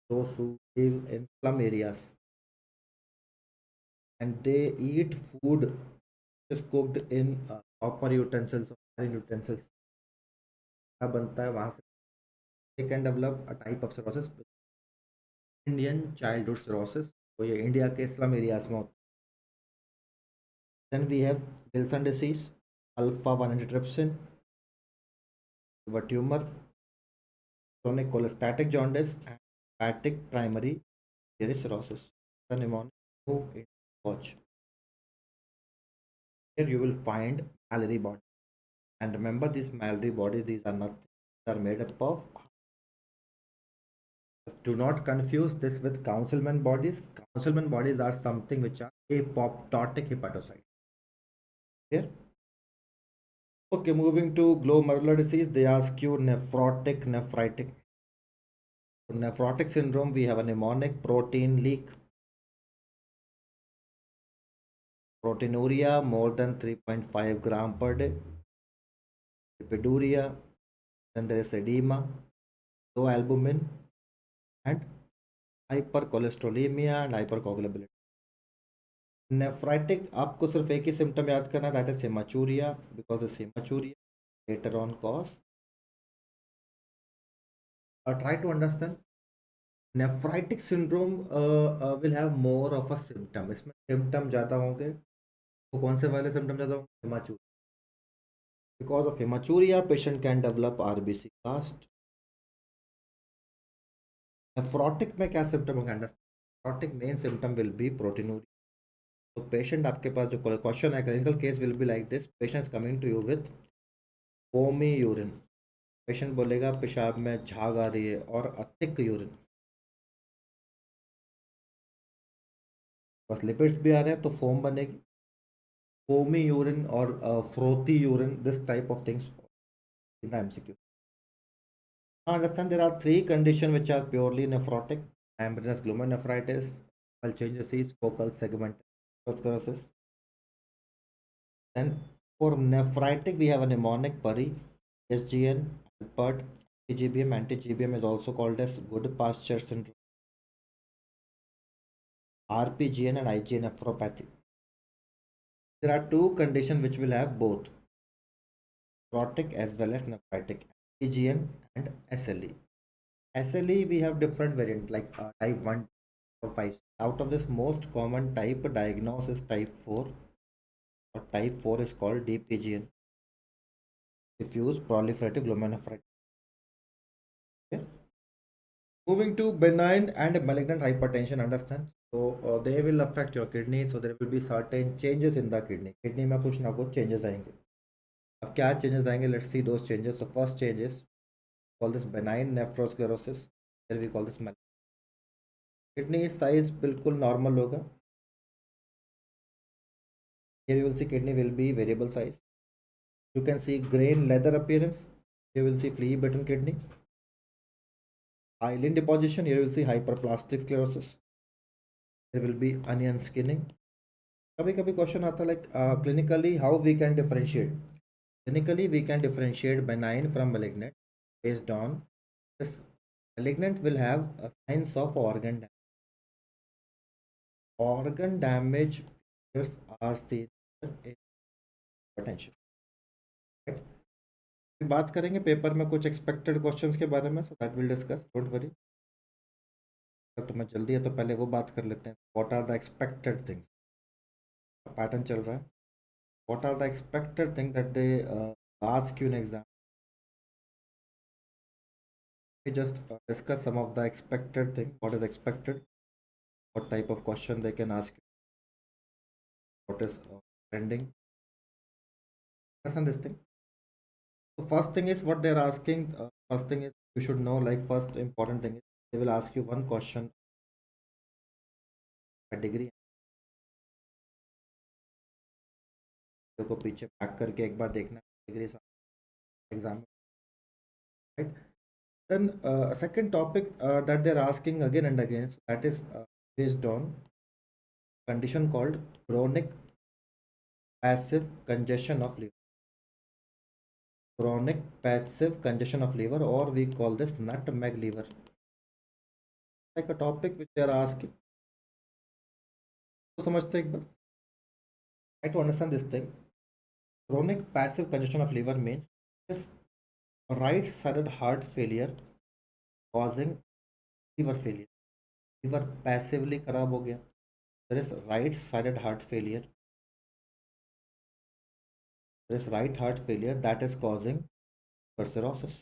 those who live in slum areas and they eat food which is cooked in copper utensils or iron utensils. क्या बनता है वहाँ से? They can develop a type of cirrhosis, Indian childhood cirrhosis. तो ये India के slum areas में होता है. Then we have Wilson disease, alpha 1 antitrypsin, liver tumor, chronic cholestatic jaundice, and hepatic primary biliary cirrhosis. The mnemonic in watch. Here you will find Mallory body. And remember these Mallory bodies, these are not, they are made up of. Do not confuse this with Councilman bodies. Councilman bodies are something which are apoptotic hepatocytes. Here. Okay, moving to glomerular disease, they ask you nephrotic, nephritic. So nephrotic syndrome, we have a mnemonic protein leak, proteinuria more than 3.5 gram per day, lipiduria, then there is edema, low albumin, and hypercholesterolemia and hypercoagulability. Nephritic आपको सिर्फ एक ही symptom याद करना, that is haematuria, because this haematuria later on cause. Try to understand nephritic syndrome will have more of a symptom. इसमें symptom ज़्यादा होंगे. तो कौन से वाले symptom ज़्यादा होंगे? Haematuria. Because of hematuria, patient can develop RBC cast. Nephrotic में क्या symptom होंगे? Nephrotic main symptom will be proteinuria. तो patient आपके पास जो question है, clinical case will be like this. Patient is coming to you with foamy urine. Patient बोलेगा पेशाब में झाग आ रही है और थिक यूरिन. बस लिपिड्स भी आ रहे हैं तो फोम बनेगी. फोमी यूरिन और frothy urine, this type of things in the MCQ. Understand there are three conditions which are purely nephrotic: membranous glomerulonephritis, focal change disease, focal segment sclerosis. Then for nephritic we have a mnemonic PURI, SGN, Alpert, anti-GBM. Anti-GBM is also called as good pasture syndrome, RPGN and IgA nephropathy. There are two conditions which will have both nephrotic as well as nephritic, AGN and SLE. SLE we have different variant like type 1 or 5. Out of this most common type diagnosis type 4, or type 4 is called DPGN. diffuse proliferative glomerulonephritis. Okay. Moving to benign and malignant hypertension, understand? So they will affect your kidney. So there will be certain changes in the kidney. Kidney में कुछ ना कुछ changes आएंगे. अब क्या changes आएंगे? Let's see those changes. So first changes, call this benign nephrosclerosis. Here we call this kidney size बिल्कुल normal होगा. Here you will see kidney will be variable size. You can see grain leather appearance. Here you will see flea bitten kidney. Hyaline deposition. Here you will see hyperplastic sclerosis. There will be onion skinning. कभी कभी question आता है like clinically how we can differentiate. Clinically, we can differentiate benign from malignant based on this. Malignant will have signs of organ damage. Organ damage features are seen in hypertension. Right? फिर बात करेंगे paper में कुछ expected questions के बारे में, so that will discuss, don't worry. तो मैं जल्दी है तो पहले वो बात कर लेते हैं. What are the expected things. Pattern चल रहा है. What are the expected thing that they ask you in exam. We just discuss some of the expected thing. What is expected? What type of question they can ask you? What is trending? Understand this thing. So first thing is what they're asking. First thing is you should know. Like first important thing is they will ask you one question. A degree. को पीछे back करके एक बार देखना degree exam. Right. Then second topic that they're asking again and again, so that is based on condition called chronic passive congestion of liver. Chronic passive congestion of liver, or we call this nutmeg liver. Like a topic which they are asking. So समझते एक बार. Try to understand this thing. Chronic passive congestion of liver means this right-sided heart failure causing liver failure. Liver passively खराब हो गया. There is right-sided heart failure. There is right heart failure that is causing cirrhosis.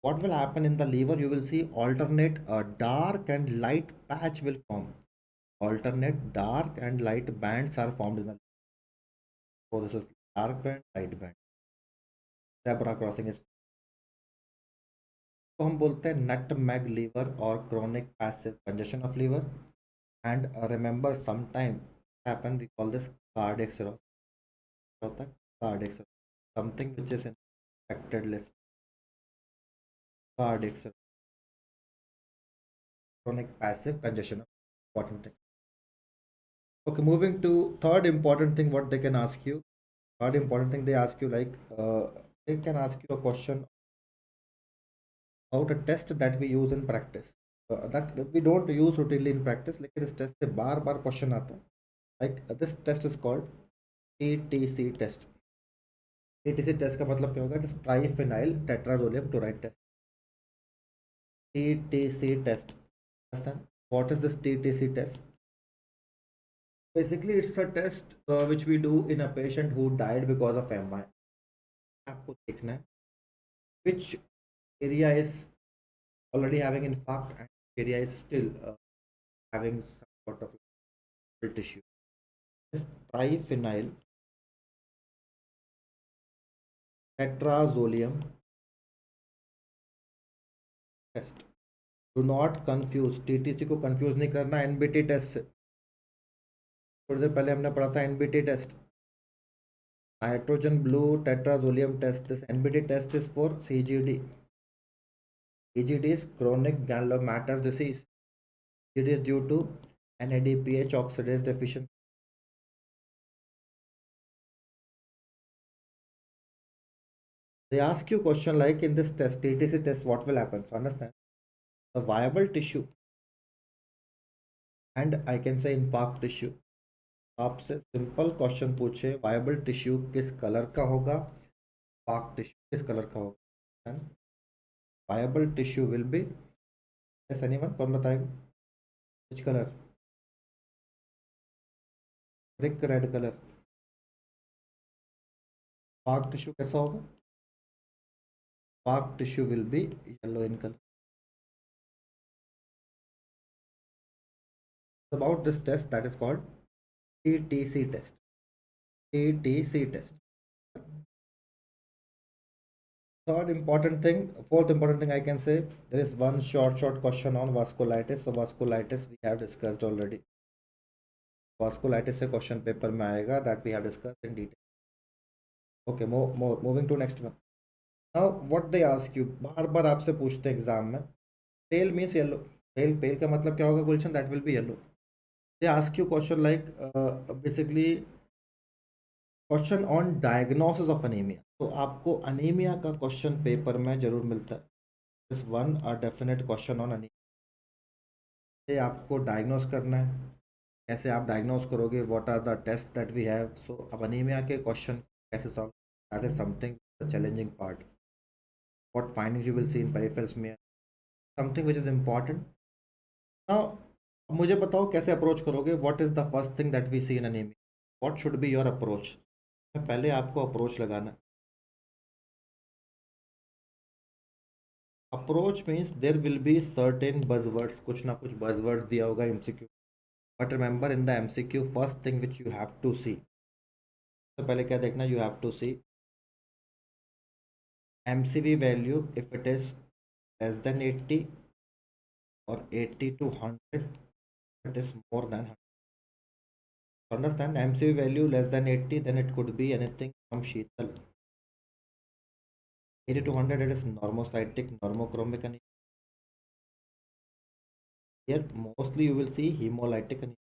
What will happen in the liver? You will see alternate dark and light patch will form. Alternate dark and light bands are formed in the liver. So this is dark band, light band. Zebra crossing is. तो हम बोलते हैं nutmeg liver or chronic passive congestion of liver. And remember, sometime happen we call this cardiac cirrhosis. Cardiac cirrhosis. Something which is in affected list. Cardiac cirrhosis. Chronic passive congestion of important thing. Okay, moving to third important thing, what they can ask you. Third important thing they ask you, like they can ask you a question about a test that we use in practice. That we don't use routinely in practice. Like this test से बार बार question आता है. Like this test is called TTC test. TTC test का मतलब क्या होगा? It is triphenyl tetrazolium chloride test. TTC test. Understand? What is this TTC test? Basically, it's a test which we do in a patient who died because of MI. आपको देखना है which area is already having infarct and area is still having some sort of tissue. This triphenyl tetrazolium test. Do not confuse. TTC को confuse नहीं करना NBT test से. थोड़ी देर पहले हमने पढ़ा था NBT test. Nitrogen blue tetrazolium test. This NBT test is for CGD. CGD is chronic granulomatous disease. It is due to NADPH oxidase deficiency. They ask you question like in this test, TTC test, what will happen? So understand the viable tissue and I can say infarct tissue. आपसे simple question पूछे viable tissue किस colour का होगा, इंफार्क्ट tissue किस colour का होगा. Viable tissue will be yes anyone, कौन बताएगा? Which colour? Brick red colour. Park tissue कैसा होगा? Park tissue will be yellow in colour. About this test that is called TTC test. TTC test. Fourth important thing I can say, there is one short question on vasculitis. So vasculitis we have discussed already. Vasculitis से question paper में आएगा, that we have discussed in detail. Okay, moving to next one. Now what they ask you, बार बार आपसे पूछते हैं exam में, pale means yellow. Pale का मतलब क्या होगा Gulshan? That will be yellow. They ask you question like basically question on diagnosis of anaemia. तो आपको अनीमिया का क्वेश्चन पेपर में जरूर मिलता है. This one a definite question on anaemia. ये आपको डायग्नोस करना है. कैसे आप डायग्नोस करोगे? What are the test that we have? So अब अनीमिया के क्वेश्चन कैसे solve, that is something challenging part. What findings you will see in peripheral smear, something which is important. Now मुझे बताओ कैसे अप्रोच करोगे. What is the first thing that we see in anaemia? What should be your approach? पहले आपको approach लगाना है. Approach means there will be certain buzzwords. कुछ ना कुछ बजवर्ड्स दिया होगा MCQ. But remember in the MCQ first thing which you have to see, तो पहले क्या देखना, you have to see MCV value if it is less than 80 और 80 to 100, it is more than 100. Understand, MCV value less than 80, then it could be anything from Sheetal. 80 to 100, it is normocytic, normochromic anemia. Here mostly you will see hemolytic anemia.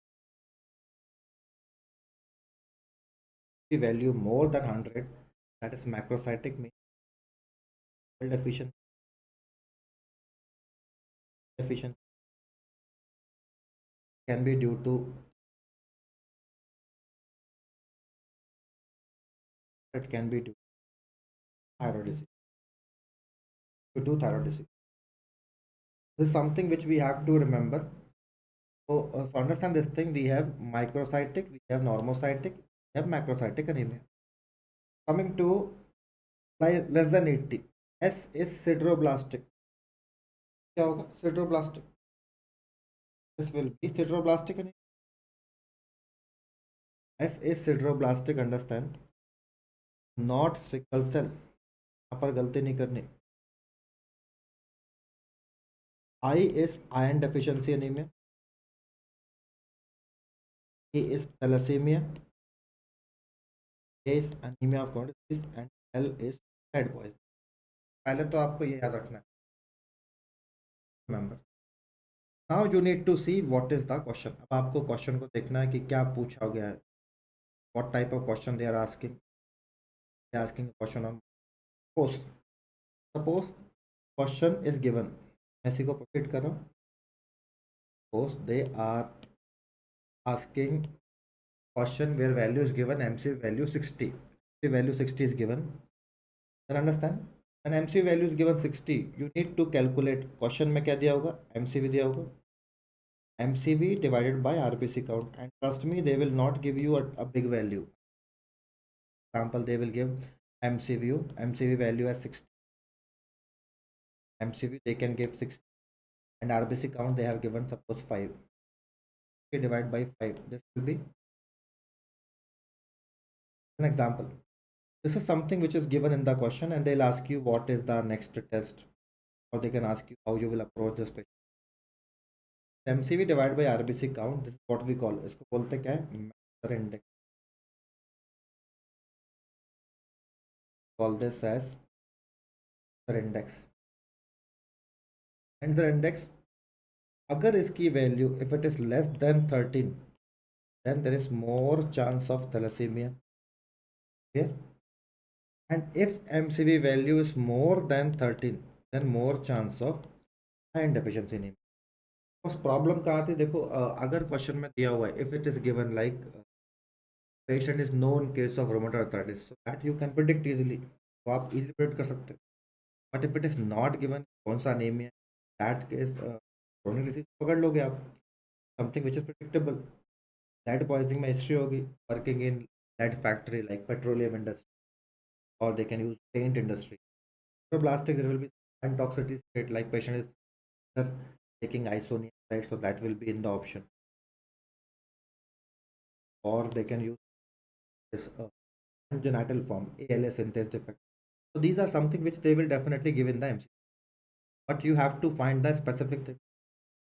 Value more than 100, that is macrocytic, means deficient. Deficient can be due to, it can be due to thyroid disease. Thyroid disease. This is something which we have to remember. So to understand this thing, we have microcytic, we have normocytic, we have macrocytic anemia. Coming to less than 80, S is sideroblastic. क्या होगा? Sideroblastic. This will be sideroblastic anemia. S is sideroblastic, understand. Not sickle cell. यहाँ पर गलती नहीं करनी. I is iron deficiency anemia. A is thalassemia. A is anemia of chronic disease and L is lead poisoning. पहले तो आपको ये याद रखना है. Remember. Now you need to see what is the question. अब आपको क्वेश्चन को देखना है कि क्या पूछा गया है. What type of question they are asking? They are asking a question on suppose question is given. मैं इसी को प्रोसीड कर रहा हूँ. Suppose they are asking question where value is given, MC value 60. MC value 60 is given. Then understand? When MC value is given 60, you need to calculate. Question में क्या दिया होगा? MCV दिया होगा. MCV divided by RBC count, and trust me, they will not give you a big value. Example, they will give MCV value as 60. MCV they can give 60, and RBC count they have given suppose 5. Okay, divide by 5. This will be an example. This is something which is given in the question, and they'll ask you what is the next test, or they can ask you how you will approach this patient. MCV divided by RBC count. This is what we call. इसको बोलते क्या है? Master index. Call this as the index. And the index, अगर इसकी value if it is less than 13, then there is more chance of thalassemia. Clear? And if MCV value is more than 13, then more chance of iron deficiency anemia. उस problem कहाँ थी? देखो अगर question में दिया हुआ है, if it is given like patient is known case of rheumatoid arthritis, so that you can predict easily, तो आप इजीली प्रिडिक्ट कर सकते हो. But if it is not given कौन सा anaemia, that case chronic disease पकड़ लोगे आप. Something which is predictable. Lead poisoning में हिस्ट्री होगी, working in lead factory like petroleum industry. or they can use paint industry. Plastic, there will be and toxicity state like patient is either taking isoniazid, so that will be in the option, or they can use this congenital form ALS synthase defect. So these are something which they will definitely give in the MC, but you have to find the specific thing.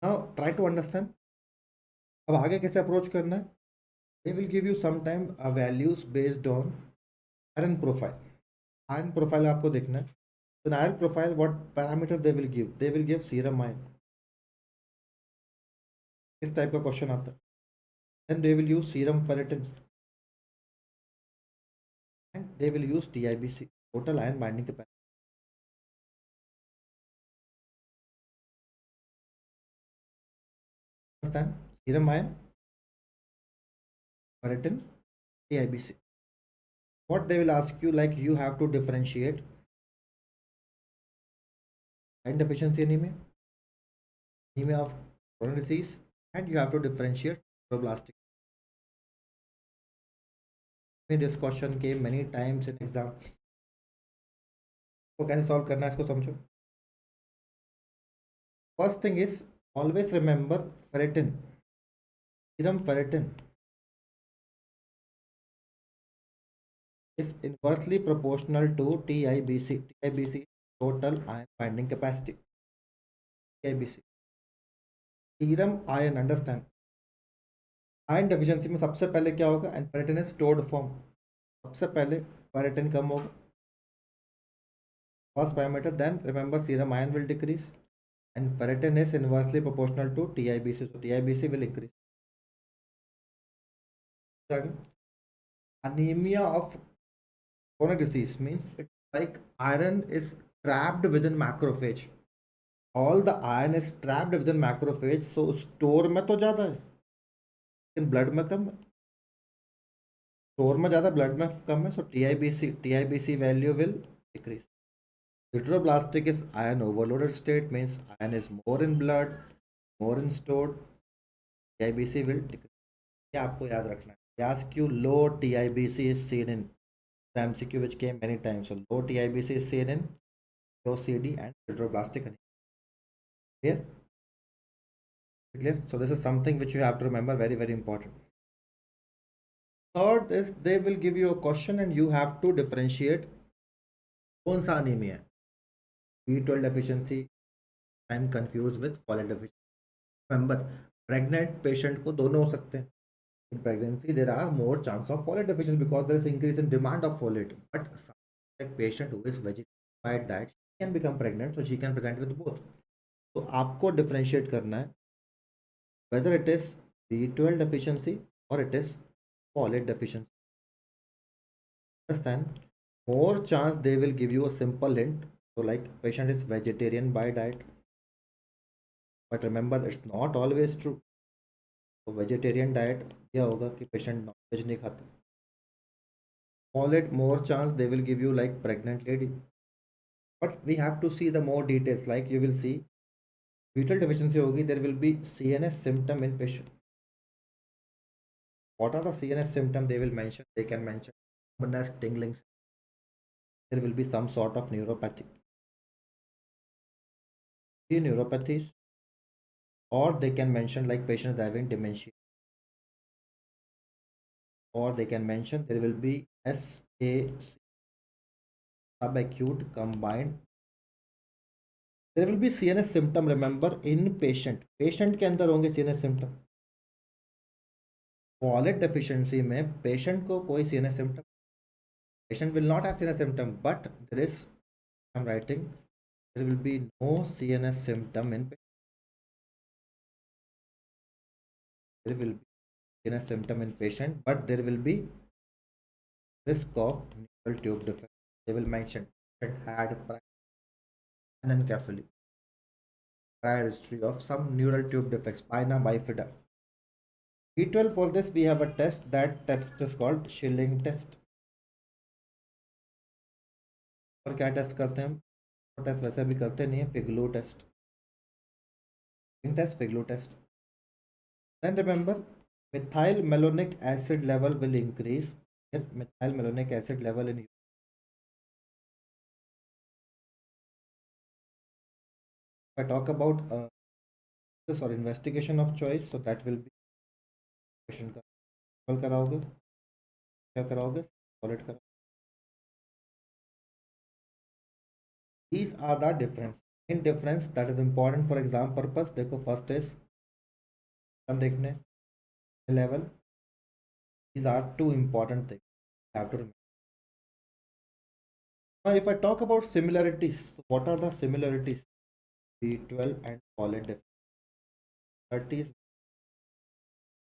Now try to understand. अब आगे कैसे approach करना है? They will give you sometime values based on iron profile. Iron profile आपको देखना है. So in iron profile, what parameters they will give? They will give serum iron. इस type का क्वेश्चन आता है. Then they will use serum ferritin and they will use TIBC, total iron binding capacity. Understand? Serum iron, ferritin, TIBC. What they will ask you, like you have to differentiate iron deficiency anemia of coronary disease, and you have to differentiate neuroblastic. This question came many times in exam. तो कैसे solve करना है इसको समझो. First thing is always remember ferritin. Serum ferritin is inversely proportional to TIBC. TIBC is total iron binding capacity. TIBC. Serum iron, understand. Iron deficiency में सबसे पहले क्या होगा? And ferritin is stored form. सबसे पहले फेरेटिन कम होगा, first parameter. Then remember serum iron will decrease and ferritin is inversely proportional to TIBC, so TIBC will increase. anemia of chronic disease means it's like iron is trapped within macrophage. All the iron is trapped within macrophage, so store में तो ज़्यादा है लेकिन blood में कम है. Store में ज़्यादा, ब्लड में कम है, so TIBC value will decrease. Sideroblastic is iron overloaded state, means iron is more in blood, more in stored. TIBC will decrease. ये आपको याद रखना है. They ask you low TIBC is seen in MCQ which came many times. So low TIBC is seen in OCD and sideroblastic anemia. Clear? Clear? So this is something which you have to remember, very very important. Third is they will give you a question and you have to differentiate कौन सा anemia है. B12 deficiency, I'm confused with folate deficiency. Remember, pregnant patient को दोनों हो सकते हैं. In pregnancy, there are more chance of folate deficiency because there is increase in demand of folate. But like patient who is vegetarian diet she can become pregnant, so she can present with both. तो आपको differentiate करना है whether it is B12 deficiency or it is folate deficiency. Understand? More chance they will give you a simple hint. So like patient is vegetarian by diet. But remember, it's not always true. तो vegetarian diet क्या होगा कि patient nonveg नहीं खाता. Folate, more chance they will give you like pregnant lady. But we have to see the more details. Like you will see fetal deficiency होगी, there will be CNS symptom in patient. What are the CNS symptoms they will mention? They can mention numbness, tingling. There will be some sort of neuropathy. Neuropathies, or they can mention like patient having dementia, or they can mention there will be SAC, subacute combined. There will be CNS symptom, remember, in patient के अंदर होंगे CNS symptom. Folate deficiency में patient को कोई CNS symptom, patient will not have CNS symptom, but there is, I'm writing, there will be no CNS symptom in patient. There will be CNS symptom in patient, but there will be risk of neural tube defect. They will mention patient had anencephaly, prior history of some neural tube defects, spina bifida. B12, for this we have a test. That test is called Schilling test. और क्या test करते हैं हम? Test वैसे भी करते नहीं है, FIGLU test. FIGLU test. Then remember, methyl malonic acid level will increase. Methyl malonic acid level in If I talk about this or investigation of choice, so that will be question का solve कराओगे, क्या कराओगे, solve कराओगे. These are the difference. In difference that is important for exam purpose. देखो first is हम देखने level. These are two important things you have to remember. Now, if I talk about similarities, so what are the similarities? B12 and solid similarities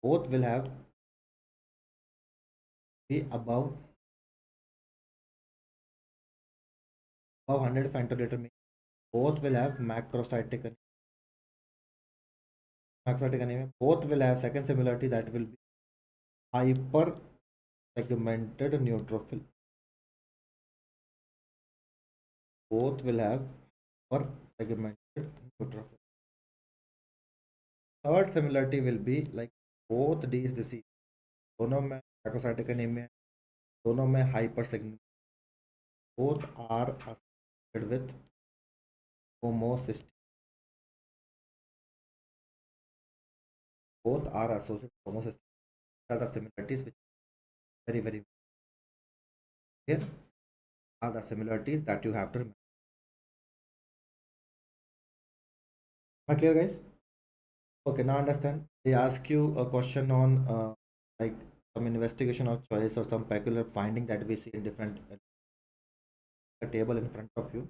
both will have be above 100 femtoliter mean. Both will have macrocytic anemia. Both will have second similarity that will be hyper segmented neutrophil. Both will have hyper segmented neutrophil. Third similarity will be like both these disease. दोनों में macrocytic anemia, दोनों में hyper segment. Both are associated with homocysteine. Both are associated with homocysteine. Are the similarities which are very here are the similarities that you have to remember. Am I clear, guys? Okay, now understand. They ask you a question on like some investigation of choice or some peculiar finding that we see in different table in front of you.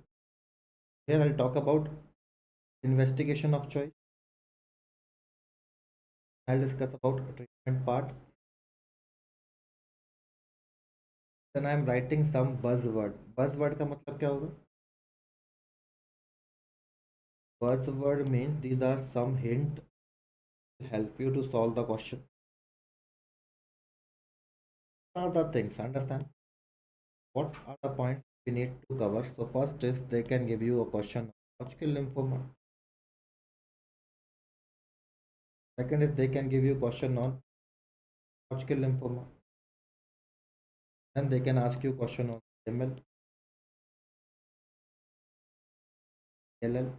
Here I'll talk about investigation of choice. I'll discuss about treatment part. Then I'm writing some buzzword. Buzzword का मतलब क्या होगा? Buzzword means these are some hint to help you to solve the question. What are the things? Understand? What are the points we need to cover? So first is they can give you a question on Hodgkin lymphoma. Second is they can give you a question on Hodgkin lymphoma. Then they can ask you a question on ML, LL.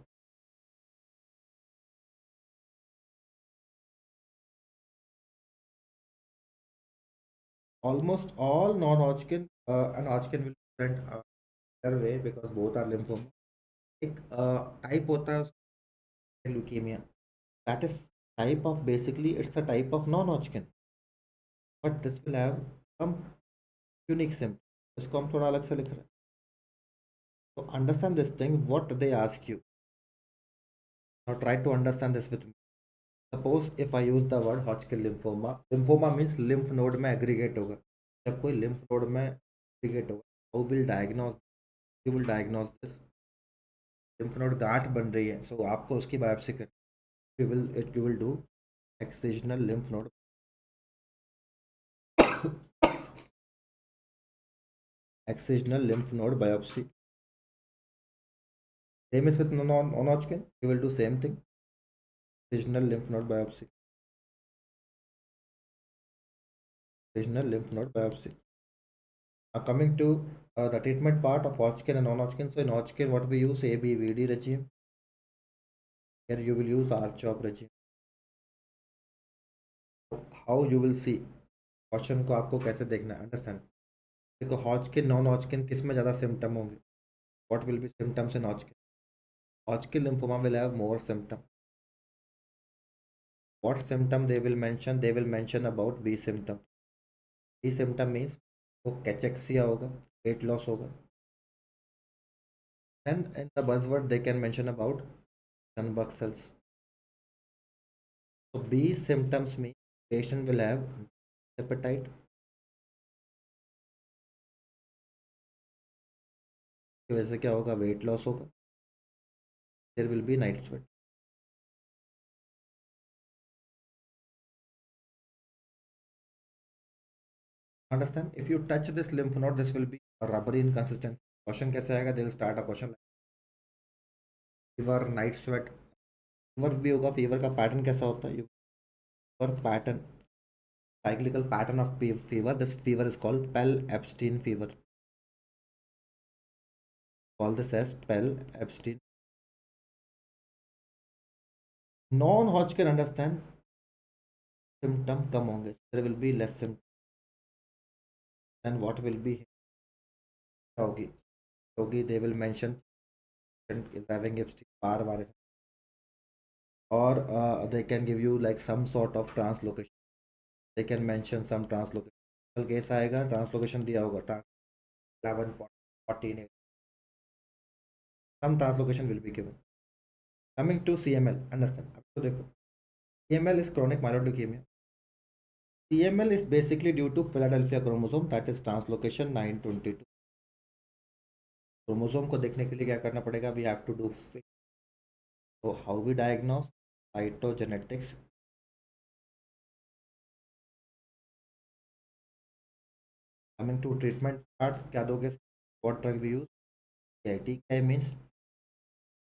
Almost all non-Hodgkin and Hodgkin will be different other way because both are lymphoma. एक type होता है leukemia. That is type of basically it's a type of non-Hodgkin, but this will have some unique symptoms. इसको हम थोड़ा अलग से लिख रहे हैं. So understand this thing. What they ask you. Now try to understand this with me. Suppose if I use the word Hodgkin lymphoma. Lymphoma means lymph node में aggregate होगा. जब कोई lymph node में aggregate होगा, how will diagnose? You will diagnose this. Lymph node गांठ बन रही है, so आपको उसकी biopsy कर. You will do excisional lymph node. Excisional lymph node biopsy. Same is with non-Hodgkin. You will do same thing. Excisional lymph node biopsy. Excisional lymph node biopsy. Now coming to the treatment part of Hodgkin and non-Hodgkin. So in Hodgkin, what we use ABVD regime. Here you will use R-CHOP regime. How you will see question को आपको कैसे देखना है. Understand. देखो Hodgkin non Hodgkin किस में ज़्यादा symptom होंगे. What will be symptoms in Hodgkin. Hodgkin lymphoma will have more symptom. What symptom they will mention. They will mention about B symptom. B symptom means वो cachexia होगा, weight loss होगा. Then in the buzzword they can mention about Sternberg cells. So B symptoms mean patient will have appetite, की वजह से क्या होगा, weight loss होगा. There will be night sweat. Understand. If you touch this lymph node this will be rubbery in consistency. Question कैसे आएगा. They will start a question fever, night sweat. Fever भी होगा. फीवर का pattern कैसा होता है. Fever pattern, cyclical pattern of fever. This fever is called Pell-Epstein fever. Call this as Pell-Epstein. Non Hodgkin understand symptom कम होंगे, there will be less symptom, and what will be होगी होगी they will mention is having बार बार, or they can give you like some sort of translocation, they can mention some translocation case आएगा, translocation दिया होगा 11 14 some translocation will be given. Coming to CML, understand, अब तो देखो CML is chronic myeloid leukemia. CML is basically due to Philadelphia chromosome, that is translocation 922. Chromosome को देखने के लिए क्या करना पड़ेगा, we have to do, so how we diagnose, cytogenetics. Coming to treatment part, क्या दोगे, what drug we use, KIT means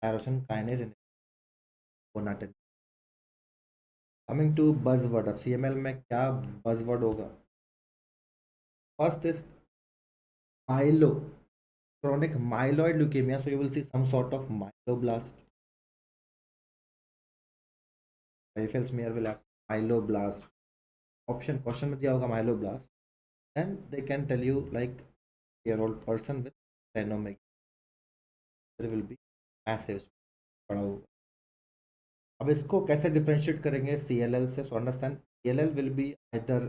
tyrosine kinase inhibitor. Coming to buzzword, अब CML में क्या buzzword होगा, first is myelo, chronic myeloid leukemia, so you will see some sort of myeloblast, peripheral smear will have myeloblast option, question में दिया होगा myeloblast, then they can tell you like year old person with phenomic, there will be massive बड़ा होगा. अब इसको कैसे differentiate करेंगे CLL से, so understand CLL will be either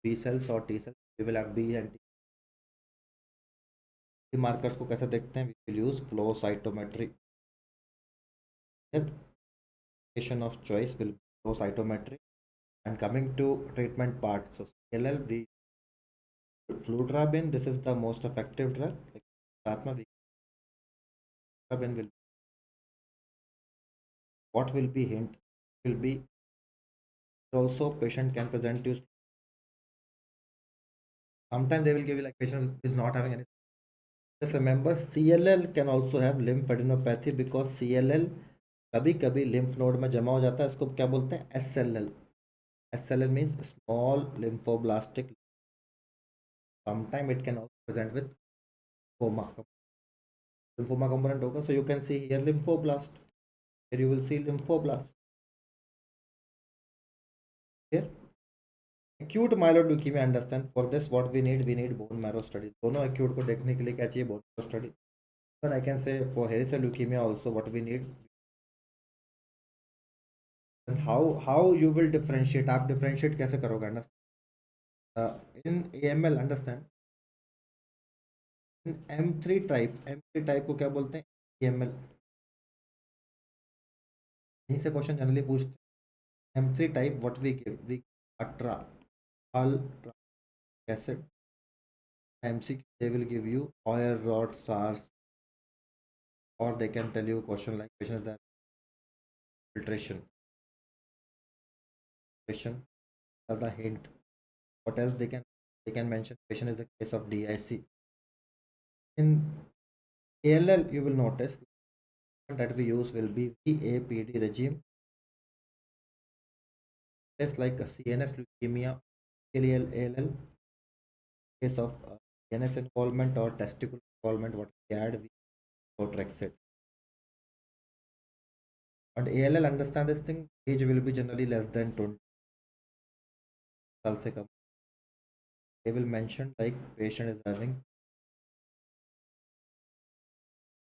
B cells और T cells, we will have B and T markers को कैसे देखते हैं, we will use flow cytometry, patient of choice will be flow cytometry. And coming to treatment part, so CLL we fludarabine, this is the most effective drug, like साथ में fludarabine will, what will be hint will be also patient can present you, sometimes they will give you like patient is not having any. Just remember CLL can also have lymphadenopathy because CLL कभी कभी lymph node में जमा हो जाता है, इसको क्या बोलते हैं, SLL. SLL means small lymphoblastic, sometime it can also present with lymphoma, lymphoma component होगा, so you can see here lymphoblast, here you will see lymphoblast. Here acute myeloid leukemia, understand, for this what we need bone marrow study, दोनों acute को देखने के लिए क्या चाहिए, bone marrow study. But I can say for hairy cell leukemia also what we need, and how you will differentiate, आप differentiate कैसे करोगे, in AML, understand, in M3 type को क्या बोलते हैं, AML, यहीं से क्वेश्चन जनरली पूछते हैं. M3 type what we give, we ultra acid, MCQ they will give you oil rod SARS, or they can tell you question like patients that filtration are the hint. What else they can mention, patient is the case of DIC. In ALL you will notice that we use will be VAPD regime. Just like a CNS leukemia, ALL, case of CNS involvement or testicular involvement, what we add, we Cotrexate. And ALL, understand this thing, age will be generally less than 20 साल से कम. They will mention like patient is having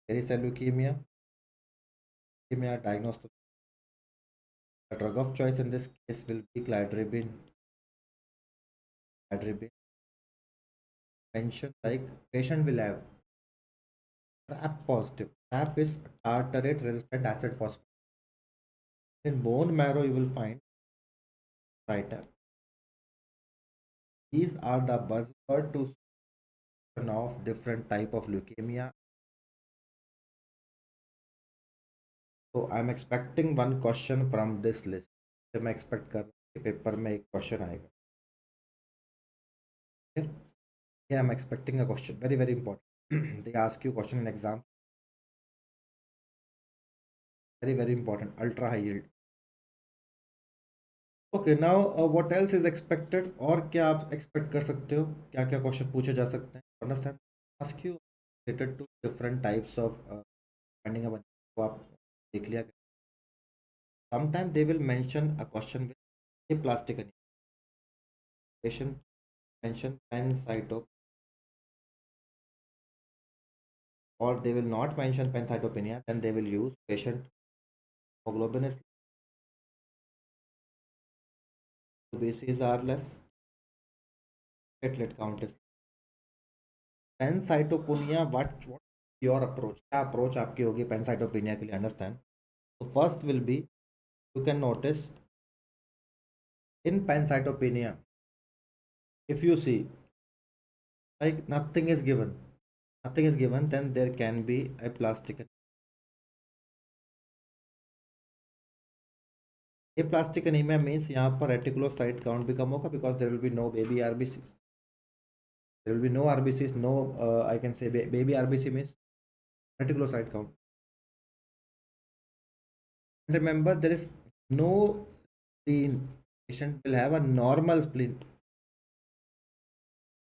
hairy cell leukemia, diagnosed. The drug of choice in this case will be cladribine. Mention like patient will have TRAP positive. TRAP is tartrate resistant acid phosphate. In bone marrow you will find writer. These are the buzzword to of different type of leukemia. So I'm expecting one question from this list. तो मैं expect कर paper में एक question आएगा. Here I'm expecting a question, very very important. They ask you question in exam, very very important, ultra high yield. Okay, now what else is expected, और क्या आप expect कर सकते हो, क्या क्या क्वेश्चन पूछे जा सकते हैं, understand, ask you related to different types of finding a, वो आप देख लिया. Sometimes they will mention a question with a plastic anemia. Patient mention pancytopenia, or they will not mention pancytopenia, then they will use patient hemoglobin is BCs are less, platelet count is pancytopenia. What your approach? क्या approach आपकी होगी pancytopenia के लिए? Understand? So first will be, you can notice in pancytopenia, if you see like nothing is given, then there can be a plastic. A plastic anemia means यहाँ पर reticulocyte count भी कम होगा, because there will be no baby RBCs. There will be no RBCs, no I can say baby RBC means reticulocyte count. And remember, there is no spleen. Patient will have a normal spleen.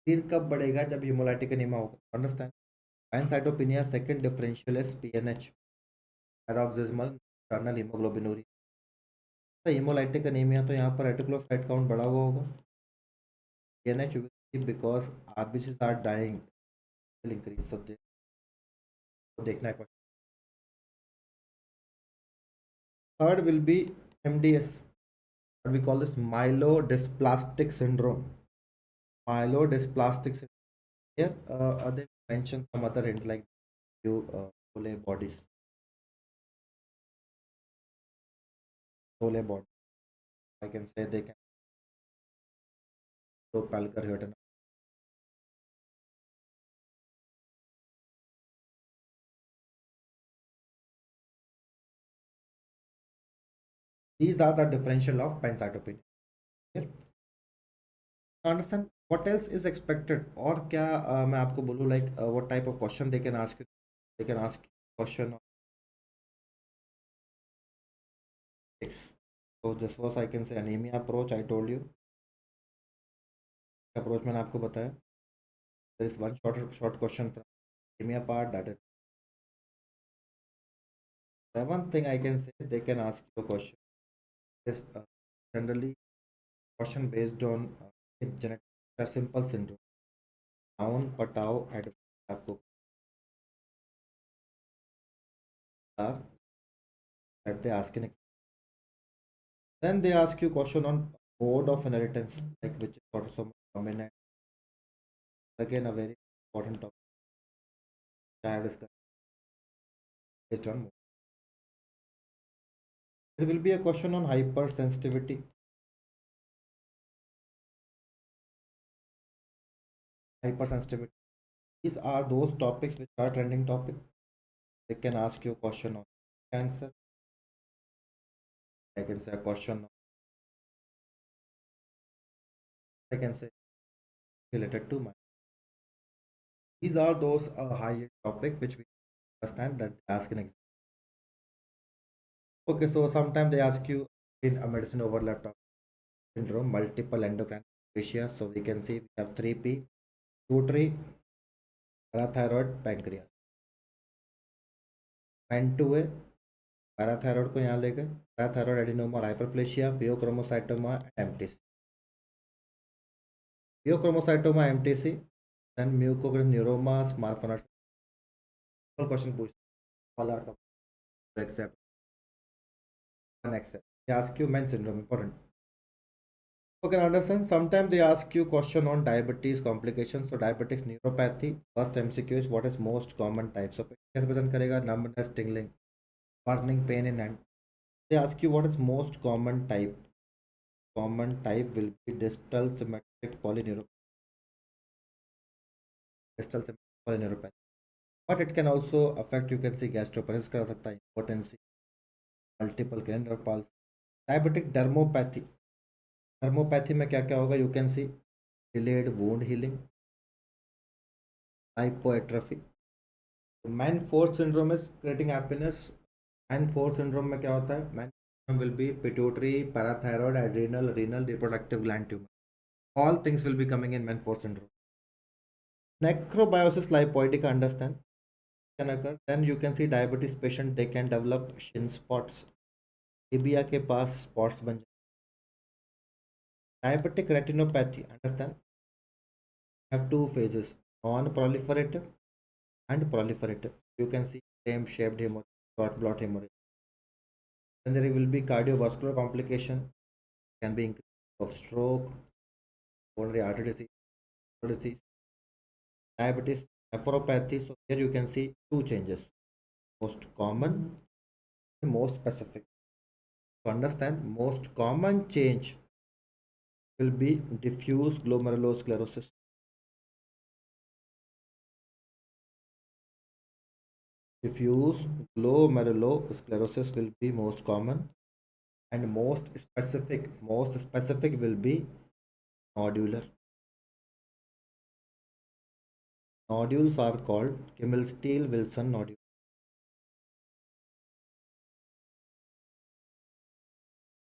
Spleen कब बढ़ेगा? जब hemolytic anemia होगा. Understand? Pancytopenia second differential is PNH, paroxysmal nocturnal hemoglobinuria. तो hemolytic anemia तो यहाँ पर reticulocyte count बढ़ा हुआ होगा. PNH will be because RBCs are dying, will increase. So देखना है. Third will be MDS. What we call this myelodysplastic syndrome. Myelodysplastic syndrome. Here, they mention some other hint like you bodies, body. I can say they can do palcar. These are the differential of pancytopenia. Here, understand what else is expected, और क्या मैं आपको बोलूँ like what type of question they can ask you. They can ask question on X. So this was, I can say, anemia approach. I told you approach मैंने आपको बताया. There is one short question from anemia part, that is the one thing I can say. They can ask you a question. Is generally question based on genetic, a simple syndrome. Noun पटाओ adverb आपको are that they ask in. Then they ask you question on mode of inheritance, like which is autosomal dominant. Again, a very important topic I have discussed based on mode. There will be a question on hypersensitivity. Hypersensitivity. These are those topics which are trending topic. They can ask you a question on cancer. I can say a question on, I can say related to my. These are those high topic which we understand that they ask in exam. Okay, so sometimes they ask you in a medicine overlap topic syndrome, multiple endocrine dysplasia. So we can see we have 3P, pituitary, parathyroid, pancreas. N2A, parathyroid को यहाँ ले गए, parathyroid adenoma और hyperplasia, pheochromocytoma, MTC. Pheochromocytoma, MTC, then mucocneuroma, Marfan. Question पूछ all are top except one except. They ask you men syndrome, important. Okay, understand. Sometimes they ask you question on diabetes complications. So diabetes neuropathy. First MCQ is what is most common type. So कैसे present करेगा? Numbness, tingling, burning, pain in hand. They ask you what is most common type. Common type will be distal symmetric polyneuropathy. Distal symmetric polyneuropathy. But it can also affect, you can see gastroparesis करा सकता है, impotency, multiple glandular pulse. Diabetic dermopathy. Dermopathy में क्या क्या होगा? You can see delayed wound healing, hypoatrophy. Man fourth syndrome is creating happiness. Man fourth syndrome में क्या होता है? Man syndrome will be pituitary, parathyroid, adrenal, renal, reproductive gland tumour. All things will be coming in man fourth syndrome. Necrobiosis lipoidica, understand, can occur. Then you can see diabetes patient, they can develop shin spots. Tibia के पास spots बन जाए। Diabetic retinopathy, understand, have two phases, non-proliferative and proliferative. You can see flame shaped hemorrhage, short blot hemorrhage. Then there will be cardiovascular complication, can be increase of stroke, coronary artery disease, diabetes, nephropathy. So here you can see two changes, most common and most specific. To understand, most common change will be diffuse glomerulosclerosis. Diffuse glomerulosclerosis will be most common, and most specific will be nodular. Nodules are called Kimmel-Steele-Wilson nodules.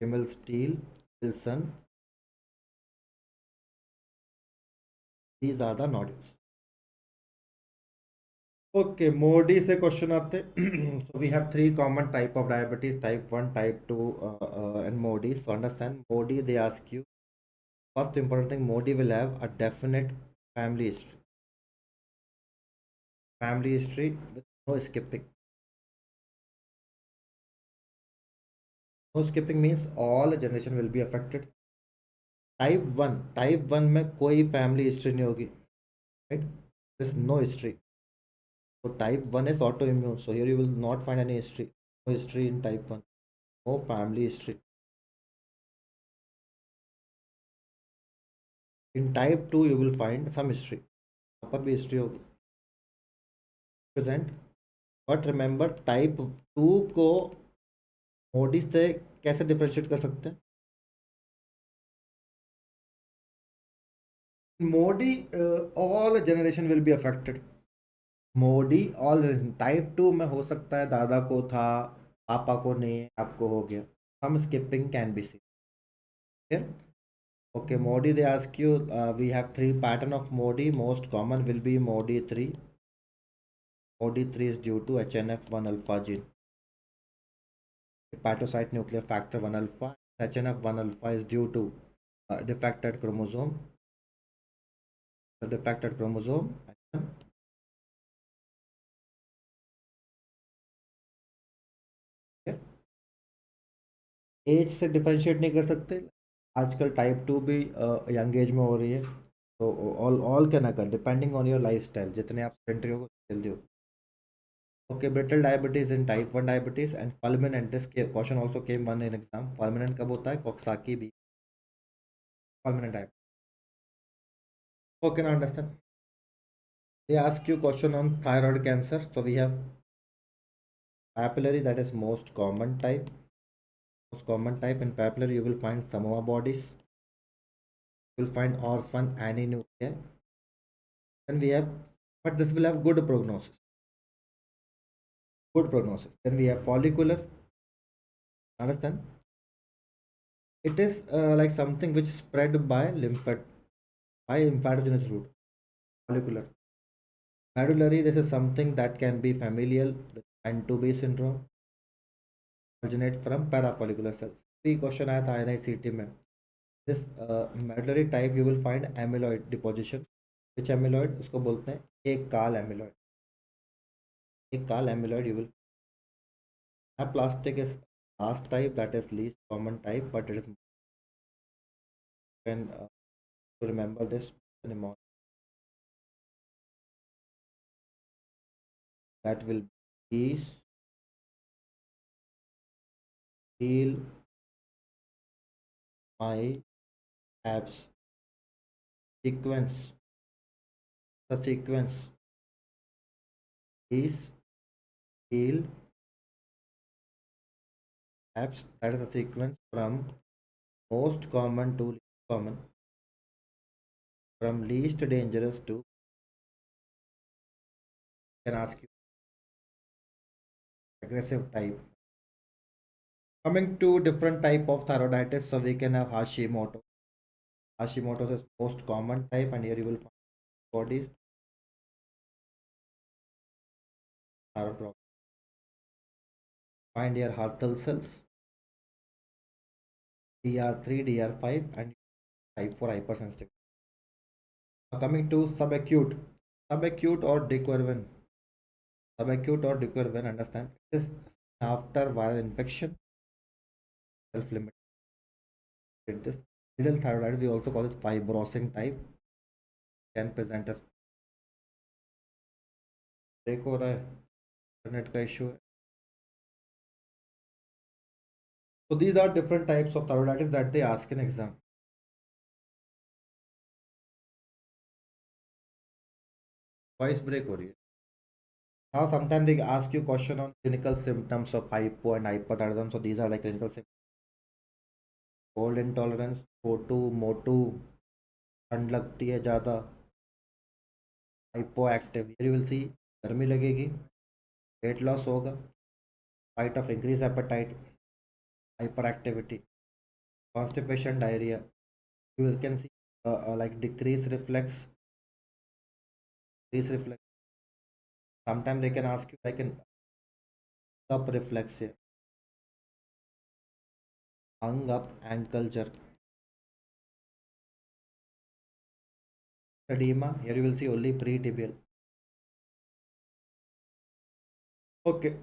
Kimmel-Steele-Wilson, these are the nodules. Okay, MODI से question आते so we have three common type of diabetes, type 1, type 2, and MODI. So understand, MODI they ask you, first important thing, MODI will have a definite family history. Family history with no skipping. No skipping means all generation will be affected. Type 1 में कोई family history नहीं होगी, right, this no history. So type 1 is autoimmune. So here you will not find any history. No history in type 1. No family history. In type 2 you will find some history. यहाँ पर भी history होगी present. But remember type 2 को मोडी से कैसे differentiate कर सकते हैं? मोडी all generation will be affected. Modi all type 2 में हो सकता है दादा को था, पापा को नहीं, आपको हो गया. हम skipping can be see. Okay, MODI, they ask you, we have three pattern of MODI. Most common will be MODI 3. MODI 3 is due to HNF1 alpha gene. Hepatocyte nuclear factor 1 alpha. HNF1 alpha is due to defected chromosome. The defected chromosome. Age से differentiate नहीं कर सकते. आजकल type 2 भी young age में हो रही है. तो ऑल क्या ना कर, depending on your life style, जितने आप सेंट्री हो जल्दी हो. Okay, brittle diabetes in type 1 diabetes and fulminant. This question also came one in exam. Fulminant कब होता है? Coxsackie भी. Fulminant diabetes. Okay, now understand. They ask you question on thyroid cancer. So we have papillary, that is most common type. Most common type in papillary you will find Samoa bodies. You will find orphan anenuclei. Then we have, but this will have good prognosis. Good prognosis. Then we have follicular. Understand? It is like something which is spread by lymphadenous route. Follicular. Medullary, this is something that can be familial with N2B syndrome, originate from parafollicular cells. Three question आया था NICT में. This medullary type you will find amyloid deposition. Which amyloid? उसको बोलते हैं एक काल amyloid. एक काल amyloid you will. Aplastic is last type, that is least common type, but it is can to remember this mnemonic. That will be heal my abs. Sequence. The sequence is heal abs. That is the sequence from most common to least common, from least dangerous to, can ask you aggressive type. Coming to different type of thyroiditis, so we can have Hashimoto. Hashimoto's is most common type, and here you will find bodies thyroid problem. Find here Hartle cells. DR3, DR5, and type 4 hypersensitivity. Now coming to subacute or dequervin. Subacute or dequervin, understand, it is after viral infection, self-limited. This middle thyroid, we also call it fibrosing type, can present as break हो रहा है internet का issue है. So these are different types of thyroiditis that they ask in exam. Voice break हो रही है. Now sometimes they ask you question on clinical symptoms of hypo and hypothyroidism. So these are like clinical symptoms. Cold intolerance, O2, MO2, ठंड लगती है ज़्यादा, hypo active, you will see गर्मी लगेगी, weight loss होगा, fight of increase appetite, hyper activity, constipation, diarrhoea, you can see like decrease reflex. Sometimes they can ask you like an up reflex here, hung up ankle jerk, edema. Here you will see only pre-tibial. Okay,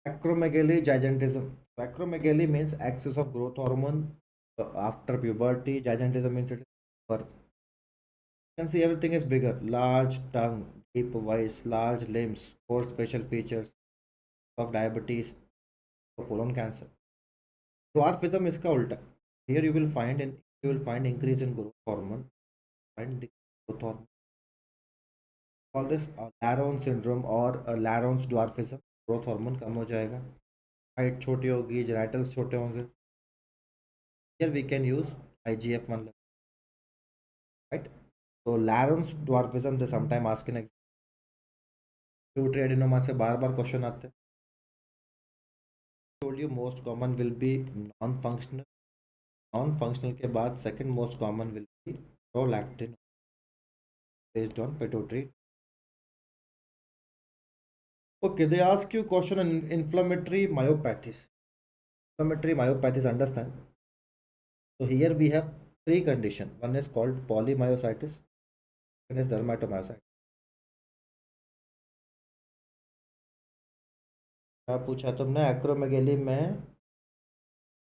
acromegaly, gigantism. Acromegaly means excess of growth hormone after puberty. Gigantism means it is birth. You can see everything is bigger, large tongue, deep voice, large limbs, poor facial features of diabetes, colon cancer. Dwarfism इसका उल्टा. Here you will find increase in growth hormone and decrease growth hormone. Call this Laron syndrome or Laron's dwarfism. Growth hormone कम हो जाएगा, height छोटी होगी, genitals छोटे होंगे. Here we can use IGF-1 level, right? So Laron's dwarfism they sometime ask in exam. Pituitary adenoma से बार बार question आते हैं. Told you most common will be non-functional. Non-functional के बाद second most common will be prolactin based on pituitary. Okay, they ask you question on inflammatory myopathies. Inflammatory myopathies, understand. So here we have three conditions. One is called polymyositis, one is dermatomyositis. क्या पूछा तुमने? Acromegaly में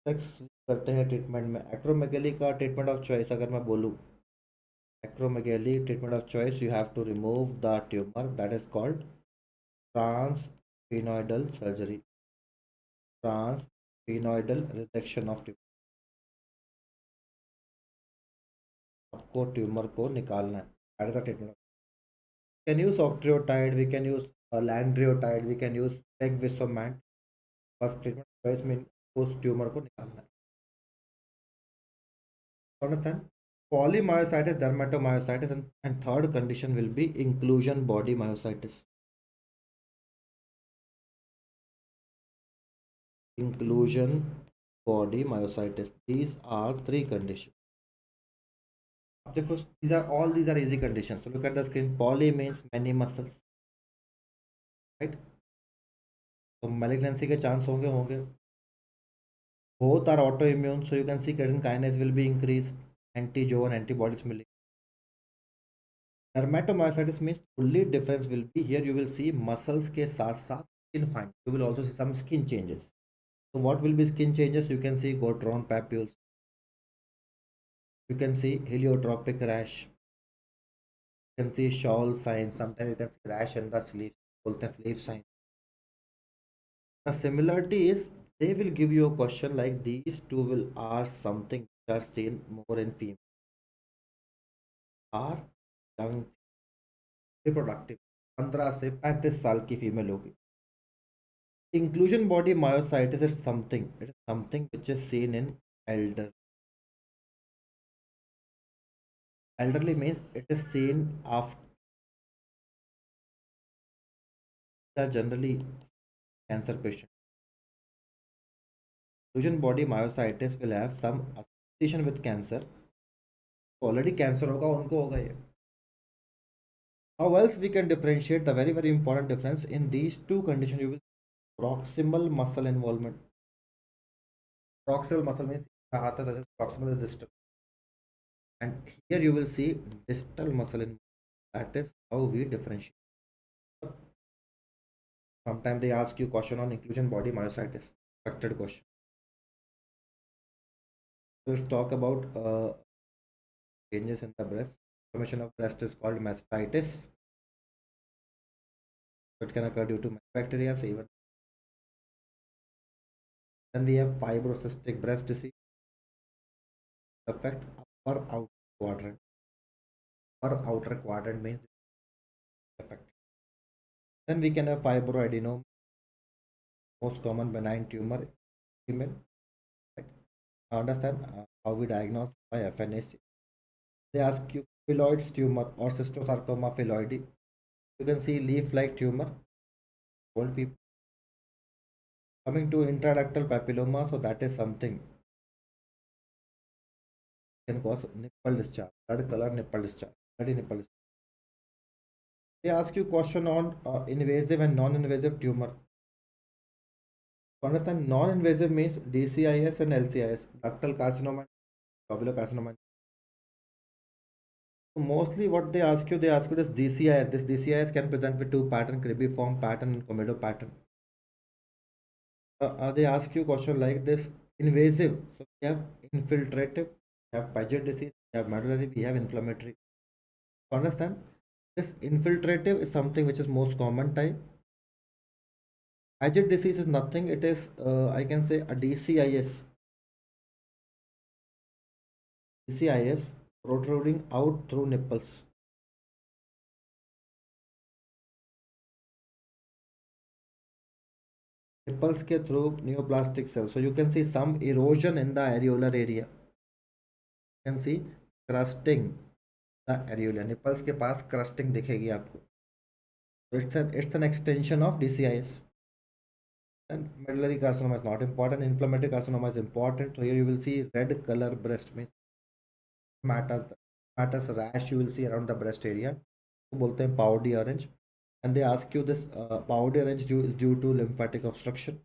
sex करते हैं treatment में. Acromegaly का treatment of choice अगर मैं बोलूँ, acromegaly treatment of choice, you have to remove the tumor, that is called transsphenoidal surgery. Transsphenoidal resection of tumor. आपको ट्यूमर को निकालना है. That is the treatment. We can use octreotide, we can use lanreotide, we can use pegvisomant. First treatment choice में उस tumour को निकालना है. Understand? Polymyositis, dermatomyositis, and third condition will be inclusion body myositis. Inclusion body myositis. These are three conditions. Because these are easy conditions. So look at the screen. Poly means many muscles, right? So malignancy के chance होंगे. Both are autoimmune, so you can see creatine kinase will be increased. Antigen antibodies will. Dermatomyositis means only difference will be here. You will see muscles के साथ साथ skin find. You will also see some skin changes. So what will be skin changes? You can see gotron papules. You can see heliotropic rash. You can see shawl sign. Sometimes you can see rash in the sleeve. बोलते हैं sleeve sign. The similarity is they will give you a question like these two will are something which are seen more in female. Are young reproductive 15 से 35 साल की female होगी. Inclusion body myositis is something. It is something which is seen in elder. Elderly means it is seen after generally cancer patient. Inclusion body myositis will have some association with cancer. Already cancer होगा उनको होगा ये. How else we can differentiate? The very important difference in these two conditions, you will proximal muscle involvement. Proximal muscle means that is proximal is distal. And here you will see distal muscle in, that is how we differentiate. Sometimes they ask you question on inclusion body myositis, expected question. Let's talk about changes in the breast. Inflammation of breast is called mastitis. It can occur due to bacteria, even. Then we have fibrocystic breast disease, affect upper outer quadrant. Upper outer quadrant means affect. Then we can have fibroadenoma, most common benign tumor, female. Right? Understand how we diagnose by FNAC. They ask you phylloids tumor or cystosarcoma phylloide. You can see leaf-like tumor, old people. Coming to intraductal papilloma, so that is something can cause nipple discharge, blood color nipple discharge, bloody nipple discharge. They ask you question on invasive and non-invasive tumor. To understand non-invasive means DCIS and LCIS, ductal carcinoma, lobular carcinoma. So mostly what they ask you this DCIS. This DCIS can present with two pattern, cribiform pattern and comedo pattern. They ask you question like this invasive. So we have infiltrative, we have Paget disease, we have medullary, we have inflammatory. To understand this infiltrative is something which is most common type. Paget disease is nothing. It is I can say a DCIS. DCIS protruding out through nipples. Nipples के through neoplastic cells. So you can see some erosion in the areolar area. You can see crusting the areola. Nipples के पास crusting दिखेगी आपको. So it's an extension of DCIS. And medullary carcinoma is not important. Inflammatory carcinoma is important. So here you will see red color breast means matters rash you will see around the breast area. तो बोलते हैं powdery orange. And they ask you this powdery orange is due to lymphatic obstruction.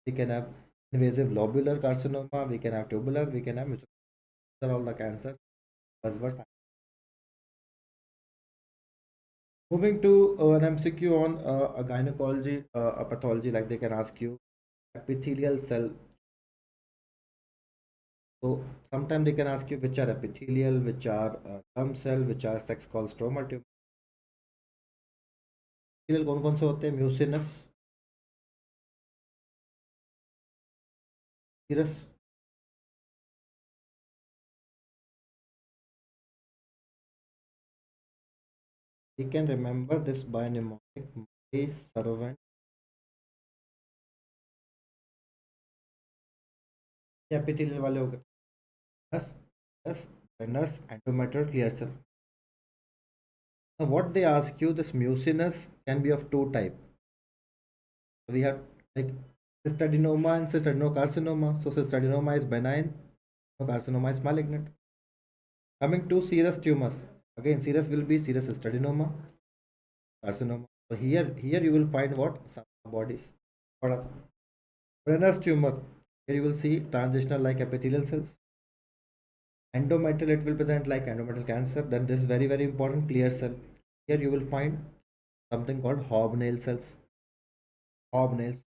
We can have invasive lobular carcinoma. We can have tubular. We can have all the cancers. Buzzwords. Moving to an MCQ on a gynecology, a pathology, like they can ask you epithelial cell. So sometimes they can ask you which are epithelial, which are germ cell, which are sex called stromal tumor. Epithelial कौन कौन से होते हैं? Mucinous, serous, we can remember this by mnemonic. My servant. Epithelial वाले हो गए. Plus, plus Brenner's endometrial clear cell. Now what they ask you, this mucinous can be of two type. We have like cystadenoma and cystadenocarcinoma. So cystadenoma is benign, carcinoma is malignant. Coming to serous tumors, again serous will be serous cystadenoma, carcinoma. So here you will find what some bodies. Brenner's tumor. Here you will see transitional like epithelial cells. Endometrial it will present like endometrial cancer. Then this is very important clear cell. Here you will find something called hobnail cells. Hobnails.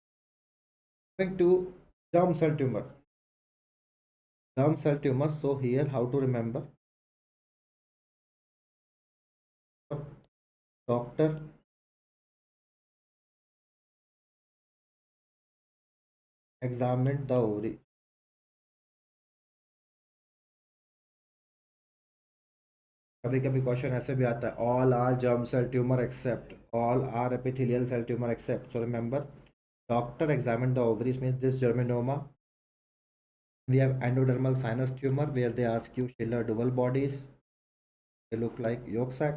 Coming to germ cell tumor. Germ cell tumor. So here how to remember? Doctor examined the ovary. कभी कभी question ऐसे भी आता है all are germ cell tumour except all are epithelial cell tumor except. So remember, doctor examined the ovaries means this germinoma. We have endodermal sinus tumor where they ask you Schiller dual bodies. They look like yolk sac.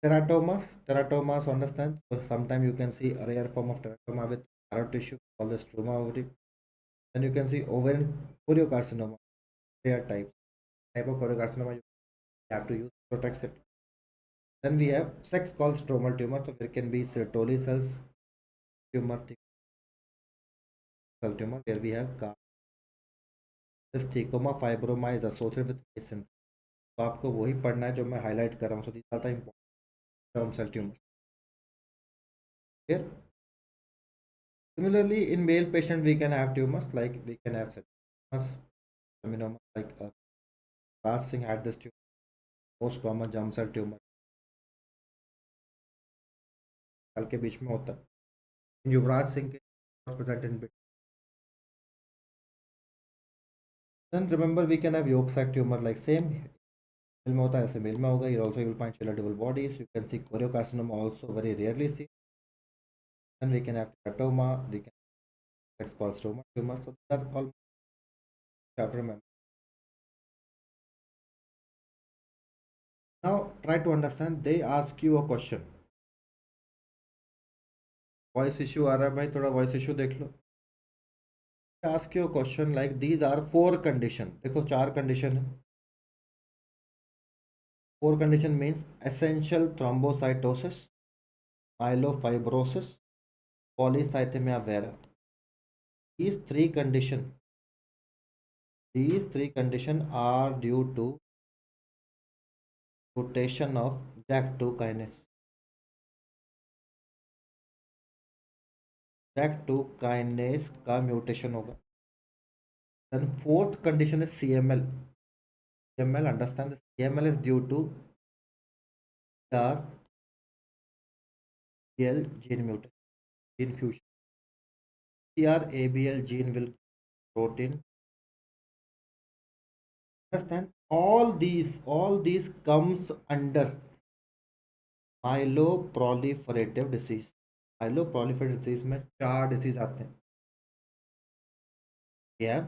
Teratomas, understand? So sometimes you can see a rare form of teratoma with narrow tissue called the stroma ovary. Then you can see ovarian choriocarcinoma, rare type of choriocarcinoma you have to use to protect it. Then we have sex called stromal tumor. So there can be Sertoli cells tumor, cell tumor where we have this thecoma fibroma is associated with Mason. तो आपको वही पढ़ना है जो मैं highlight कर रहा हूँ, so these are the important term cell tumor. Here, similarly, in male patient, we can have tumors like we can have sepsis, seminoma, like Raj Singh had this tumor, most common germ cell tumor, साल के बीच में होता है। युवराज सिंह के present in between. Then remember we can have yolk sac tumor like same male में होता है ऐसे मेल में होगा। Here also you will find double bodies. You can see choriocarcinoma also very rarely seen. Then we can have teratoma, we can have sex called stroma tumor. So these are all chapter remember. Now try to understand. They ask you a question. Voice issue आ रहा है भाई, थोड़ा voice issue देख लो। Ask you question like these are four condition, देखो चार condition है। Four condition means essential thrombocytosis, myelofibrosis, polycythaemia vera. these three condition these three condition are due to mutation of JAK2 kinase। JAK2 kinase का mutation होगा। then fourth condition is CML। CML, understand this, CML is due to RBL gene mutation, gene fusion। ABL gene will protein, understand, all these comes under myeloproliferative disease। myeloproliferative disease में चार disease आते हैं। ये है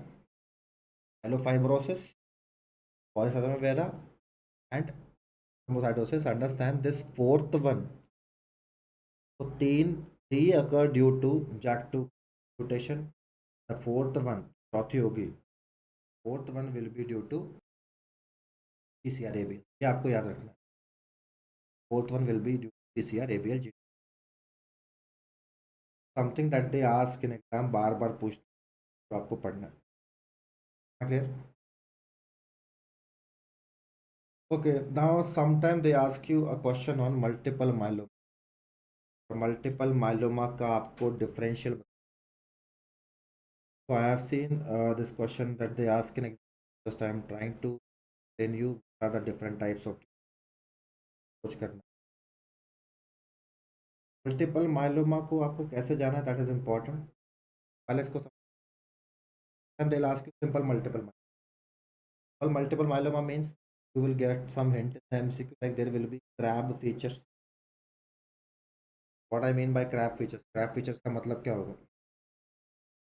myelofibrosis, polycythemia vera and thrombocytosis। understand this fourth one। तो three occur due to JAK2 mutation। the fourth one, चौथी होगी, fourth one will be due to PCR-ABL। ये आपको याद रखना है। fourth one will be due to PCR-ABL gene। Something that they ask in exam, बार बार पूछते, तो आपको पढ़ना है। Clear? Okay, now sometime they ask you a question on multiple myeloma. Multiple myeloma का आपको differential, so I have seen this question that they ask in exam, just I am trying to tell you what are the different types of सोच करना। Multiple myeloma को आपको कैसे जाना है, that is important. पहले इसको समझ, दे ask you simple multiple. All multiple myeloma means you will get some hint in the MCQ like there will be crab features। What I mean by crab features? Crab features का मतलब क्या होगा?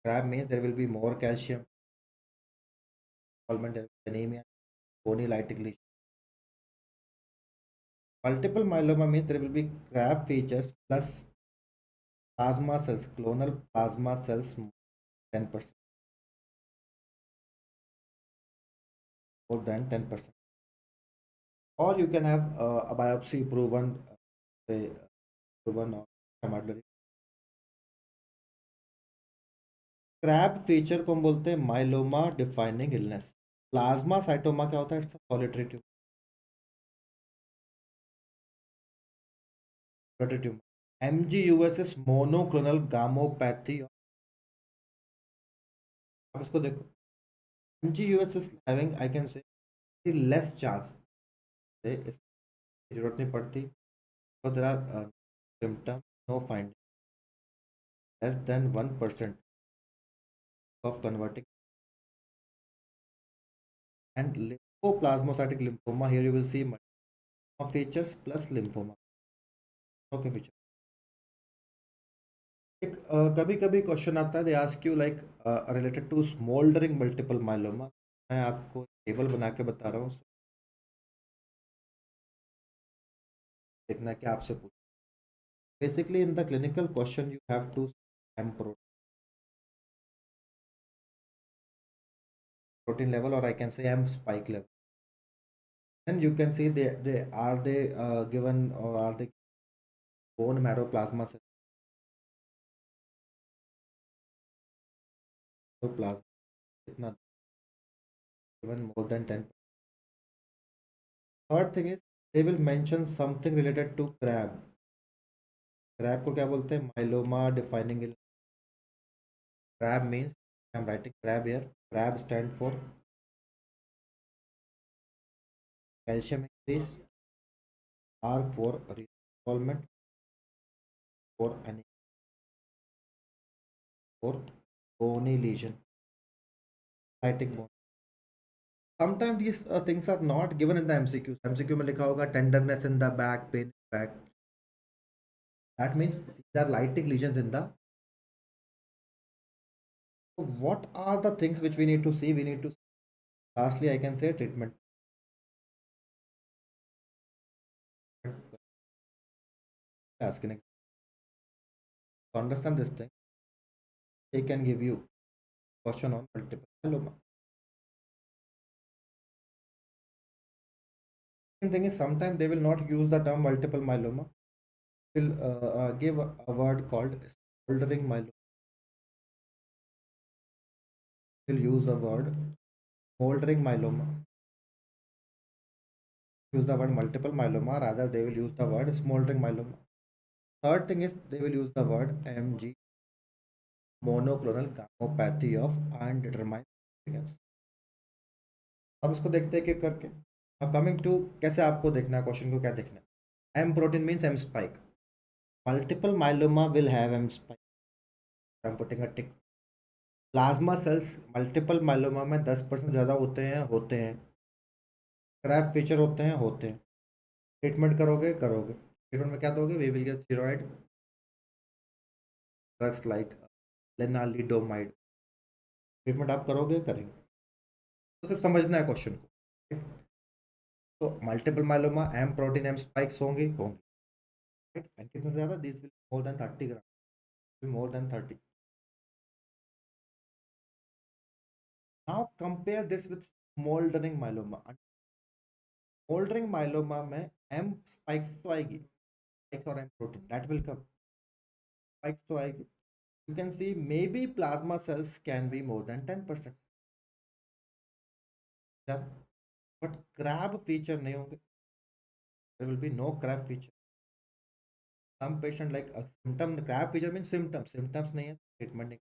Crab means there will be more calcium, involvement, anemia, ponylytic lesion। Multiple myeloma means there will be crab features plus plasma cells, clonal plasma cells 10%, more than 10%. Or you can have a biopsy proven, say, proven or hematology। CRAB feature को हम बोलते हैं myeloma defining illness. Plasmacytoma क्या होता है? It's solitary tumour. MGUS monoclonal gammopathy. आप इसको देखो, MGUS is having, I can say, less chance, इसकी जरूरत नहीं पड़ती। तो there are symptom, no finding, less than 1% of converting. And lymphoplasmacytic lymphoma, here you will see features plus lymphoma. Okay feature. एक कभी कभी क्वेश्चन आता है, they ask you like related to smouldering multiple myeloma. मैं आपको table बना के बता रहा हूँ, देखना है कि आपसे पूछ। Basically in the clinical question you have to M protein level, or I can say M spike level, and you can see they given, or are they bone marrow plasma cell, plasma कितना even more than 10. Third thing is they will mention something related to crab. Crab को क्या बोलते हैं? Myeloma defining crab means I'm writing crab here. Crab stand for calcium increase, R for resolvement, for any for bony lesion, lytic bone. Sometimes these things are not given in the MCQ. MCQ में लिखा होगा tenderness in the back, pain in the back. That means there are lytic lesions in the. So what are the things which we need to see? We need to. Lastly, I can say treatment. Asking to understand this thing, they can give you question on multiple myeloma. Second thing is sometimes they will not use the term multiple myeloma. Will give a word called smoldering myeloma. Will use the word smoldering myeloma. Use the word multiple myeloma, rather they will use the word smoldering myeloma. Third thing is they will use the word MG, monoclonal gammopathy of undetermined significance. अब इसको देखते हैं कि करके. अब coming to कैसे आपको देखना है क्वेश्चन को क्या देखना है. M protein means M spike. Multiple myeloma will have M spike. I'm putting a tick. Plasma cells multiple myeloma में 10% ज़्यादा होते हैं. क्रैप फीचर होते हैं. ट्रीटमेंट करोगे. ट्रीटमेंट में क्या दोगे? We will give steroid drugs like lenalidomide. Treatment आप करेंगे. तो सिर्फ समझना है क्वेश्चन को. तो multiple myeloma M protein M spikes होंगे. राइट. एंड कितने ज़्यादा? This will more than 30 gram. More than 30. Now compare this with smouldering myeloma. Smouldering myeloma में एम स्पाइक्स तो आएगी, स्पाइक्स और M protein that will come. Spikes तो आएगी. You can see maybe plasma cells can be more than 10%. But crab feature नहीं होंगे. There will be no crab feature. Some patient like a symptom. Crab feature means symptoms. Symptoms नहीं है, treatment नहीं.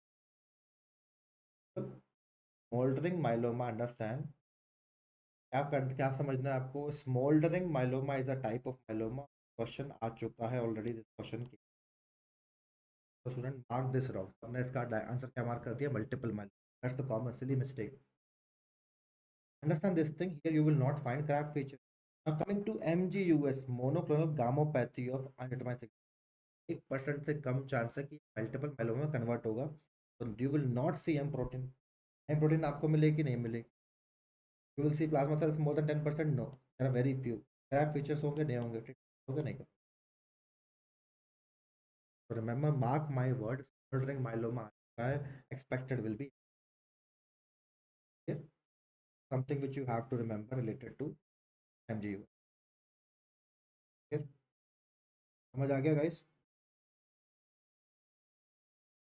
Smoldering myeloma, understand. क्या समझना है आपको? Smoldering myeloma is a type of myeloma. Question आ चुका है ऑलरेडी दिस क्वेश्चन की. तो स्टूडेंट मार्क दिस रॉन्ग. हमने इसका आंसर क्या मार्क कर दिया? Multiple myeloma. That's the common silly mistake. Understand this thing. Here you will not find crab feature. Now coming to MGUS, monoclonal gammopathy of undetermined significance. 1% से कम chance है कि multiple myeloma में convert होगा. तो you will not see M protein. M protein आपको मिलेगी नहीं मिलेगी. You will see plasma cells more than 10%. No, there are very few. CRAB features होंगे नहीं होंगे, होंगे नहीं. तो remember, mark my word, smouldering myeloma expected will be something which you have to remember related to MGU. समझ आ गया guys?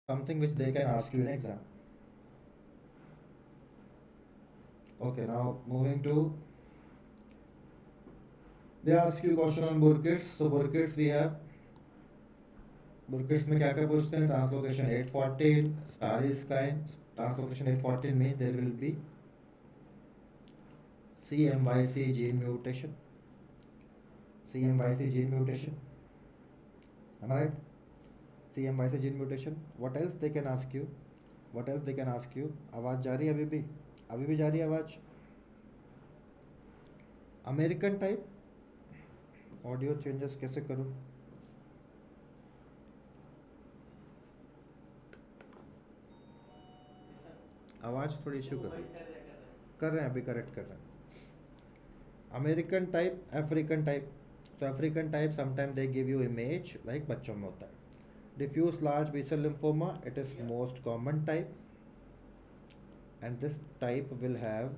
Something which they can ask you in exam. Okay, now moving to, they ask you question on Burkitt's. So Burkitt's we have, Burkitt's में क्या क्या पूछते हैं? Translocation 814, starry sky. Translocation 814 means there will be CMYC gene mutation. CMYC gene mutation. Am I right? CMYC gene mutation. What else they can ask you? What else they can ask you? आवाज़ जा रही है अभी भी जा रही है आवाज़. American type. ऑडियो चेंजेस कैसे करूँ? आवाज़ थोड़ी इशू कर रहे हैं अभी करेक्ट कर रहे हैं. American type, African type. So African type sometimes they give you image like बच्चों में होता है. Diffuse large B-cell lymphoma, it is most common type, and this type will have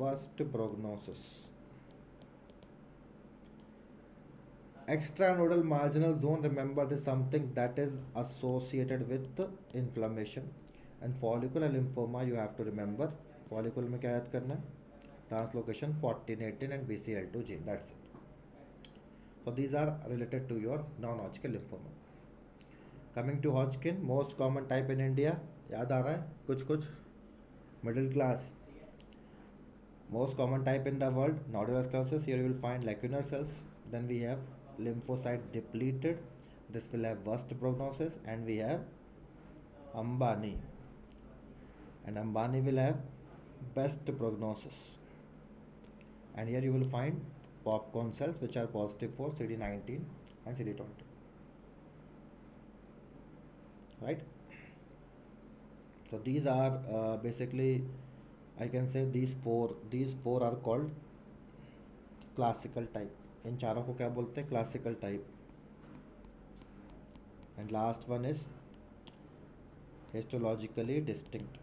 worst prognosis. Extranodal marginal zone, remember this, something that is associated with inflammation. And follicular lymphoma, you have to remember follicle में क्या याद करना है? Translocation 14, 18 and BCL2 gene. That's it. So these are related to your non-Hodgkin lymphoma. Coming to Hodgkin, most common type in India. याद आ रहा है कुछ कुछ? Middle class. Most common type in the world, nodular sclerosis. Here you will find lacunar cells. Then we have lymphocyte depleted. This will have worst prognosis. And we have Ambani. And Ambani will have best prognosis. And here you will find popcorn cells which are positive for CD19 and CD20. Right? So these are basically, I can say these four are called classical type. इन चारों को क्या बोलते हैं? Classical type. And last one is histologically distinct.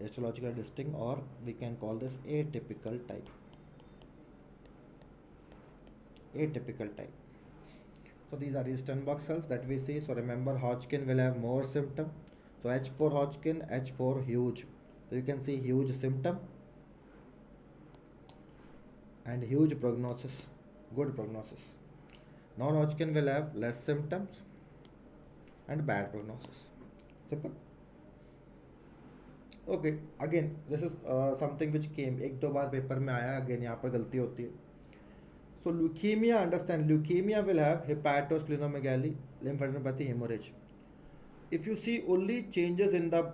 Histologically distinct, or we can call this atypical type. Atypical type. So these are Eastern-Bach cells that we see. So remember, Hodgkin will have more symptom. So H4 Hodgkin, H4 huge. So you can see huge symptom and huge prognosis, good prognosis. Non-Hodgkin will have less symptoms and bad prognosis. Simple. Okay, again this is something which came एक दो बार paper में आया. Again यहाँ पर गलती होती है. So leukemia, understand, leukemia will have hepatosplenomegaly, lymphadenopathy, hemorrhage. If you see only changes in the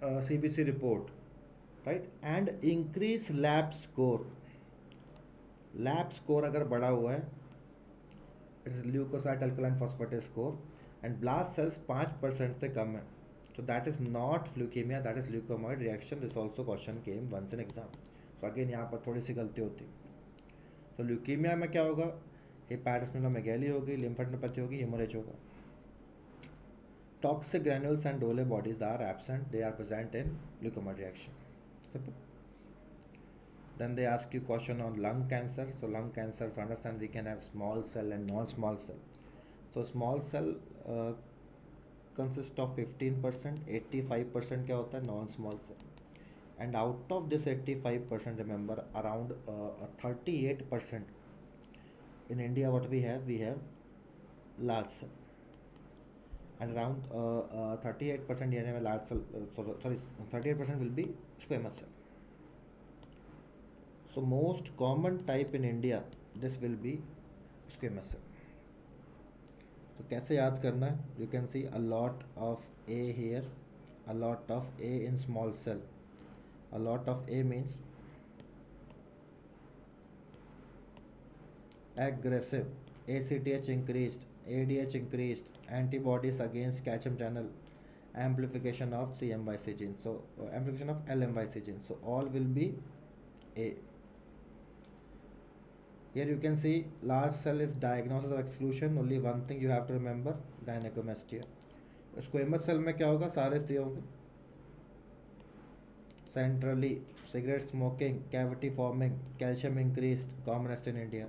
CBC report, right, and increase lab score अगर बढ़ा हुआ है, it is leukocyte alkaline phosphatase score, and blast cells 5% से कम है, so that is not leukemia, that is leukemoid reaction. This also question came once in exam. So again यहाँ पर थोड़ी सी गलती होती है. तो ल्यूकीमिया में क्या होगा? हेपेटोस्प्लेनोमेगाली होगी, लिम्फेडेनोपैथी होगी, हेमोरेज होगा. Toxic granules and Dole bodies are absent. They are present in leukemoid reaction. Simple. Then they ask you question on lung cancer. So lung cancer, to understand, we can have small cell and non-small cell. So small cell consists of 15%, 85% क्या होता है? Non-small cell. And out of this 85%, remember, around 38% in India, what we have large cell. And around 38% here में large cell, sorry, 38% will be squamous cell. So most common type in India, this will be squamous cell. तो कैसे याद करना है? You can see a lot of A here, a lot of A in small cell. A lot of A means aggressive, ACTH increased, ADH increased, antibodies against calcium channel, amplification of CMYC gene, so amplification of LMYC gene, so all will be A. Here you can see large cell is diagnosis of exclusion. Only one thing you have to remember, gynecomastia. Squamous cell में क्या होगा? सारे स्त्री होंगे. Centrally, cigarette smoking, cavity forming, calcium increased, commonest in India.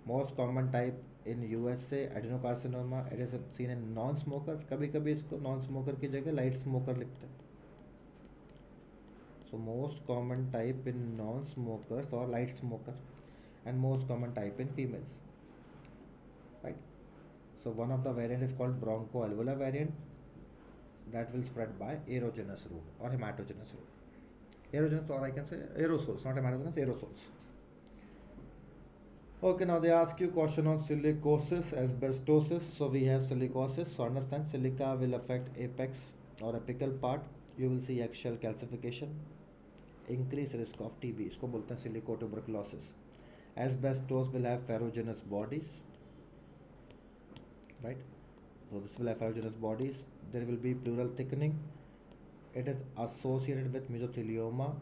Most common type in USA, adenocarcinoma. It is seen in non-smoker. कभी कभी इसको non-smoker की जगह light smoker लिखते हैं. So most common type in non-smokers or light smoker, and most common type in females. Right. So one of the variant is called bronchoalveolar variant, that will spread by aerogenous route or hematogenous route. Aerogenous, or I can say aerosols, not hematogenous, aerosols. Okay, now they ask you question on silicosis, asbestosis. So we have silicosis. So understand, silica will affect apex or apical part. You will see eggshell calcification, increased risk of TB. इसको बोलते हैं silicotuberculosis. Asbestos will have ferruginous bodies, right? So this will have ferruginous bodies. There will be pleural thickening. It is associated with mesothelioma,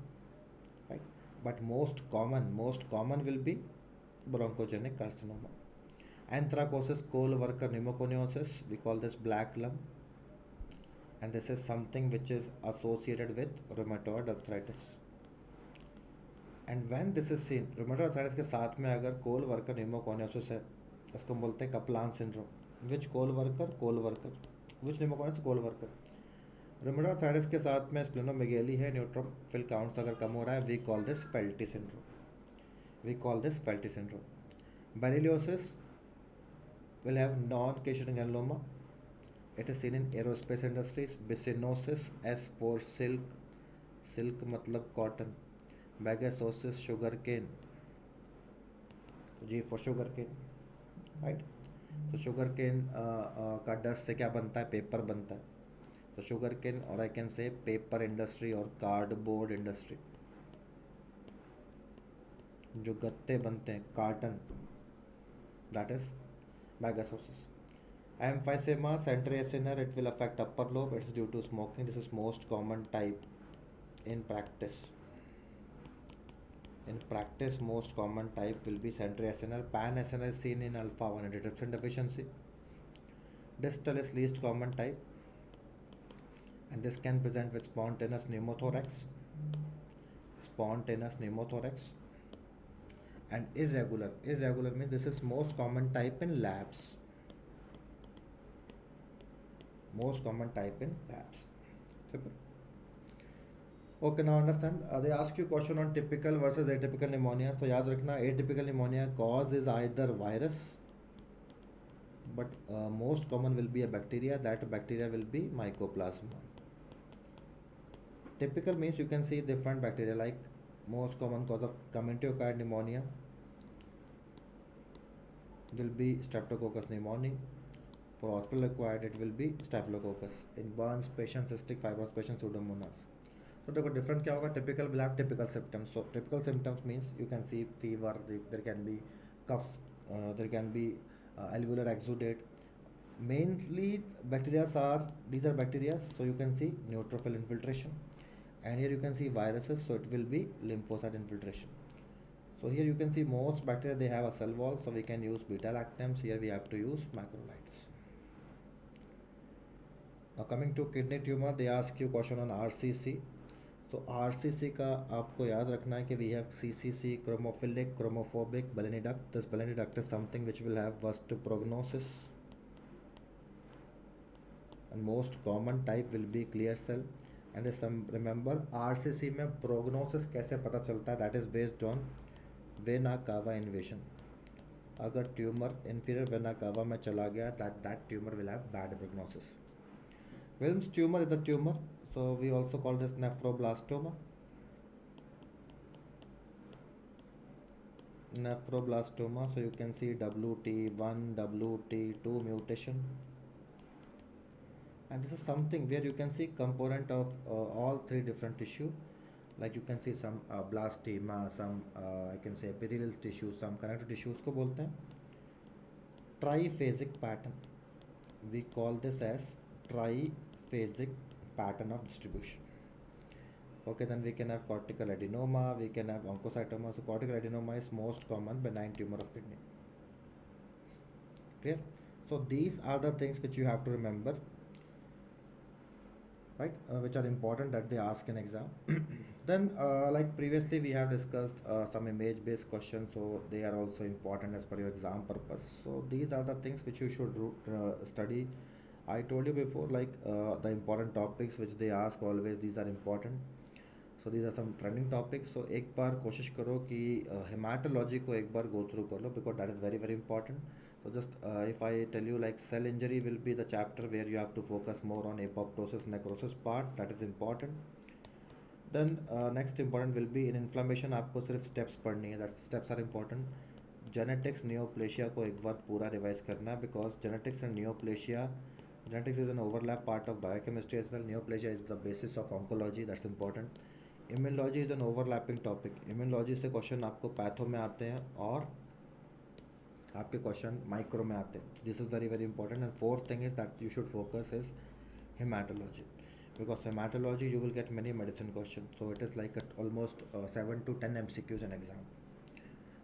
right? But most common will be bronchogenic carcinoma. Anthracosis, coal worker pneumoconiosis, we call this black lung, and this is something which is associated with rheumatoid arthritis. And when this is seen, rheumatoid arthritis के साथ में अगर कोल worker pneumoconiosis है, इसको हम बोलते हैं Caplan syndrome. Which coal worker? Which pneumoconiosis? Coal worker. Rheumatoid arthritis के साथ में स्प्लेनोमेगेली है, न्यूट्रोफिल काउंट्स अगर कम हो रहा है, we call this Felty syndrome, we call this Felty syndrome. Berylliosis will have non-Keshan granuloma. It is seen in aerospace industries. Bicynosis, S for silk, silk मतलब cotton. Bagasosis, sugar cane, G for sugar cane, right? तो sugar केन का dust से क्या बनता है, paper बनता है. तो शुगर केन, और I can say paper industry और कार्डबोर्ड इंडस्ट्री, जो गत्ते बनते हैं, carton, that is bagassosis. Emphysema centriacinar, it will affect upper lobe. It's due to smoking. This is most common type in practice. In practice, most common type will be centriacinar. Pan-acinar is seen in alpha-1 antitrypsin deficiency. Distal is least common type, and this can present with spontaneous pneumothorax, spontaneous pneumothorax, and irregular. Irregular means this is most common type in labs. Most common type in labs. Simple. Okay, now understand. They ask you question on typical versus atypical pneumonia. So याद रखना, atypical pneumonia cause is either virus, but most common will be a bacteria. That bacteria will be mycoplasma. Typical means you can see different bacteria, like most common cause of community-acquired pneumonia will be Streptococcus pneumoniae. For hospital-acquired, it will be Staphylococcus. In burns patients, cystic fibrosis patients, Pseudomonas. So देखो different क्या होगा, typical will have typical symptoms. So typical symptoms means you can see fever, there can be cough, there can be alveolar exudate. Mainly bacteria are, these are bacteria, so you can see neutrophil infiltration, and here you can see viruses, so it will be lymphocyte infiltration. So here you can see most bacteria, they have a cell wall, so we can use beta lactams. Here we have to use macrolides. Now coming to kidney tumor, they ask you question on RCC. तो RCC का आपको याद रखना है कि we have CCC, chromophilic, chromophobic, Bellini duct. This Bellini duct is something which will have worst prognosis, and most common type will be clear cell. And this remember RCC में prognosis कैसे पता चलता है, that is based on vena cava invasion. अगर tumour inferior vena cava में चला गया, that tumor will have bad prognosis. Wilms tumor is a tumor, so we also call this nephroblastoma. Nephroblastoma, so you can see WT1, WT2 mutation, and this is something where you can see component of all three different tissue, like you can see some blastema, some I can say epithelial tissue, some connective tissues को बोलते हैं. Triphasic pattern, we call this as triphasic pattern of distribution. Okay, then we can have cortical adenoma, we can have oncocytoma. So cortical adenoma is most common benign tumor of kidney. Clear? So these are the things which you have to remember, right? Which are important that they ask in exam. Then like previously we have discussed some image based questions, so they are also important as per your exam purpose. So these are the things which you should study. I told you before, like the important topics which they ask always, these are important. So these are some trending topics. So एक बार कोशिश करो कि haematology को एक बार go through कर लो, because that is very very important. So just if I tell you like cell injury will be the chapter where you have to focus more on apoptosis necrosis part, that is important. Then next important will be in inflammation. आपको सिर्फ steps पढ़नी है, that steps are important. Genetics neoplasia को एक बार पूरा revise करना है, because genetics and neoplasia, genetics is an overlap part of biochemistry as well. Neoplasia is the basis of oncology, that's important. Immunology is an overlapping topic. Immunology से question आपको patho में आते हैं और आपके क्वेश्चन माइक्रो में आते हैं. This is very very important. And fourth thing is that you should focus is hematology, because hematology you will get many medicine questions, so it is like at almost 7 to 10 MCQs in exam,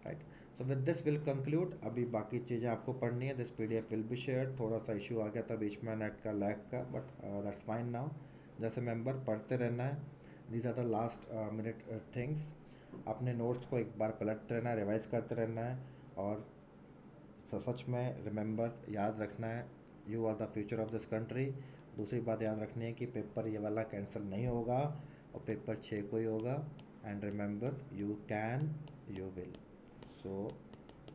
right? So with this we'll conclude. अभी बाकी चीज़ें आपको पढ़नी है. This PDF will be shared. थोड़ा सा issue आ गया था बीच में नेट का, लैग का, बट दैट्स फाइन नाउ. जैसे मेंबर पढ़ते रहना है. These are the last minute things. अपने नोट्स को एक बार पलटते रहना है, रिवाइज करते रहना है, और सच में रिमेंबर याद रखना है you are the future of this country. दूसरी बात ध्यान रखनी है कि पेपर ये वाला कैंसिल नहीं होगा और पेपर 6 को ही होगा। And remember, you can, you will. So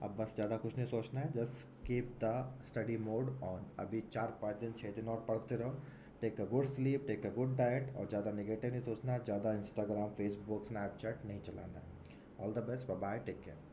अब बस ज़्यादा कुछ नहीं सोचना है, just keep the study mode on. अभी 4 5 दिन 6 दिन और पढ़ते रहो। Take a good sleep, take a good diet, और ज़्यादा नेगेटिव नहीं सोचना, ज़्यादा इंस्टाग्राम फेसबुक स्नैपचैट नहीं चलाना है। All the best, bye bye, take care.